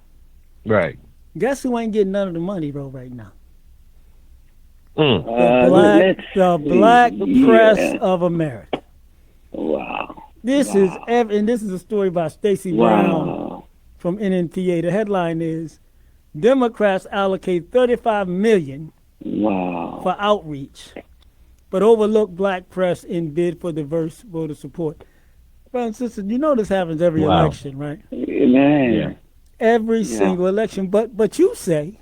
Right. Guess who ain't getting none of the money, bro, right now? The Black Press of America. Wow. This is a story by Stacey Brown from NNPA. The headline is Democrats allocate $35 million for outreach, but overlook Black press in bid for diverse voter support. Brothers and sisters, you know this happens every election, right? Man. Yeah. Every single election. But you say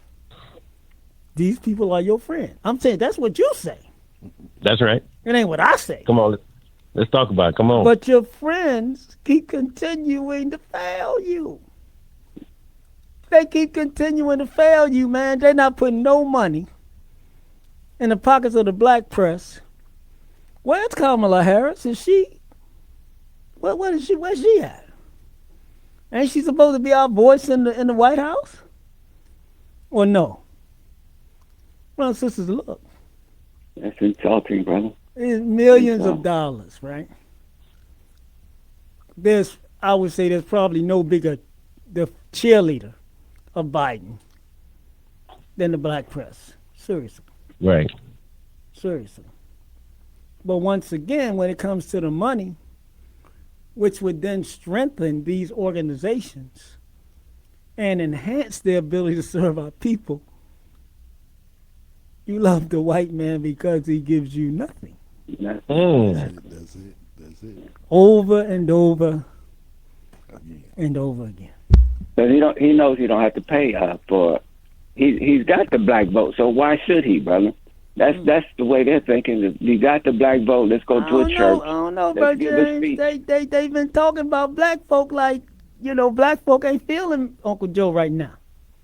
these people are your friend. I'm saying that's what you say. That's right. It ain't what I say. Come on, let's talk about it. Come on. But your friends keep continuing to fail you. They keep continuing to fail you, man. They're not putting no money in the pockets of the Black press. Where's Kamala Harris? Is she? Where's she at? Ain't she supposed to be our voice in the White House? Or no? Well, sisters, look. That's insulting, brother. It's millions of dollars, right? I would say there's probably no bigger the cheerleader of Biden than the Black press. Seriously. Right. Seriously. But once again, when it comes to the money, which would then strengthen these organizations and enhance their ability to serve our people, you love the white man because he gives you nothing. That's it. Over and over and over again. But he knows he don't have to pay for. He's got the black vote, so why should he, brother? That's the way they're thinking. You got the black vote. Let's go to a church. I don't know, Brother James. They've been talking about black folk like, black folk ain't feeling Uncle Joe right now.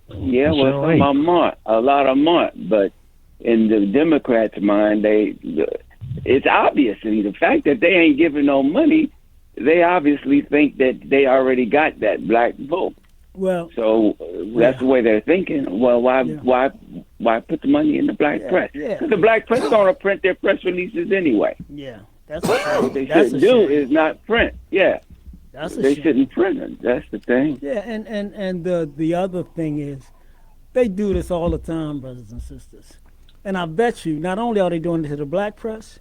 Yeah, well, some of them aren't. A lot of them aren't. But in the Democrats' mind, it's obviously the fact that they ain't giving no money. They obviously think that they already got that black vote. Well, so that's the way they're thinking. Well, why put the money in the black press? Because the black press don't print their press releases anyway. Yeah, that's what they should do is not print. Yeah, they shouldn't print them. That's the thing. Yeah, and the other thing is, they do this all the time, brothers and sisters. And I bet you, not only are they doing it to the black press,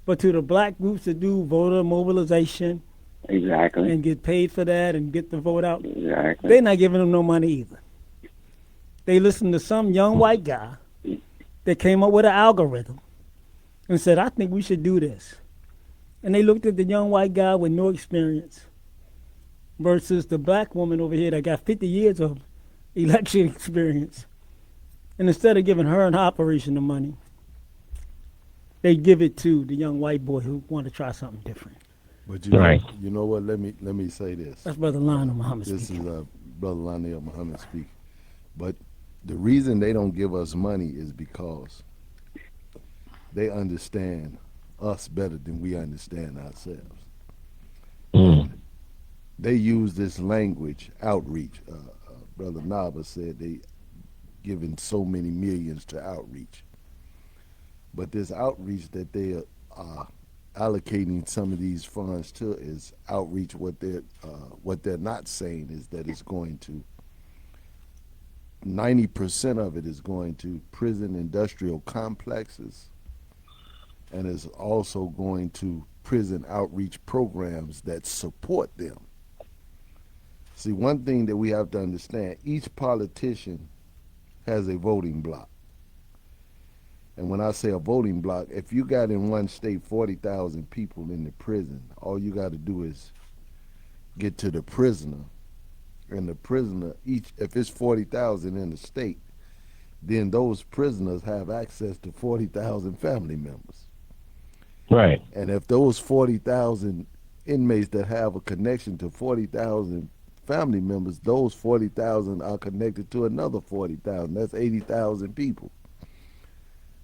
but to the black groups that do voter mobilization. Exactly. And get paid for that and get the vote out. Exactly. They're not giving them no money either. They listened to some young white guy that came up with an algorithm and said, I think we should do this. And they looked at the young white guy with no experience versus the black woman over here that got 50 years of election experience. And instead of giving her an operation the money, they give it to the young white boy who want to try something different. But you know what? Let me say this. That's Brother Lionel Muhammad This speaking. is Brother Lionel Muhammad speaking. But the reason they don't give us money is because they understand us better than we understand ourselves. They use this language, outreach. Brother Naba said they giving so many millions to outreach. But this outreach that they are allocating some of these funds to is outreach. What they're not saying is that it's going to 90% of it is going to prison industrial complexes, and is also going to prison outreach programs that support them. See, one thing that we have to understand, each politician has a voting block. And when I say a voting block, if you got in one state 40,000 people in the prison, all you got to do is get to the prisoner. And the prisoner, if it's 40,000 in the state, then those prisoners have access to 40,000 family members. Right. And if those 40,000 inmates that have a connection to 40,000 family members, those 40,000 are connected to another 40,000. That's 80,000 people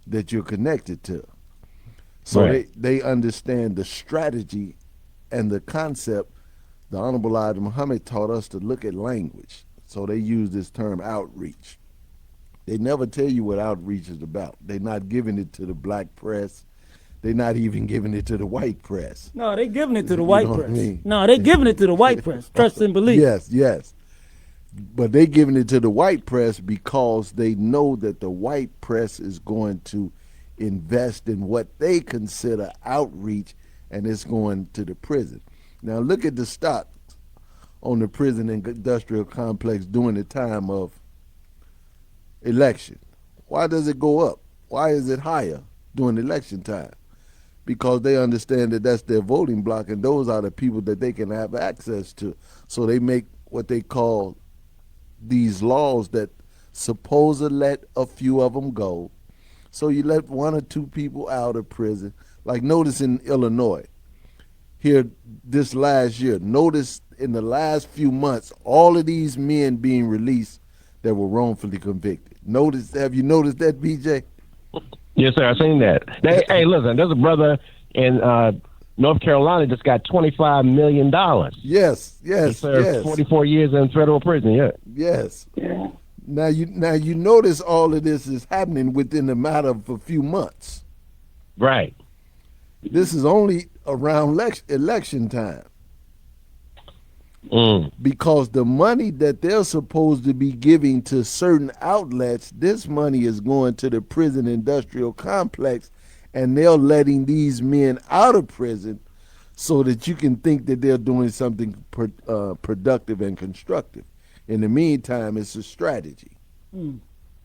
that you're connected to. So right. they understand the strategy and the concept. The Honorable Elijah Muhammad taught us to look at language. So they use this term outreach. They never tell you what outreach is about. They're not giving it to the black press. They're not even giving it to the white press. No, they're giving it to the white know what press. I mean? No, they're giving it to the white press. Trust and believe. Yes. But they're giving it to the white press because they know that the white press is going to invest in what they consider outreach, and it's going to the prison. Now look at the stocks on the prison industrial complex during the time of election. Why does it go up? Why is it higher during election time? Because they understand that that's their voting block, and those are the people that they can have access to. So they make what they call these laws that supposedly let a few of them go. So you let one or two people out of prison. Like notice in Illinois, here this last year, notice in the last few months, all of these men being released that were wrongfully convicted. Have you noticed that, BJ? Yes, sir. I've seen that. Hey, listen, there's a brother in North Carolina just got $25 million. Yes. He served 44 years in federal prison. Yeah. Yes. Yeah. Now you notice all of this is happening within a matter of a few months. Right. This is only around election time. Because the money that they're supposed to be giving to certain outlets, this money is going to the prison industrial complex, and they're letting these men out of prison so that you can think that they're doing something productive and constructive. In the meantime, it's a strategy.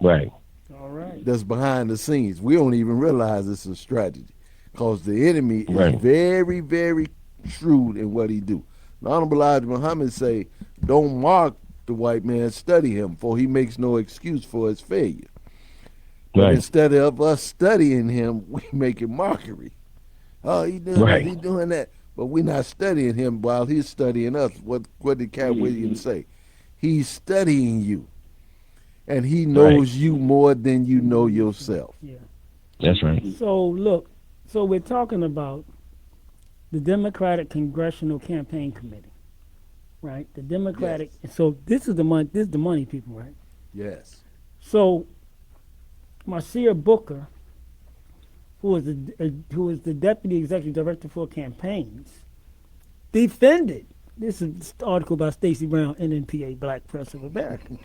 Right. All right. That's behind the scenes. We don't even realize it's a strategy because the enemy right. is very, very shrewd in what he do. The Honorable Elijah Muhammad say, don't mark the white man, study him, for he makes no excuse for his failure. But right. instead of us studying him, we make it mockery. Oh, he doing right. this, he doing that. But we're not studying him while he's studying us. What did Cat Williams say? He's studying you. And he knows right. you more than you know yourself. Yeah. That's right. So look, we're talking about the Democratic Congressional Campaign Committee, right? The Democratic. Yes. So this is the money. This is the money people, right? Yes. So Marcia Booker, who is the deputy executive director for campaigns, defended. This is an article by Stacey Brown, NNPA, Black Press of America.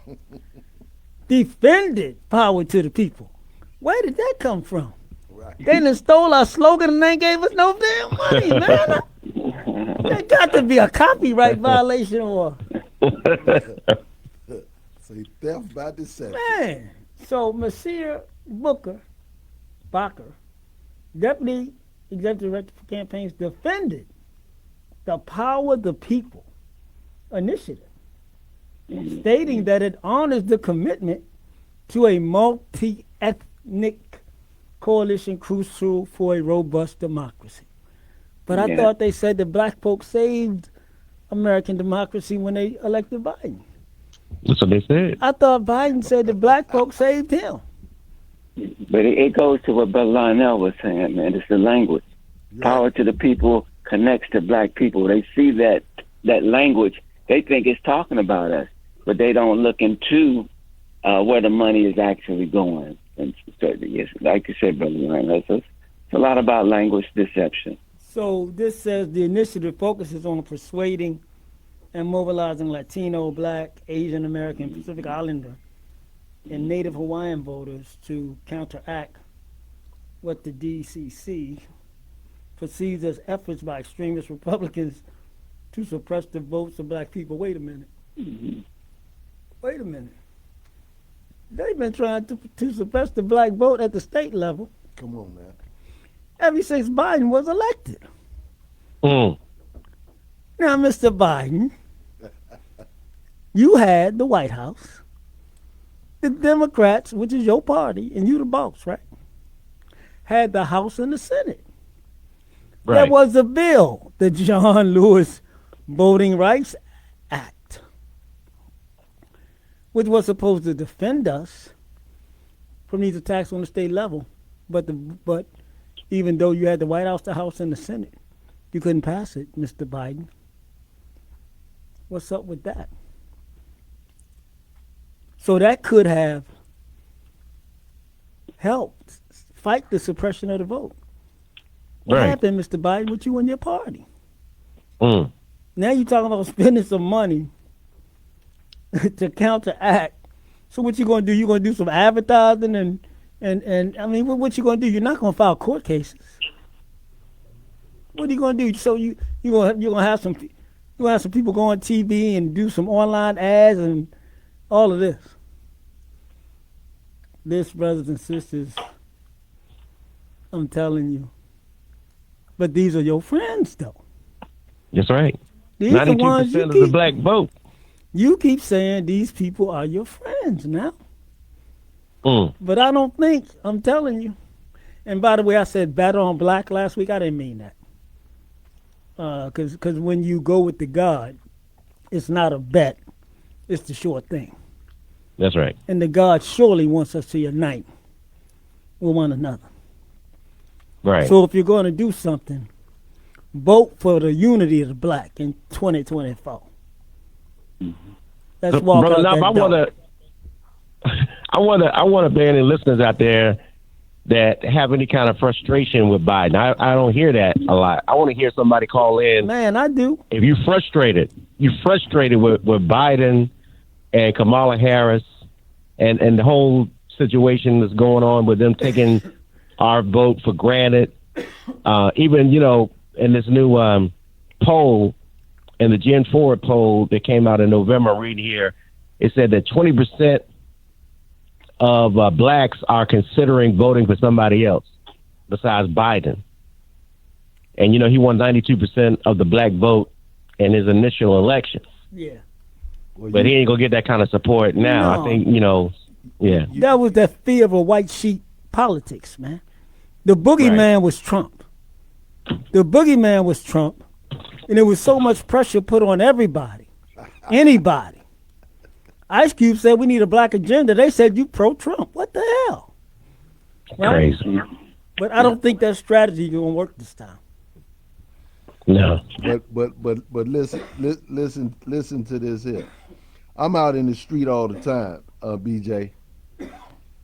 Defended power to the people. Where did that come from? Right. They done stole our slogan and they gave us no damn money, man. There got to be a copyright violation or. Say theft by deception. Man, so Marcia Booker, deputy executive director for campaigns, defended the Power the People initiative, stating that it honors the commitment to a multi-ethnic coalition crucial for a robust democracy. But I Yeah. thought they said that black folks saved American democracy when they elected Biden. That's what they said. I thought Biden said that black folks saved him. But it goes to what Brother Lionel was saying, man. It's the language. Power to the people connects to black people. They see that language. They think it's talking about us, but they don't look into where the money is actually going. And so, yes, like you said, Brother Lionel, it's a lot about language deception. So this says the initiative focuses on persuading and mobilizing Latino, Black, Asian American, Pacific Islander, and Native Hawaiian voters to counteract what the DCC perceives as efforts by extremist Republicans to suppress the votes of black people. Wait a minute. Wait a minute. They've been trying to suppress the black vote at the state level. Come on, man. Ever since Biden was elected. Mm. Now, Mr. Biden, you had the White House, the Democrats, which is your party, and you the boss, right? Had the House and the Senate. Right. There was a bill, the John Lewis Voting Rights Act, which was supposed to defend us from these attacks on the state level. But even though you had the White House, the House, and the Senate, you couldn't pass it, Mr. Biden. What's up with that? So that could have helped fight the suppression of the vote. What Right. happened, Mr. Biden, with you and your party? Mm. Now you're talking about spending some money to counteract. So what you going to do? You going to do some advertising and I mean, what you going to do? You're not going to file court cases. What are you going to do? So you're going to have some people go on TV and do some online ads and all of this. This, brothers and sisters, I'm telling you. But these are your friends, though. That's right. These are the ones 92% of the black vote. You keep saying these people are your friends now. Mm. But I don't think, I'm telling you. And by the way, I said better on black last week. I didn't mean that. Because when you go with the God, it's not a bet. It's the sure thing. That's right. And the God surely wants us to unite with one another. Right. So if you're going to do something, vote for the unity of the black in 2024. Let's walk Brother out Knob, that door. I want to bear any listeners out there that have any kind of frustration with Biden. I don't hear that a lot. I want to hear somebody call in. Man, I do. If you're frustrated with Biden and Kamala Harris and the whole situation that's going on with them taking our vote for granted. Even, in this new poll, in the Gen 4 poll that came out in November, read here, it said that 20% of blacks are considering voting for somebody else besides Biden. And, he won 92% of the black vote in his initial election. Yeah. But he ain't going to get that kind of support now. No. I think, yeah. That was that fear of a white sheet politics, man. The boogeyman was Trump. The boogeyman was Trump. And there was so much pressure put on everybody. Anybody. Ice Cube said we need a black agenda. They said you pro-Trump. What the hell? Right? Crazy. But I don't think that strategy is going to work this time. No. But listen to this here. I'm out in the street all the time, BJ.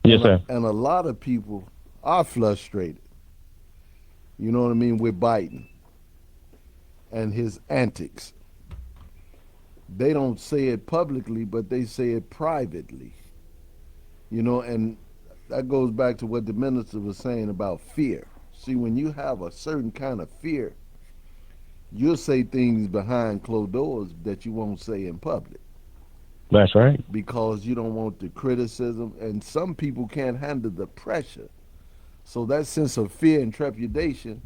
Yes, sir. And a lot of people are frustrated. You know what I mean, with Biden and his antics. They don't say it publicly, but they say it privately. And that goes back to what the minister was saying about fear. See, when you have a certain kind of fear, you'll say things behind closed doors that you won't say in public. That's right. Because you don't want the criticism, and some people can't handle the pressure. So that sense of fear and trepidation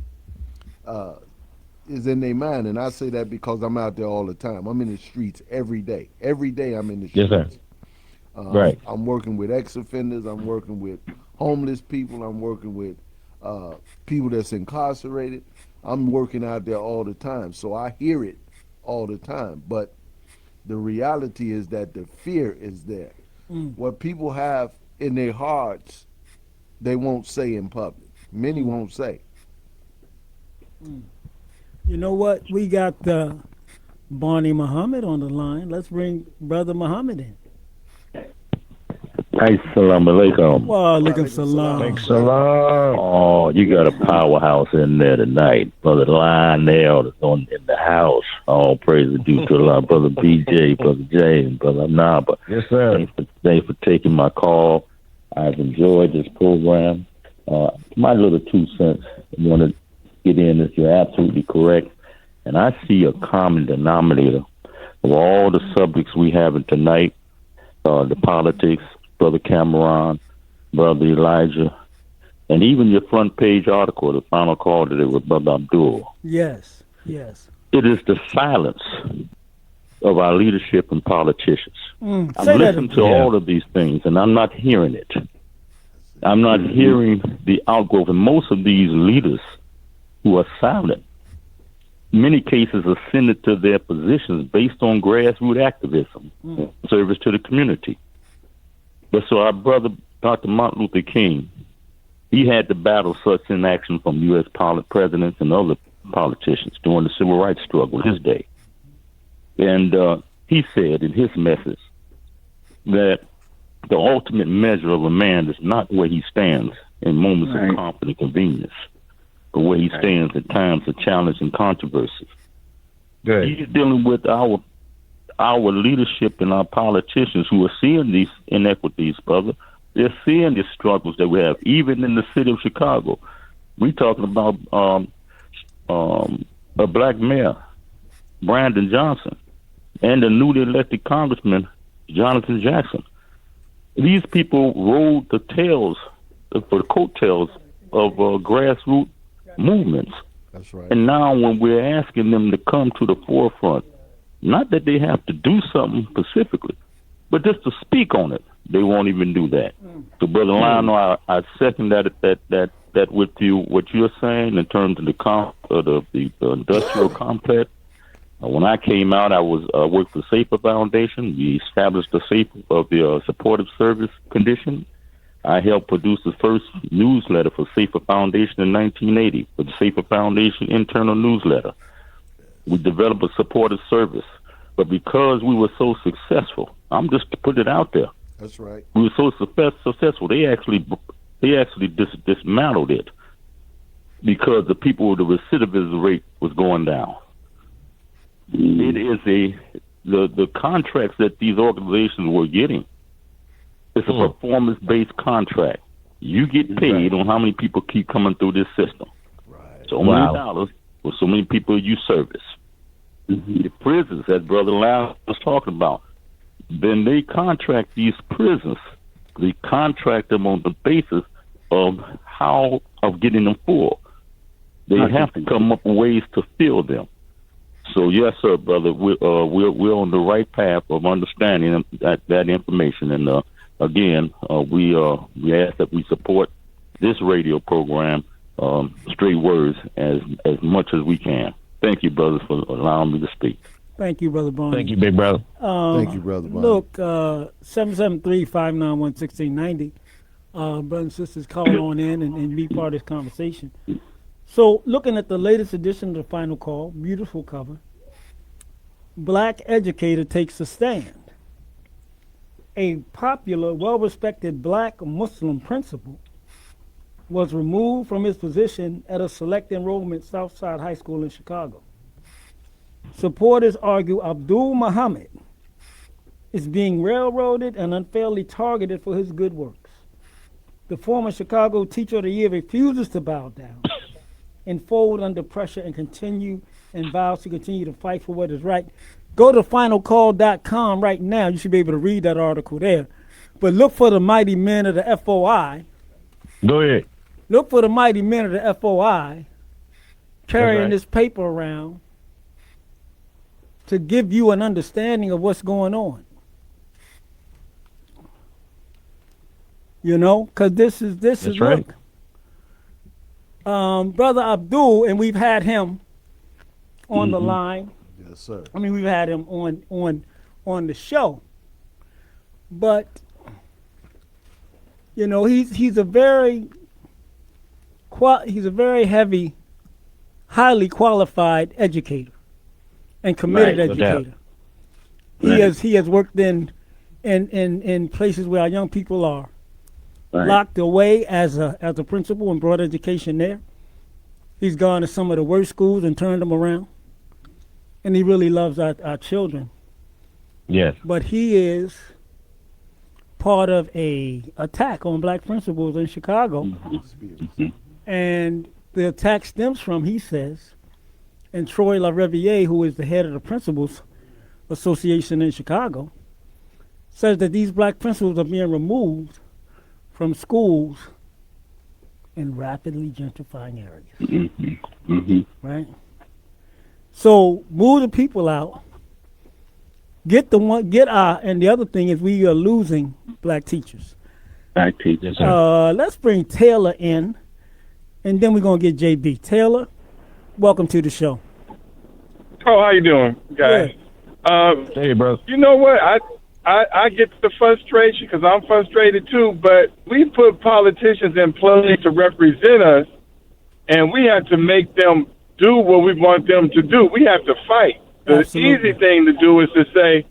is in their mind, and I say that because I'm out there all the time. I'm in the streets every day. Every day I'm in the streets. Yes, sir. Right. I'm working with ex-offenders. I'm working with homeless people. I'm working with people that's incarcerated. I'm working out there all the time, so I hear it all the time. But the reality is that the fear is there. What people have in their hearts, they won't say in public. Many won't say. You know what? We got Barney Muhammad on the line. Let's bring Brother Muhammad in. Assalamu alaikum. Wa alaikum salam. Salam. Oh, you got a powerhouse in there tonight. Brother Lionel is in the house. All praise is due to Allah. Brother BJ, Brother James, Brother Naba. Yes, sir. Thanks for taking my call. I've enjoyed this program. My little 2 cents I want to get in is you're absolutely correct. And I see a common denominator of all the subjects we have tonight, the politics, Brother Cameron, Brother Elijah, and even your front page article, the final call today with Brother Abdul. Yes, yes. It is the silence of our leadership and politicians. I've Say listened that to again. all of these things, and I'm not hearing it. I'm not hearing the outgrowth. And most of these leaders who are silent, in many cases, ascended to their positions based on grassroots activism, service to the community. But so our brother, Dr. Martin Luther King, he had to battle such inaction from U.S. presidents and other politicians during the civil rights struggle his day. And he said in his message that the ultimate measure of a man is not where he stands in moments of comfort and convenience, but where he stands at times of challenge and controversy. He's dealing with our leadership and our politicians who are seeing these inequities, brother. They're seeing the struggles that we have, even in the city of Chicago. We're talking about a black mayor, Brandon Johnson, and the newly elected Congressman, Jonathan Jackson. These people rode the coattails of grassroots movements. That's right. And now when we're asking them to come to the forefront, not that they have to do something specifically, but just to speak on it, they won't even do that. So, Brother Lionel, I second that with you, what you're saying in terms of the industrial complex. When I came out, I worked for the Safer Foundation. We established the supportive service condition. I helped produce the first newsletter for Safer Foundation in 1980, for the Safer Foundation internal newsletter. We developed a supportive service. But because we were so successful, I'm just to put it out there. That's right. We were so successful, they actually dismantled it because the recidivism rate was going down. It is the contracts that these organizations were getting. It's a performance-based contract. You get paid on how many people keep coming through this system. Right. So many dollars for so many people you service. The prisons, as Brother Lau was talking about, then they contract these prisons. They contract them on the basis of getting them full. They have to come up with ways to fill them. So yes, sir, brother, we're on the right path of understanding that information. And again, we ask that we support this radio program, Straight Words, as much as we can. Thank you, brothers, for allowing me to speak. Thank you, Brother Barney. Thank you, big brother. Thank you, Brother Barney. Look, 773-591-1690. Brothers and sisters, call on in and be part of this conversation. So, looking at the latest edition of the Final Call, beautiful cover, Black educator takes a stand. A popular, well-respected black Muslim principal was removed from his position at a select enrollment Southside High School in Chicago. Supporters argue Abdul Muhammad is being railroaded and unfairly targeted for his good works. The former Chicago Teacher of the Year refuses to bow down and fold under pressure and vows to continue to fight for what is right. Go to finalcall.com right now. You should be able to read that article there. But look for the mighty men of the FOI. Go ahead. Look for the mighty men of the FOI carrying this paper around to give you an understanding of what's going on. You know, because this is right. Look, Brother Abdul, and we've had him on the line. Yes, sir. I mean, we've had him on the show, but you know, he's a very heavy, highly qualified educator and committed Right, no doubt. educator. He has worked in places where our young people are locked away as a principal and brought education there. He's gone to some of the worst schools and turned them around. And he really loves our children. Yes. But he is part of a attack on black principals in Chicago. And the attack stems from, he says, and Troy LaRiviere, who is the head of the Principals Association in Chicago, says that these black principals are being removed from schools in rapidly gentrifying areas. Right? So move the people out. And the other thing is we are losing black teachers. Black teachers. Let's bring Taylor in, and then we're gonna get JB. Taylor, welcome to the show. Oh, how you doing, guys? Hey, bro. You know what? I get the frustration because I'm frustrated too. But we put politicians in place to represent us, and we have to make them do what we want them to do. We have to fight. The easy thing to do is to say,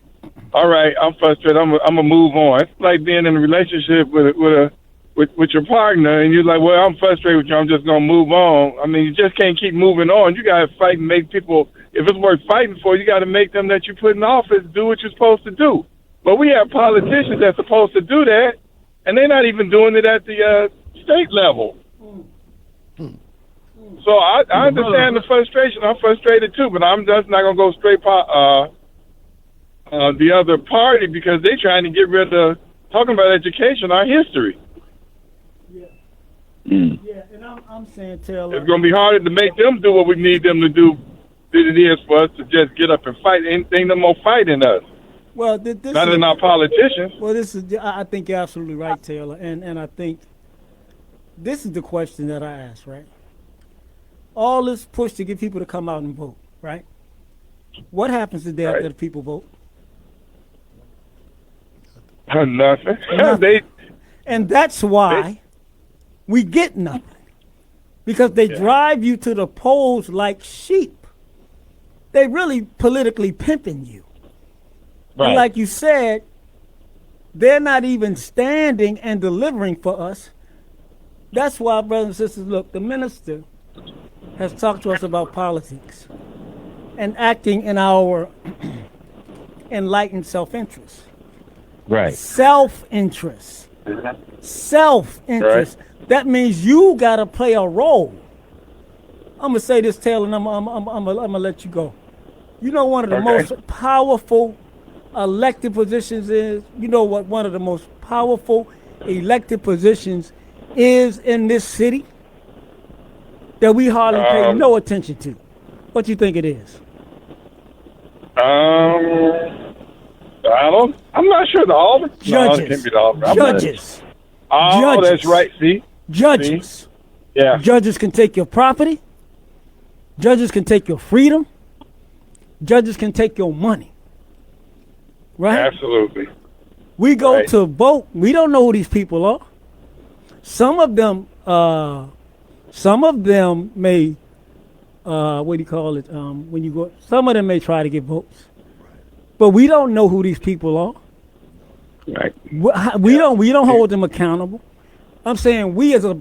"All right, I'm frustrated. I'm gonna move on." It's like being in a relationship with your partner, and you're like, "Well, I'm frustrated with you. I'm just gonna move on." I mean, you just can't keep moving on. You gotta fight and make people. If it's worth fighting for, you gotta make them that you put in office do what you're supposed to do. But we have politicians that's supposed to do that, and they're not even doing it at the state level. So I understand the frustration. I'm frustrated too, but I'm just not gonna go straight the other party because they're trying to get rid of talking about education, our history. Yeah, and I'm saying, Taylor, it's gonna be harder to make them do what we need them to do than it is for us to just get up and fight. Anything no more fighting us. Well, this not in our politicians. Well, I think you're absolutely right, Taylor, and I think this is the question that I asked, right? All this push to get people to come out and vote, right? What happens the day after the people vote? Nothing. And that's why we get nothing. Because they drive you to the polls like sheep. They really politically pimping you. Right. And like you said, they're not even standing and delivering for us. That's why, brothers and sisters, look, the minister has talked to us about politics and acting in our enlightened self-interest. Right. Self-interest. Self-interest. Right. That means you got to play a role. I'm going to say this, Taylor, and I'm gonna let you go. You know one of the most powerful elected positions is? You know what one of the most powerful elected positions is in this city? That we hardly pay no attention to. What do you think it is? I'm not sure the Alderman. Judges. No, it can't be the Alderman. Judges. Judges. That's right. See? Judges. See? Yeah. Judges can take your property. Judges can take your freedom. Judges can take your money. Right? Absolutely. We go to vote. We don't know who these people are. Some of them may, what do you call it? When you go, some of them may try to get votes, but we don't know who these people are. Right. We don't hold them accountable. I'm saying we as a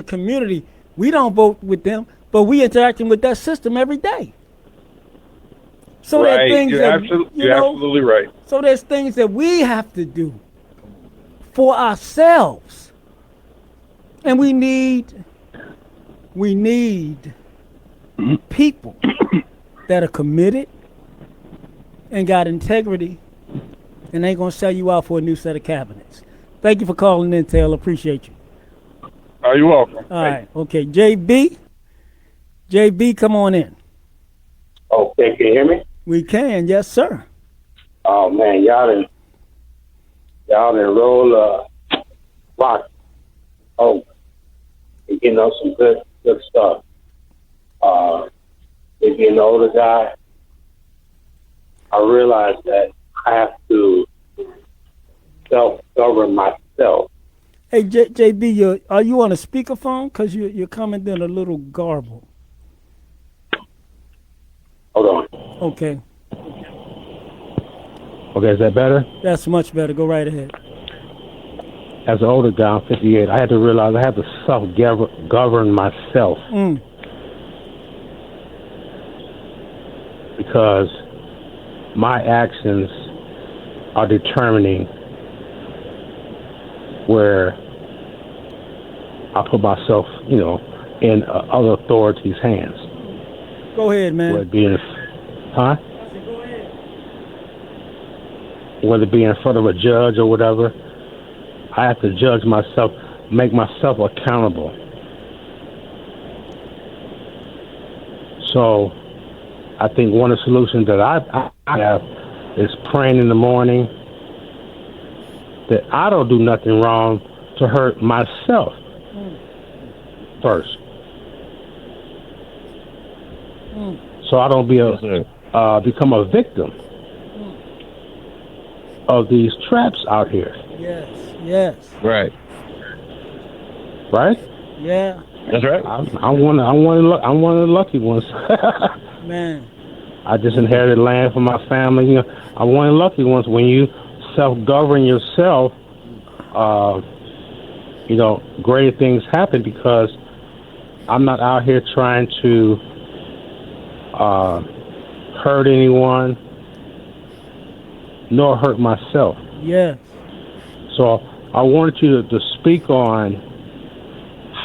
community, we don't vote with them, but we interacting with that system every day. So there are things you're absolutely right. So there's things that we have to do for ourselves, and we need people that are committed and got integrity and ain't gonna sell you out for a new set of cabinets. Thank you for calling in, Taylor. Appreciate you. You're welcome. All right. Okay. JB, come on in. Okay, can you hear me? We can. Yes, sir. Oh man, y'all done roll rock. Oh, you know, some good Good stuff. Me being an older guy, I realized that I have to self-govern myself. Hey, JB, are you on a speakerphone? Because you're coming in a little garbled. Hold on. Okay. Okay, is that better? That's much better. Go right ahead. As an older guy, I'm 58, I had to realize I had to self-govern myself. Because my actions are determining where I put myself, in other authorities' hands. Go ahead, man. Whether it be whether it be in front of a judge or whatever, I have to judge myself, make myself accountable. So I think one of the solutions that I have is praying in the morning that I don't do nothing wrong to hurt myself first. So I don't become a victim of these traps out here. Yes. Right. Yeah. That's right. I'm one of the lucky ones. Man. I just inherited land from my family. I'm one of the lucky ones. When you self-govern yourself, great things happen because I'm not out here trying to hurt anyone nor hurt myself. Yes. So I wanted you to speak on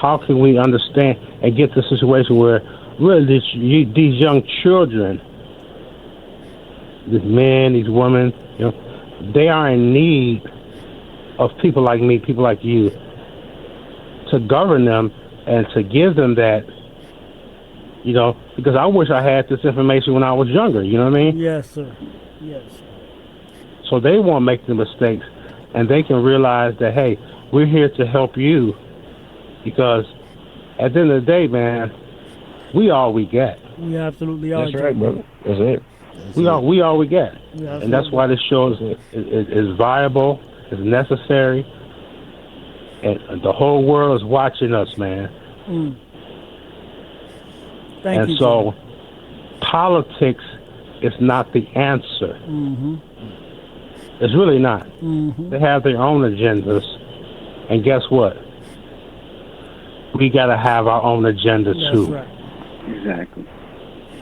how can we understand and get to a situation where really these young children, these men, these women, they are in need of people like me, people like you, to govern them and to give them that, because I wish I had this information when I was younger, you know what I mean? Yes, sir. Yes. So they won't make the mistakes and they can realize that, hey, we're here to help you because at the end of the day, man, we all we get. We absolutely are. That's right, brother. That's it. We all we get. And that's why this show is viable, is necessary, and the whole world is watching us, man. Thank you. So politics is not the answer. It's really not. They have their own agendas. And guess what? We got to have our own agenda, too. That's right. Exactly.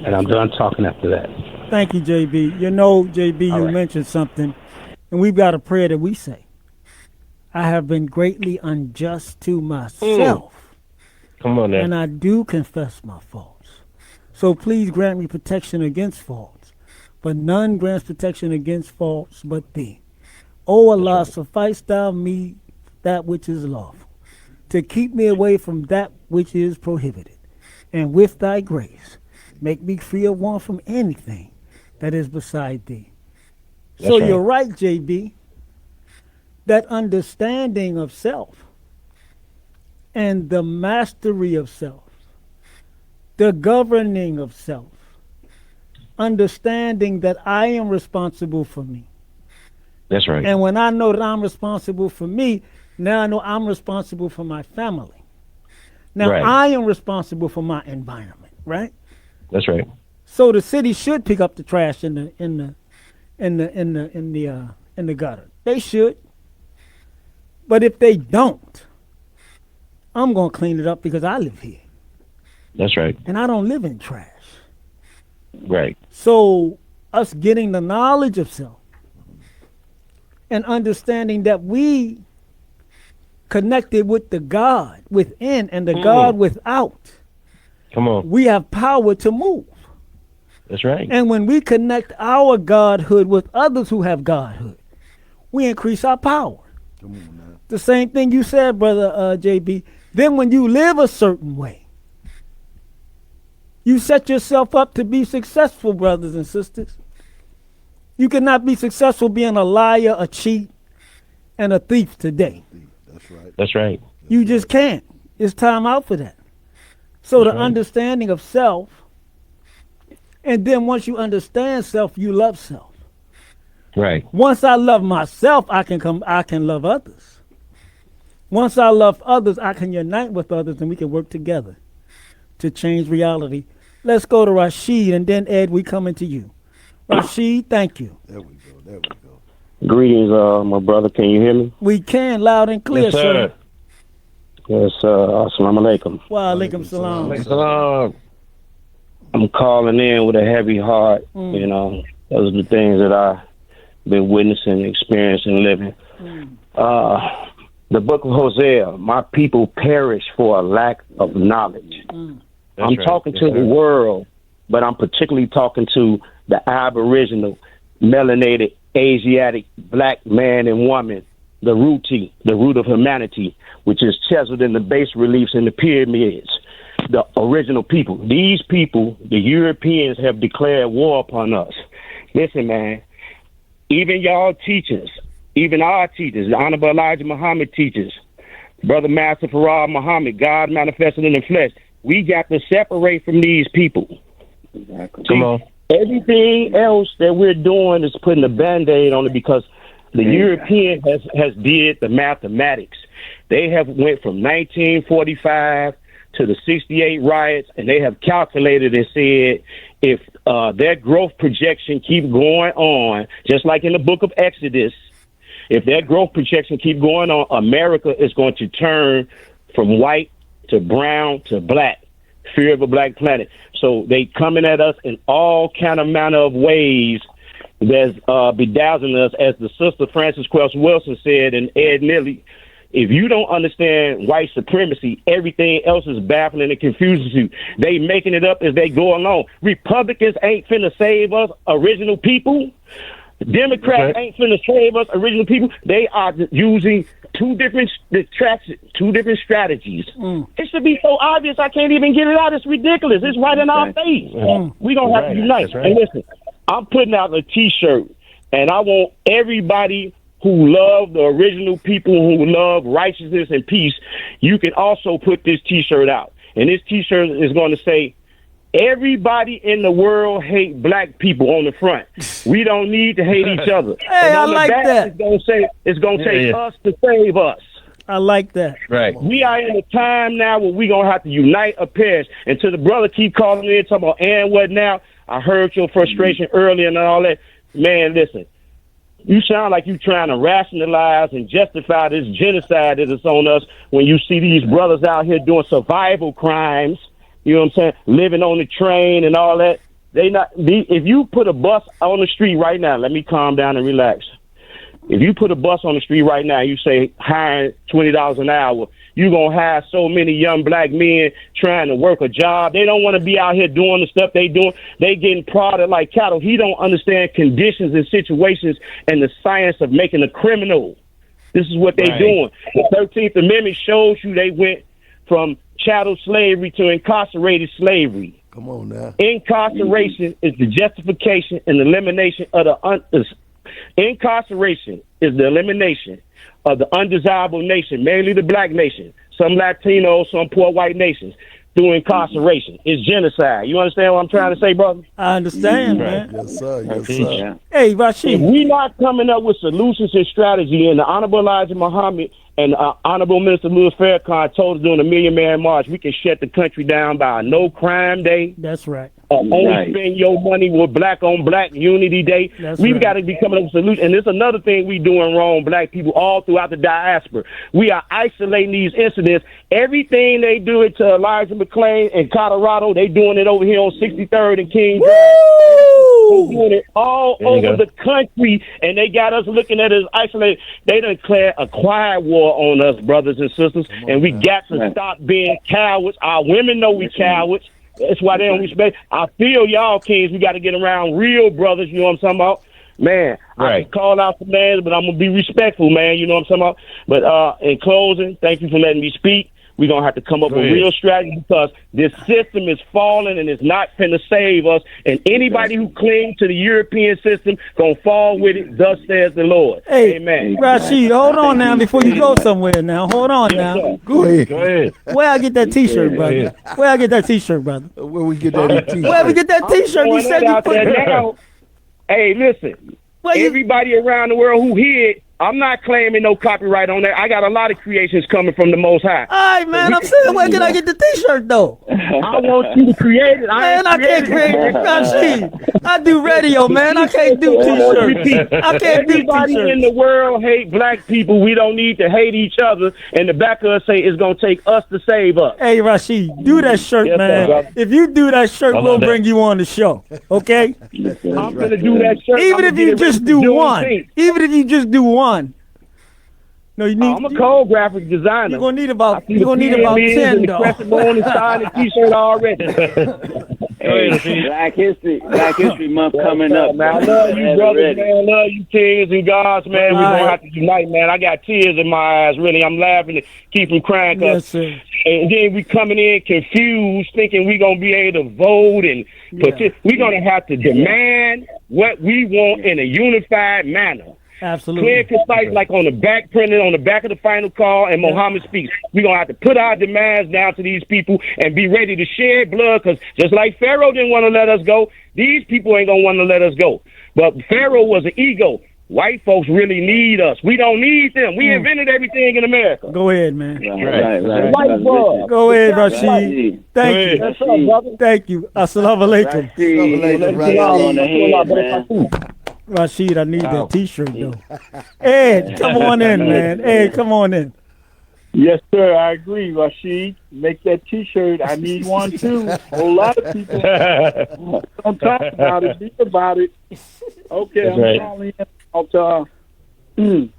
And I'm done talking after that. Thank you, JB. JB, you mentioned something, and we've got a prayer that we say. I have been greatly unjust to myself. Come on now. And I do confess my faults. So please grant me protection against faults. But none grants protection against faults but thee. O Allah, suffice thou me that which is lawful, to keep me away from that which is prohibited. And with thy grace, make me free of want from anything that is beside thee. So right. You're right, JB. That understanding of self and the mastery of self, the governing of self, understanding that I am responsible for me. That's right. And when I know that I'm responsible for me, now I know I'm responsible for my family. Now right. I am responsible for my environment, right? That's right. So the city should pick up the trash in the gutter. They should. But if they don't, I'm gonna clean it up because I live here. That's right. And I don't live in trash. Right. So us getting the knowledge of self and understanding that we connected with the God within and the God without. Come on. We have power to move. That's right. And when we connect our godhood with others who have godhood, we increase our power. Come on, man. The same thing you said, brother JB. Then when you live a certain way, you set yourself up to be successful, brothers and sisters. You cannot be successful being a liar, a cheat, and a thief today. That's right. That's right. You just can't. It's time out for that. So the understanding of self, and then once you understand self, you love self. Right. Once I love myself, I can love others. Once I love others, I can unite with others, and we can work together to change reality. Let's go to Rashid, and then Ed, we coming to you. Rashid, thank you. There we go. Greetings, my brother. Can you hear me? We can, loud and clear, Yes, sir. Yes, assalamu alaikum. Wa alaikum salam. Salam. I'm calling in with a heavy heart. You know, those are the things that I've been witnessing, experiencing, living. The book of Hosea, my people perish for a lack of knowledge. I'm talking to the world, but I'm particularly talking to the Aboriginal, melanated, Asiatic, black man and woman, the root of humanity, which is chiseled in the bas reliefs and the pyramids, the original people. These people, the Europeans, have declared war upon us. Listen, man, even y'all teachers, even our teachers, the Honorable Elijah Muhammad teachers, Brother Master Farad Muhammad, God manifested in the flesh, we got to separate from these people. Exactly. Come on. Everything else that we're doing is putting a Band-Aid on it because the European has did the mathematics. They have went from 1945 to the 68 riots, and they have calculated and said if their growth projection keep going on, just like in the book of Exodus, if their growth projection keep going on, America is going to turn from white to brown to black. Fear of a black planet. So they coming at us in all kind of manner of ways that's bedazzling us, as the sister Frances Quelch Wilson said, and Ed Nilly. If you don't understand white supremacy, everything else is baffling and confuses you. They making it up as they go along. Republicans ain't finna save us, original people. Democrats ain't finna save us, original people. They are using two different strategies. It should be so obvious I can't even get it out. It's ridiculous. It's right in our face. We gonna have to unite. And listen, I'm putting out a T-shirt, and I want everybody who love the original people, who love righteousness and peace, you can also put this T-shirt out. And this T-shirt is going to say, everybody in the world hate black people on the front. We don't need to hate each other. Hey, I like that. It's going to take us to save us. I like that. Right. We are in a time now where we're going to have to unite or perish. And to the brother keep calling in, talking about, and what now? I heard your frustration earlier and all that. Man, listen. You sound like you trying to rationalize and justify this genocide that is on us when you see these brothers out here doing survival crimes. You know what I'm saying? Living on the train and all that. If you put a bus on the street right now, let me calm down and relax. If you put a bus on the street right now, you say hiring $20 an hour, you're going to have so many young black men trying to work a job. They don't want to be out here doing the stuff they doing. They getting prodded like cattle. He don't understand conditions and situations and the science of making a criminal. This is what they doing. The 13th Amendment shows you they went from chattel slavery to incarcerated slavery. Come on now. Incarceration is the justification and elimination of incarceration is the elimination of the undesirable nation, mainly the black nation, some Latinos, some poor white nations, through incarceration. It's genocide. You understand what I'm trying to say, brother? I understand, man. Yes, sir. Yes, sir. Hey, Rashid. If we not coming up with solutions and strategy, and the Honorable Elijah Muhammad and Honorable Minister Louis Farrakhan told us during the Million Man March, we can shut the country down by a no crime day. That's right. Only spend your money with black on black unity day. We've got to be coming up with solutions. And there's another thing we doing wrong, black people, all throughout the diaspora. We are isolating these incidents. Everything they do it to Elijah McClain in Colorado, they doing it over here on 63rd and King Drive. They're doing it all over the country, and they got us looking at it as isolated. They done declared a quiet war on us, brothers and sisters, and we got to stop being cowards. Our women know we cowards. That's why they don't respect. I feel y'all kings, we got to get around real brothers, you know what I'm talking about? Man, I can call out some names, but I'm going to be respectful, man, you know what I'm talking about? But in closing, thank you for letting me speak. We're going to have to come up with real strategy because this system is falling and it's not going to save us. And anybody who clings to the European system going to fall with it, thus says the Lord. Hey, amen. Rashid, hold on now before you go somewhere now. Hold on now. Sir. Go ahead. Go ahead. Where I get that T-shirt, brother? Where I get that T-shirt, brother? Where we get that T-shirt? Where we get that T-shirt? You said you out put there now. Hey, listen. Everybody around the world who hear it, I'm not claiming no copyright on that. I got a lot of creations coming from the Most High. All right, man. I'm saying, where can I get the T-shirt though? I want you to create it. Man, I can't create it. Rashid, I do radio, man. I can't do T-shirts. I can't do Everybody T-shirts. in the world hate black people. We don't need to hate each other. And the back of us say it's going to take us to save us. Hey, Rashid, do that shirt, Yes, man. sir. If you do that shirt, love we'll that. bring you on the show. Okay? I'm going to do that shirt. Even if you just do one. Even if you just do one. No, you need. I'm a cold graphic designer. You're gonna need about. You're You're gonna need about 10 the though. crescent moon and sign and T-shirt already. Hey, Black History Month coming up. Man, I love you, brothers, man. I love you, kings and gods, man. We're going to have to unite, man. I got tears in my eyes, really. I'm laughing to keep from crying. Yes, sir. And then we coming in confused, thinking we're going to be able to vote. And we're going to have to demand what we want in a unified manner. Absolutely. Clear, concise, like on the back, printed on the back of the final call, and Muhammad speaks. We're going to have to put our demands down to these people and be ready to shed blood, because just like Pharaoh didn't want to let us go, these people ain't going to want to let us go. But Pharaoh was an ego. White folks really need us. We don't need them. We invented everything in America. Go ahead, man. Right. White boy. Go ahead, Rashid. Thank you. That's up, brother. Thank you. Assalamu alaikum. Rashid, I need that T-shirt though. Ed, come on in, man. Ed, come on in. Yes, sir. I agree, Rashid. Make that T-shirt. I need one too. A whole lot of people don't talk about it. Think about it. Okay, That's I'm right. calling about we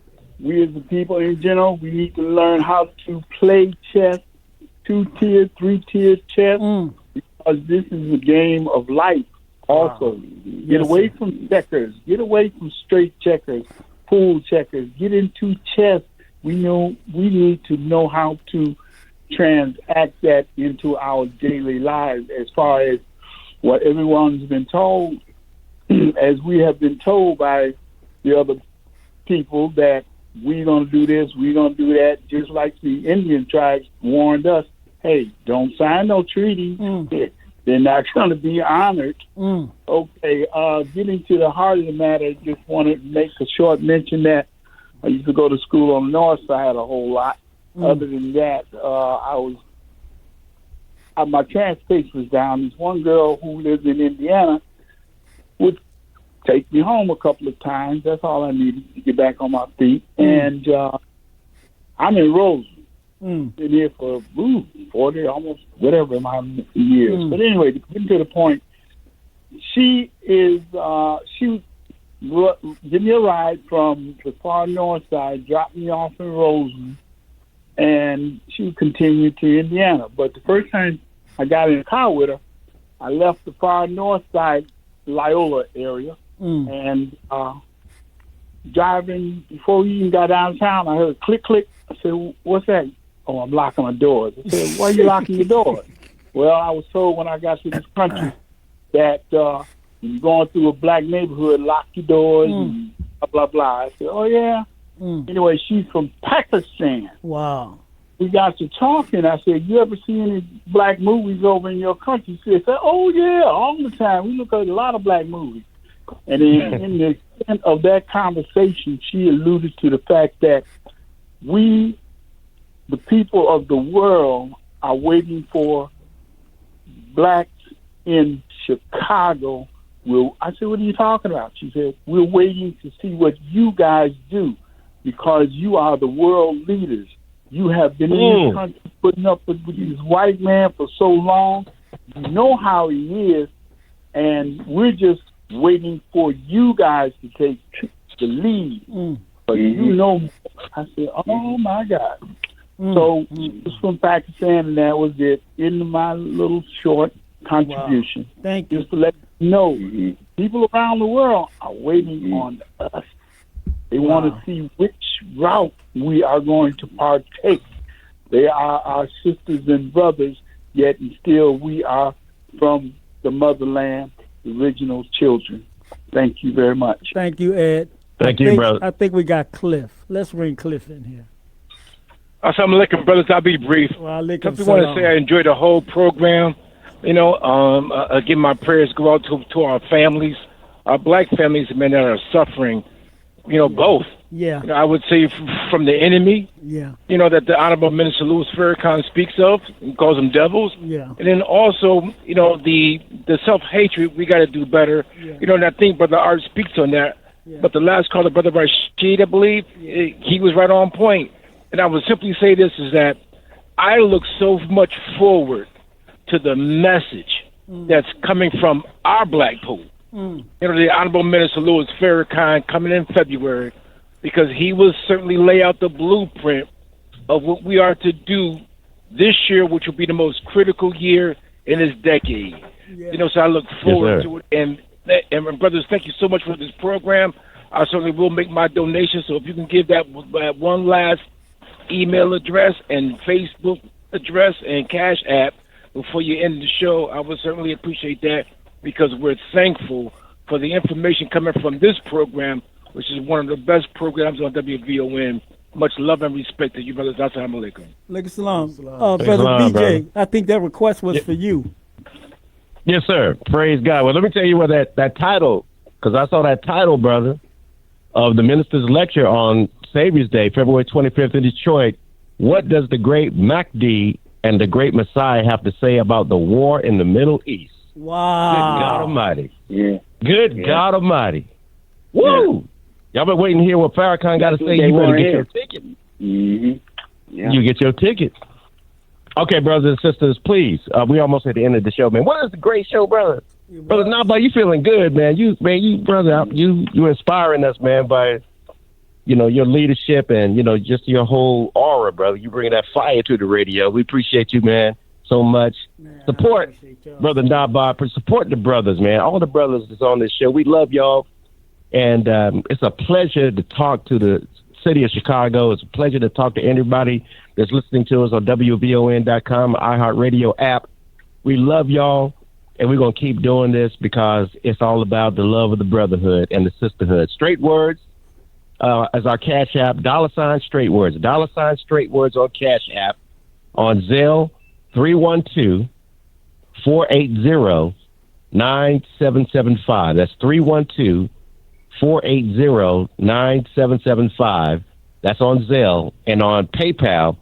as the people in general. We need to learn how to play chess, 2-tier, 3-tier chess, because this is a game of life. Also, get away from checkers. Get away from straight checkers, pool checkers. Get into chess. We need to know how to transact that into our daily lives as far as what everyone's been told, as we have been told by the other people that we're going to do this, we're going to do that, just like the Indian tribes warned us, hey, don't sign no treaty. They're not going to be honored. Okay, getting to the heart of the matter, just want to make a short mention that I used to go to school on the north side a whole lot. Other than that, my transportation was down. This one girl who lives in Indiana would take me home a couple of times. That's all I needed to get back on my feet. And I'm in Roseland. Been here for 40, almost whatever amount of years. But anyway, to get to the point, she would give me a ride from the far north side, drop me off in Roseland, and she would continue to Indiana. But the first time I got in a car with her, I left the far north side, Loyola area, and driving, before we even got downtown, I heard a click, click. I said, what's that? Oh, I'm locking my doors. I said, why are you locking your doors? Well, I was told when I got to this country that when you're going through a black neighborhood, lock your doors and blah, blah, blah. I said, oh, yeah. Anyway, she's from Pakistan. Wow. We got to talking. I said, you ever see any black movies over in your country? She said, oh, yeah, all the time. We look at a lot of black movies. And in the extent of that conversation, she alluded to the fact that we, the people of the world, are waiting for blacks in Chicago. I said, what are you talking about? She said, we're waiting to see what you guys do because you are the world leaders. You have been in this country putting up with this white man for so long. You know how he is, and we're just waiting for you guys to take the lead. But you know, I said, oh, my God. So it was from Pakistan, and that was it. In my little short contribution. Wow. Thank you. Just to let you know, people around the world are waiting on us. They want to see which route we are going to partake. They are our sisters and brothers, yet and still we are from the motherland, the original children. Thank you very much. Thank you, Ed. Thank you, brother. I think we got Cliff. Let's bring Cliff in here. Assalamu alaikum, brothers. I'll be brief. Wa alaikum Simply want to salam. say I enjoyed the whole program. Again, my prayers go out to our families, our black families, men that are suffering. Both. Yeah. I would say from the enemy. Yeah. That the Honorable Minister Louis Farrakhan speaks of and calls them devils. Yeah. And then also, the self-hatred, we got to do better. Yeah. And I think Brother Art speaks on that. Yeah. But the last caller, Brother Rashid, I believe, he was right on point. And I would simply say this is that I look so much forward to the message that's coming from our black pool. The Honorable Minister Louis Farrakhan coming in February, because he will certainly lay out the blueprint of what we are to do this year, which will be the most critical year in this decade. Yeah. So I look forward to it. And brothers, thank you so much for this program. I certainly will make my donation. So if you can give that one last email address and Facebook address and Cash App before you end the show, I would certainly appreciate that, because we're thankful for the information coming from this program, which is one of the best programs on WVON. Much love and respect to you, brothers. Assalamu alaikum. Alaikum salam. Brother BJ, brother. I think that request was for you. Yes, sir. Praise God. Well, let me tell you what that title, because I saw that title, brother, of the minister's lecture on Savior's Day, February 25th in Detroit. What does the great Mahdi and the great Messiah have to say about the war in the Middle East? Wow. Good God Almighty. Yeah. Good God Almighty. Woo! Y'all been waiting to hear what Farrakhan got to say. You better get your ticket. Mm-hmm. Yeah. You get your ticket. Okay, brothers and sisters, please. We almost at the end of the show, man. What is a great show, brother? Brother Naba, you feeling good, man. You inspiring us, man, by your leadership and just your whole aura, brother. You bring that fire to the radio. We appreciate you, man, so much. Support Brother Naba. Support the brothers, man. All the brothers that's on this show. We love y'all. And it's a pleasure to talk to the city of Chicago. It's a pleasure to talk to anybody that's listening to us on WVON.com, iHeartRadio app. We love y'all, and we're going to keep doing this because it's all about the love of the brotherhood and the sisterhood. Straight Words as our Cash App, $ Straight Words. $ Straight Words on Cash App, on Zelle 312-480-9775. That's 312-480-9775. That's on Zelle. And on PayPal,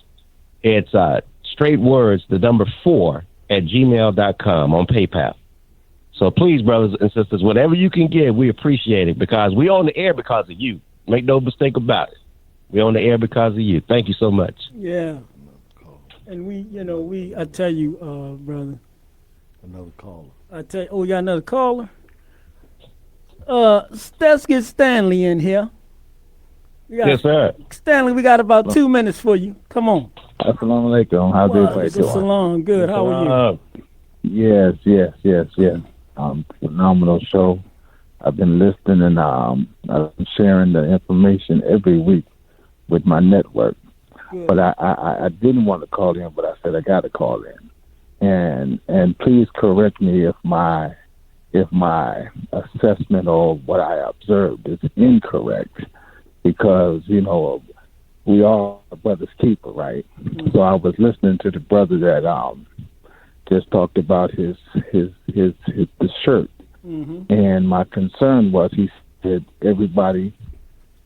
it's Straight Words, the number 4 at gmail.com on PayPal. So please, brothers and sisters, whatever you can give, we appreciate it, because we on the air because of you. Make no mistake about it. We on the air because of you. Thank you so much. Yeah. And I tell you, brother. Another caller. I tell you, we got another caller. Let's get Stanley in here. Yes, sir. Stanley, we got about 2 minutes for you. Come on. Assalamu alaikum. How's everybody doing? Salam. Good. How are you? Yes. Phenomenal show. I've been listening, and I'm sharing the information every week with my network. Good. But I didn't want to call in, but I said I got to call in. And please correct me if my assessment or what I observed is incorrect, because we are a brother's keeper, right? Mm-hmm. So I was listening to the brother that just talked about his the shirt, mm-hmm. And my concern was, he said, everybody.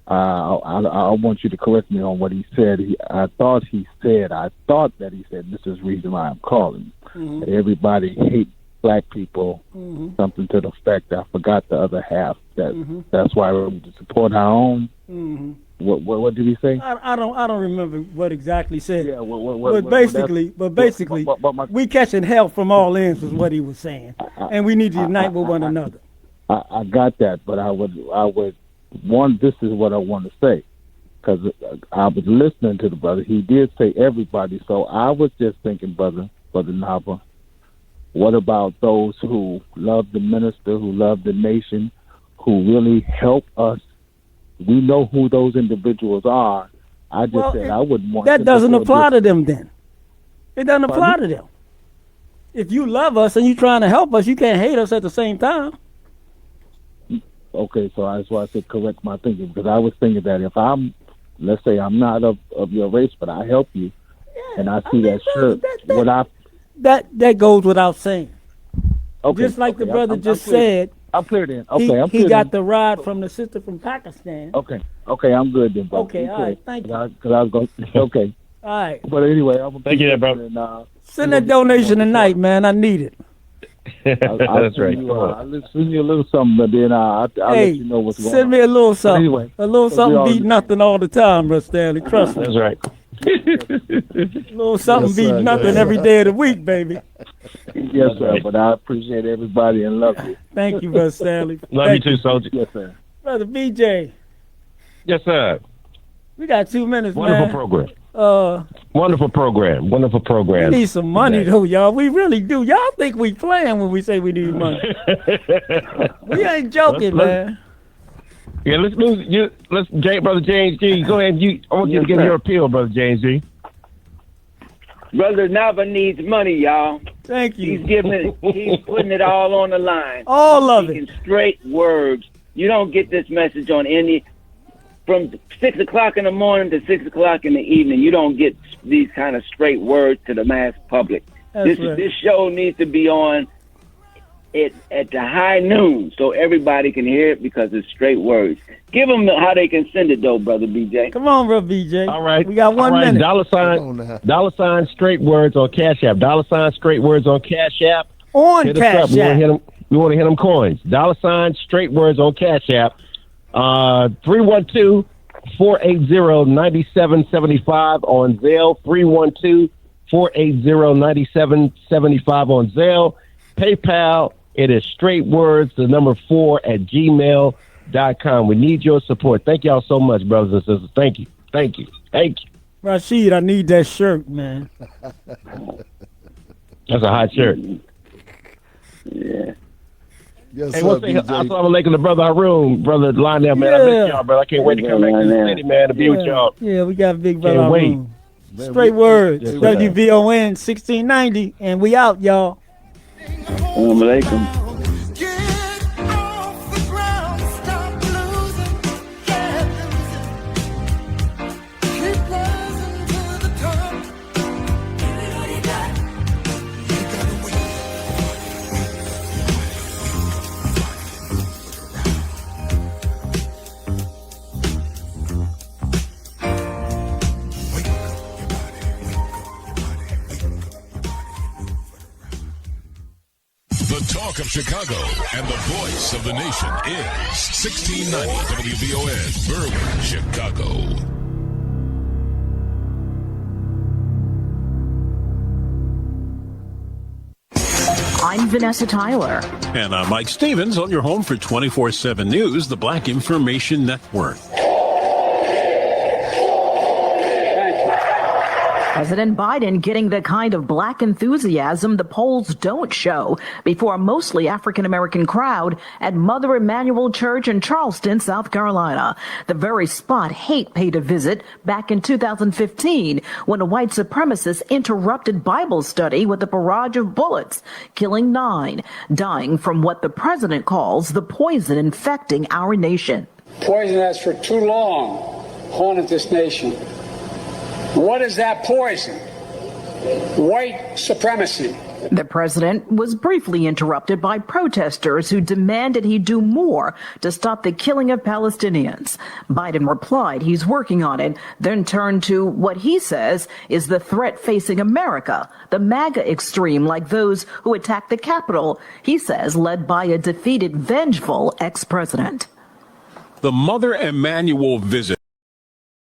I want you to correct me on what he said. I thought that he said, this is the reason why I'm calling. Mm-hmm. That everybody hates black people, mm-hmm. Something to the effect. I forgot the other half. That's why we need to support our own. Mm-hmm. What did he say? I don't remember what exactly said. Yeah, but basically, we catching hell from all ends was what he was saying, and we need to unite with one another. I got that, but I would this is what I want to say, because I was listening to the brother. He did say everybody, so I was just thinking, brother Naba, what about those who love the minister, who love the nation, who really help us? We know who those individuals are. I just said I wouldn't want that doesn't apply to them then. It doesn't apply to them. If you love us and you're trying to help us, you can't hate us at the same time. Okay, so that's why I said correct my thinking, because I was thinking that if I'm, let's say I'm not of your race, but I help you, and I see that shirt, that goes without saying. Okay, just like the brother I'm just clear. said. I'm clear then. Okay, he got the ride from the sister from Pakistan. Okay, I'm good then, brother. Okay, all right, thank you. Because I was going. Okay. All right. But anyway, I'm thank you, brother. And, send that donation tonight, man. I need it. That's right. I'll send you a little something, but then I'll let you know what's going on. Send me a little something. Anyway, a little something beat nothing all the time, bro, Stanley. Trust me. That's right. A little something beat nothing every day of the week, baby. Yes, sir. But I appreciate everybody and love you. Thank you, brother Stanley. Love you too, soldier. Yes, sir. Brother BJ. Yes, sir. We got 2 minutes, Wonderful man. program. Wonderful program. We need some money, though, y'all. We really do. Y'all think we playing when we say we need money. We ain't joking, man. Yeah, Brother James G. Go ahead. I want you to give your appeal, Brother James G. Brother Nava needs money, y'all. Thank you. He's putting it all on the line. All of it. Straight words. You don't get this message on from 6 o'clock in the morning to 6 o'clock in the evening. You don't get these kind of straight words to the mass public. This show needs to be on at the high noon so everybody can hear it because it's straight words. Give them how they can send it, though, Brother BJ. Come on, bro, BJ. All right. We got 1 minute. $ straight words on Cash App. $ straight words on Cash App. On Cash App. We want to hit them coins. $ straight words on Cash App. 312-480-9775 on Zelle. 312-480-9775 on Zelle. PayPal. It is straight words, the number 4@gmail.com. We need your support. Thank y'all so much, brothers and sisters. Thank you. Thank you. Thank you. Rashid, I need that shirt, man. That's a hot shirt. Yeah. Yes, hey, what's assalamu alaikum to Brother Haroon, Brother Lionel, man. I miss y'all, brother. I can't wait to come back to the city, man, to be with y'all. Yeah, we got big brother Haroon. Straight words. WVON 1690, and we out, y'all. Assalamu alaikum. Talk of Chicago and the voice of the nation is 1690 WVON, Berwyn, Chicago. I'm Vanessa Tyler. And I'm Mike Stevens on your home for 24/7 News, the Black Information Network. President Biden getting the kind of black enthusiasm the polls don't show before a mostly African-American crowd at Mother Emanuel Church in Charleston, South Carolina. The very spot Hate paid a visit back in 2015 when a white supremacist interrupted Bible study with a barrage of bullets, killing 9, dying from what the president calls the poison infecting our nation. Poison has for too long haunted this nation. What is that poison? White supremacy. The president was briefly interrupted by protesters who demanded he do more to stop the killing of Palestinians. Biden replied he's working on it, then turned to what he says is the threat facing America, the MAGA extreme like those who attacked the Capitol, he says led by a defeated, vengeful ex-president. The Mother Emanuel visit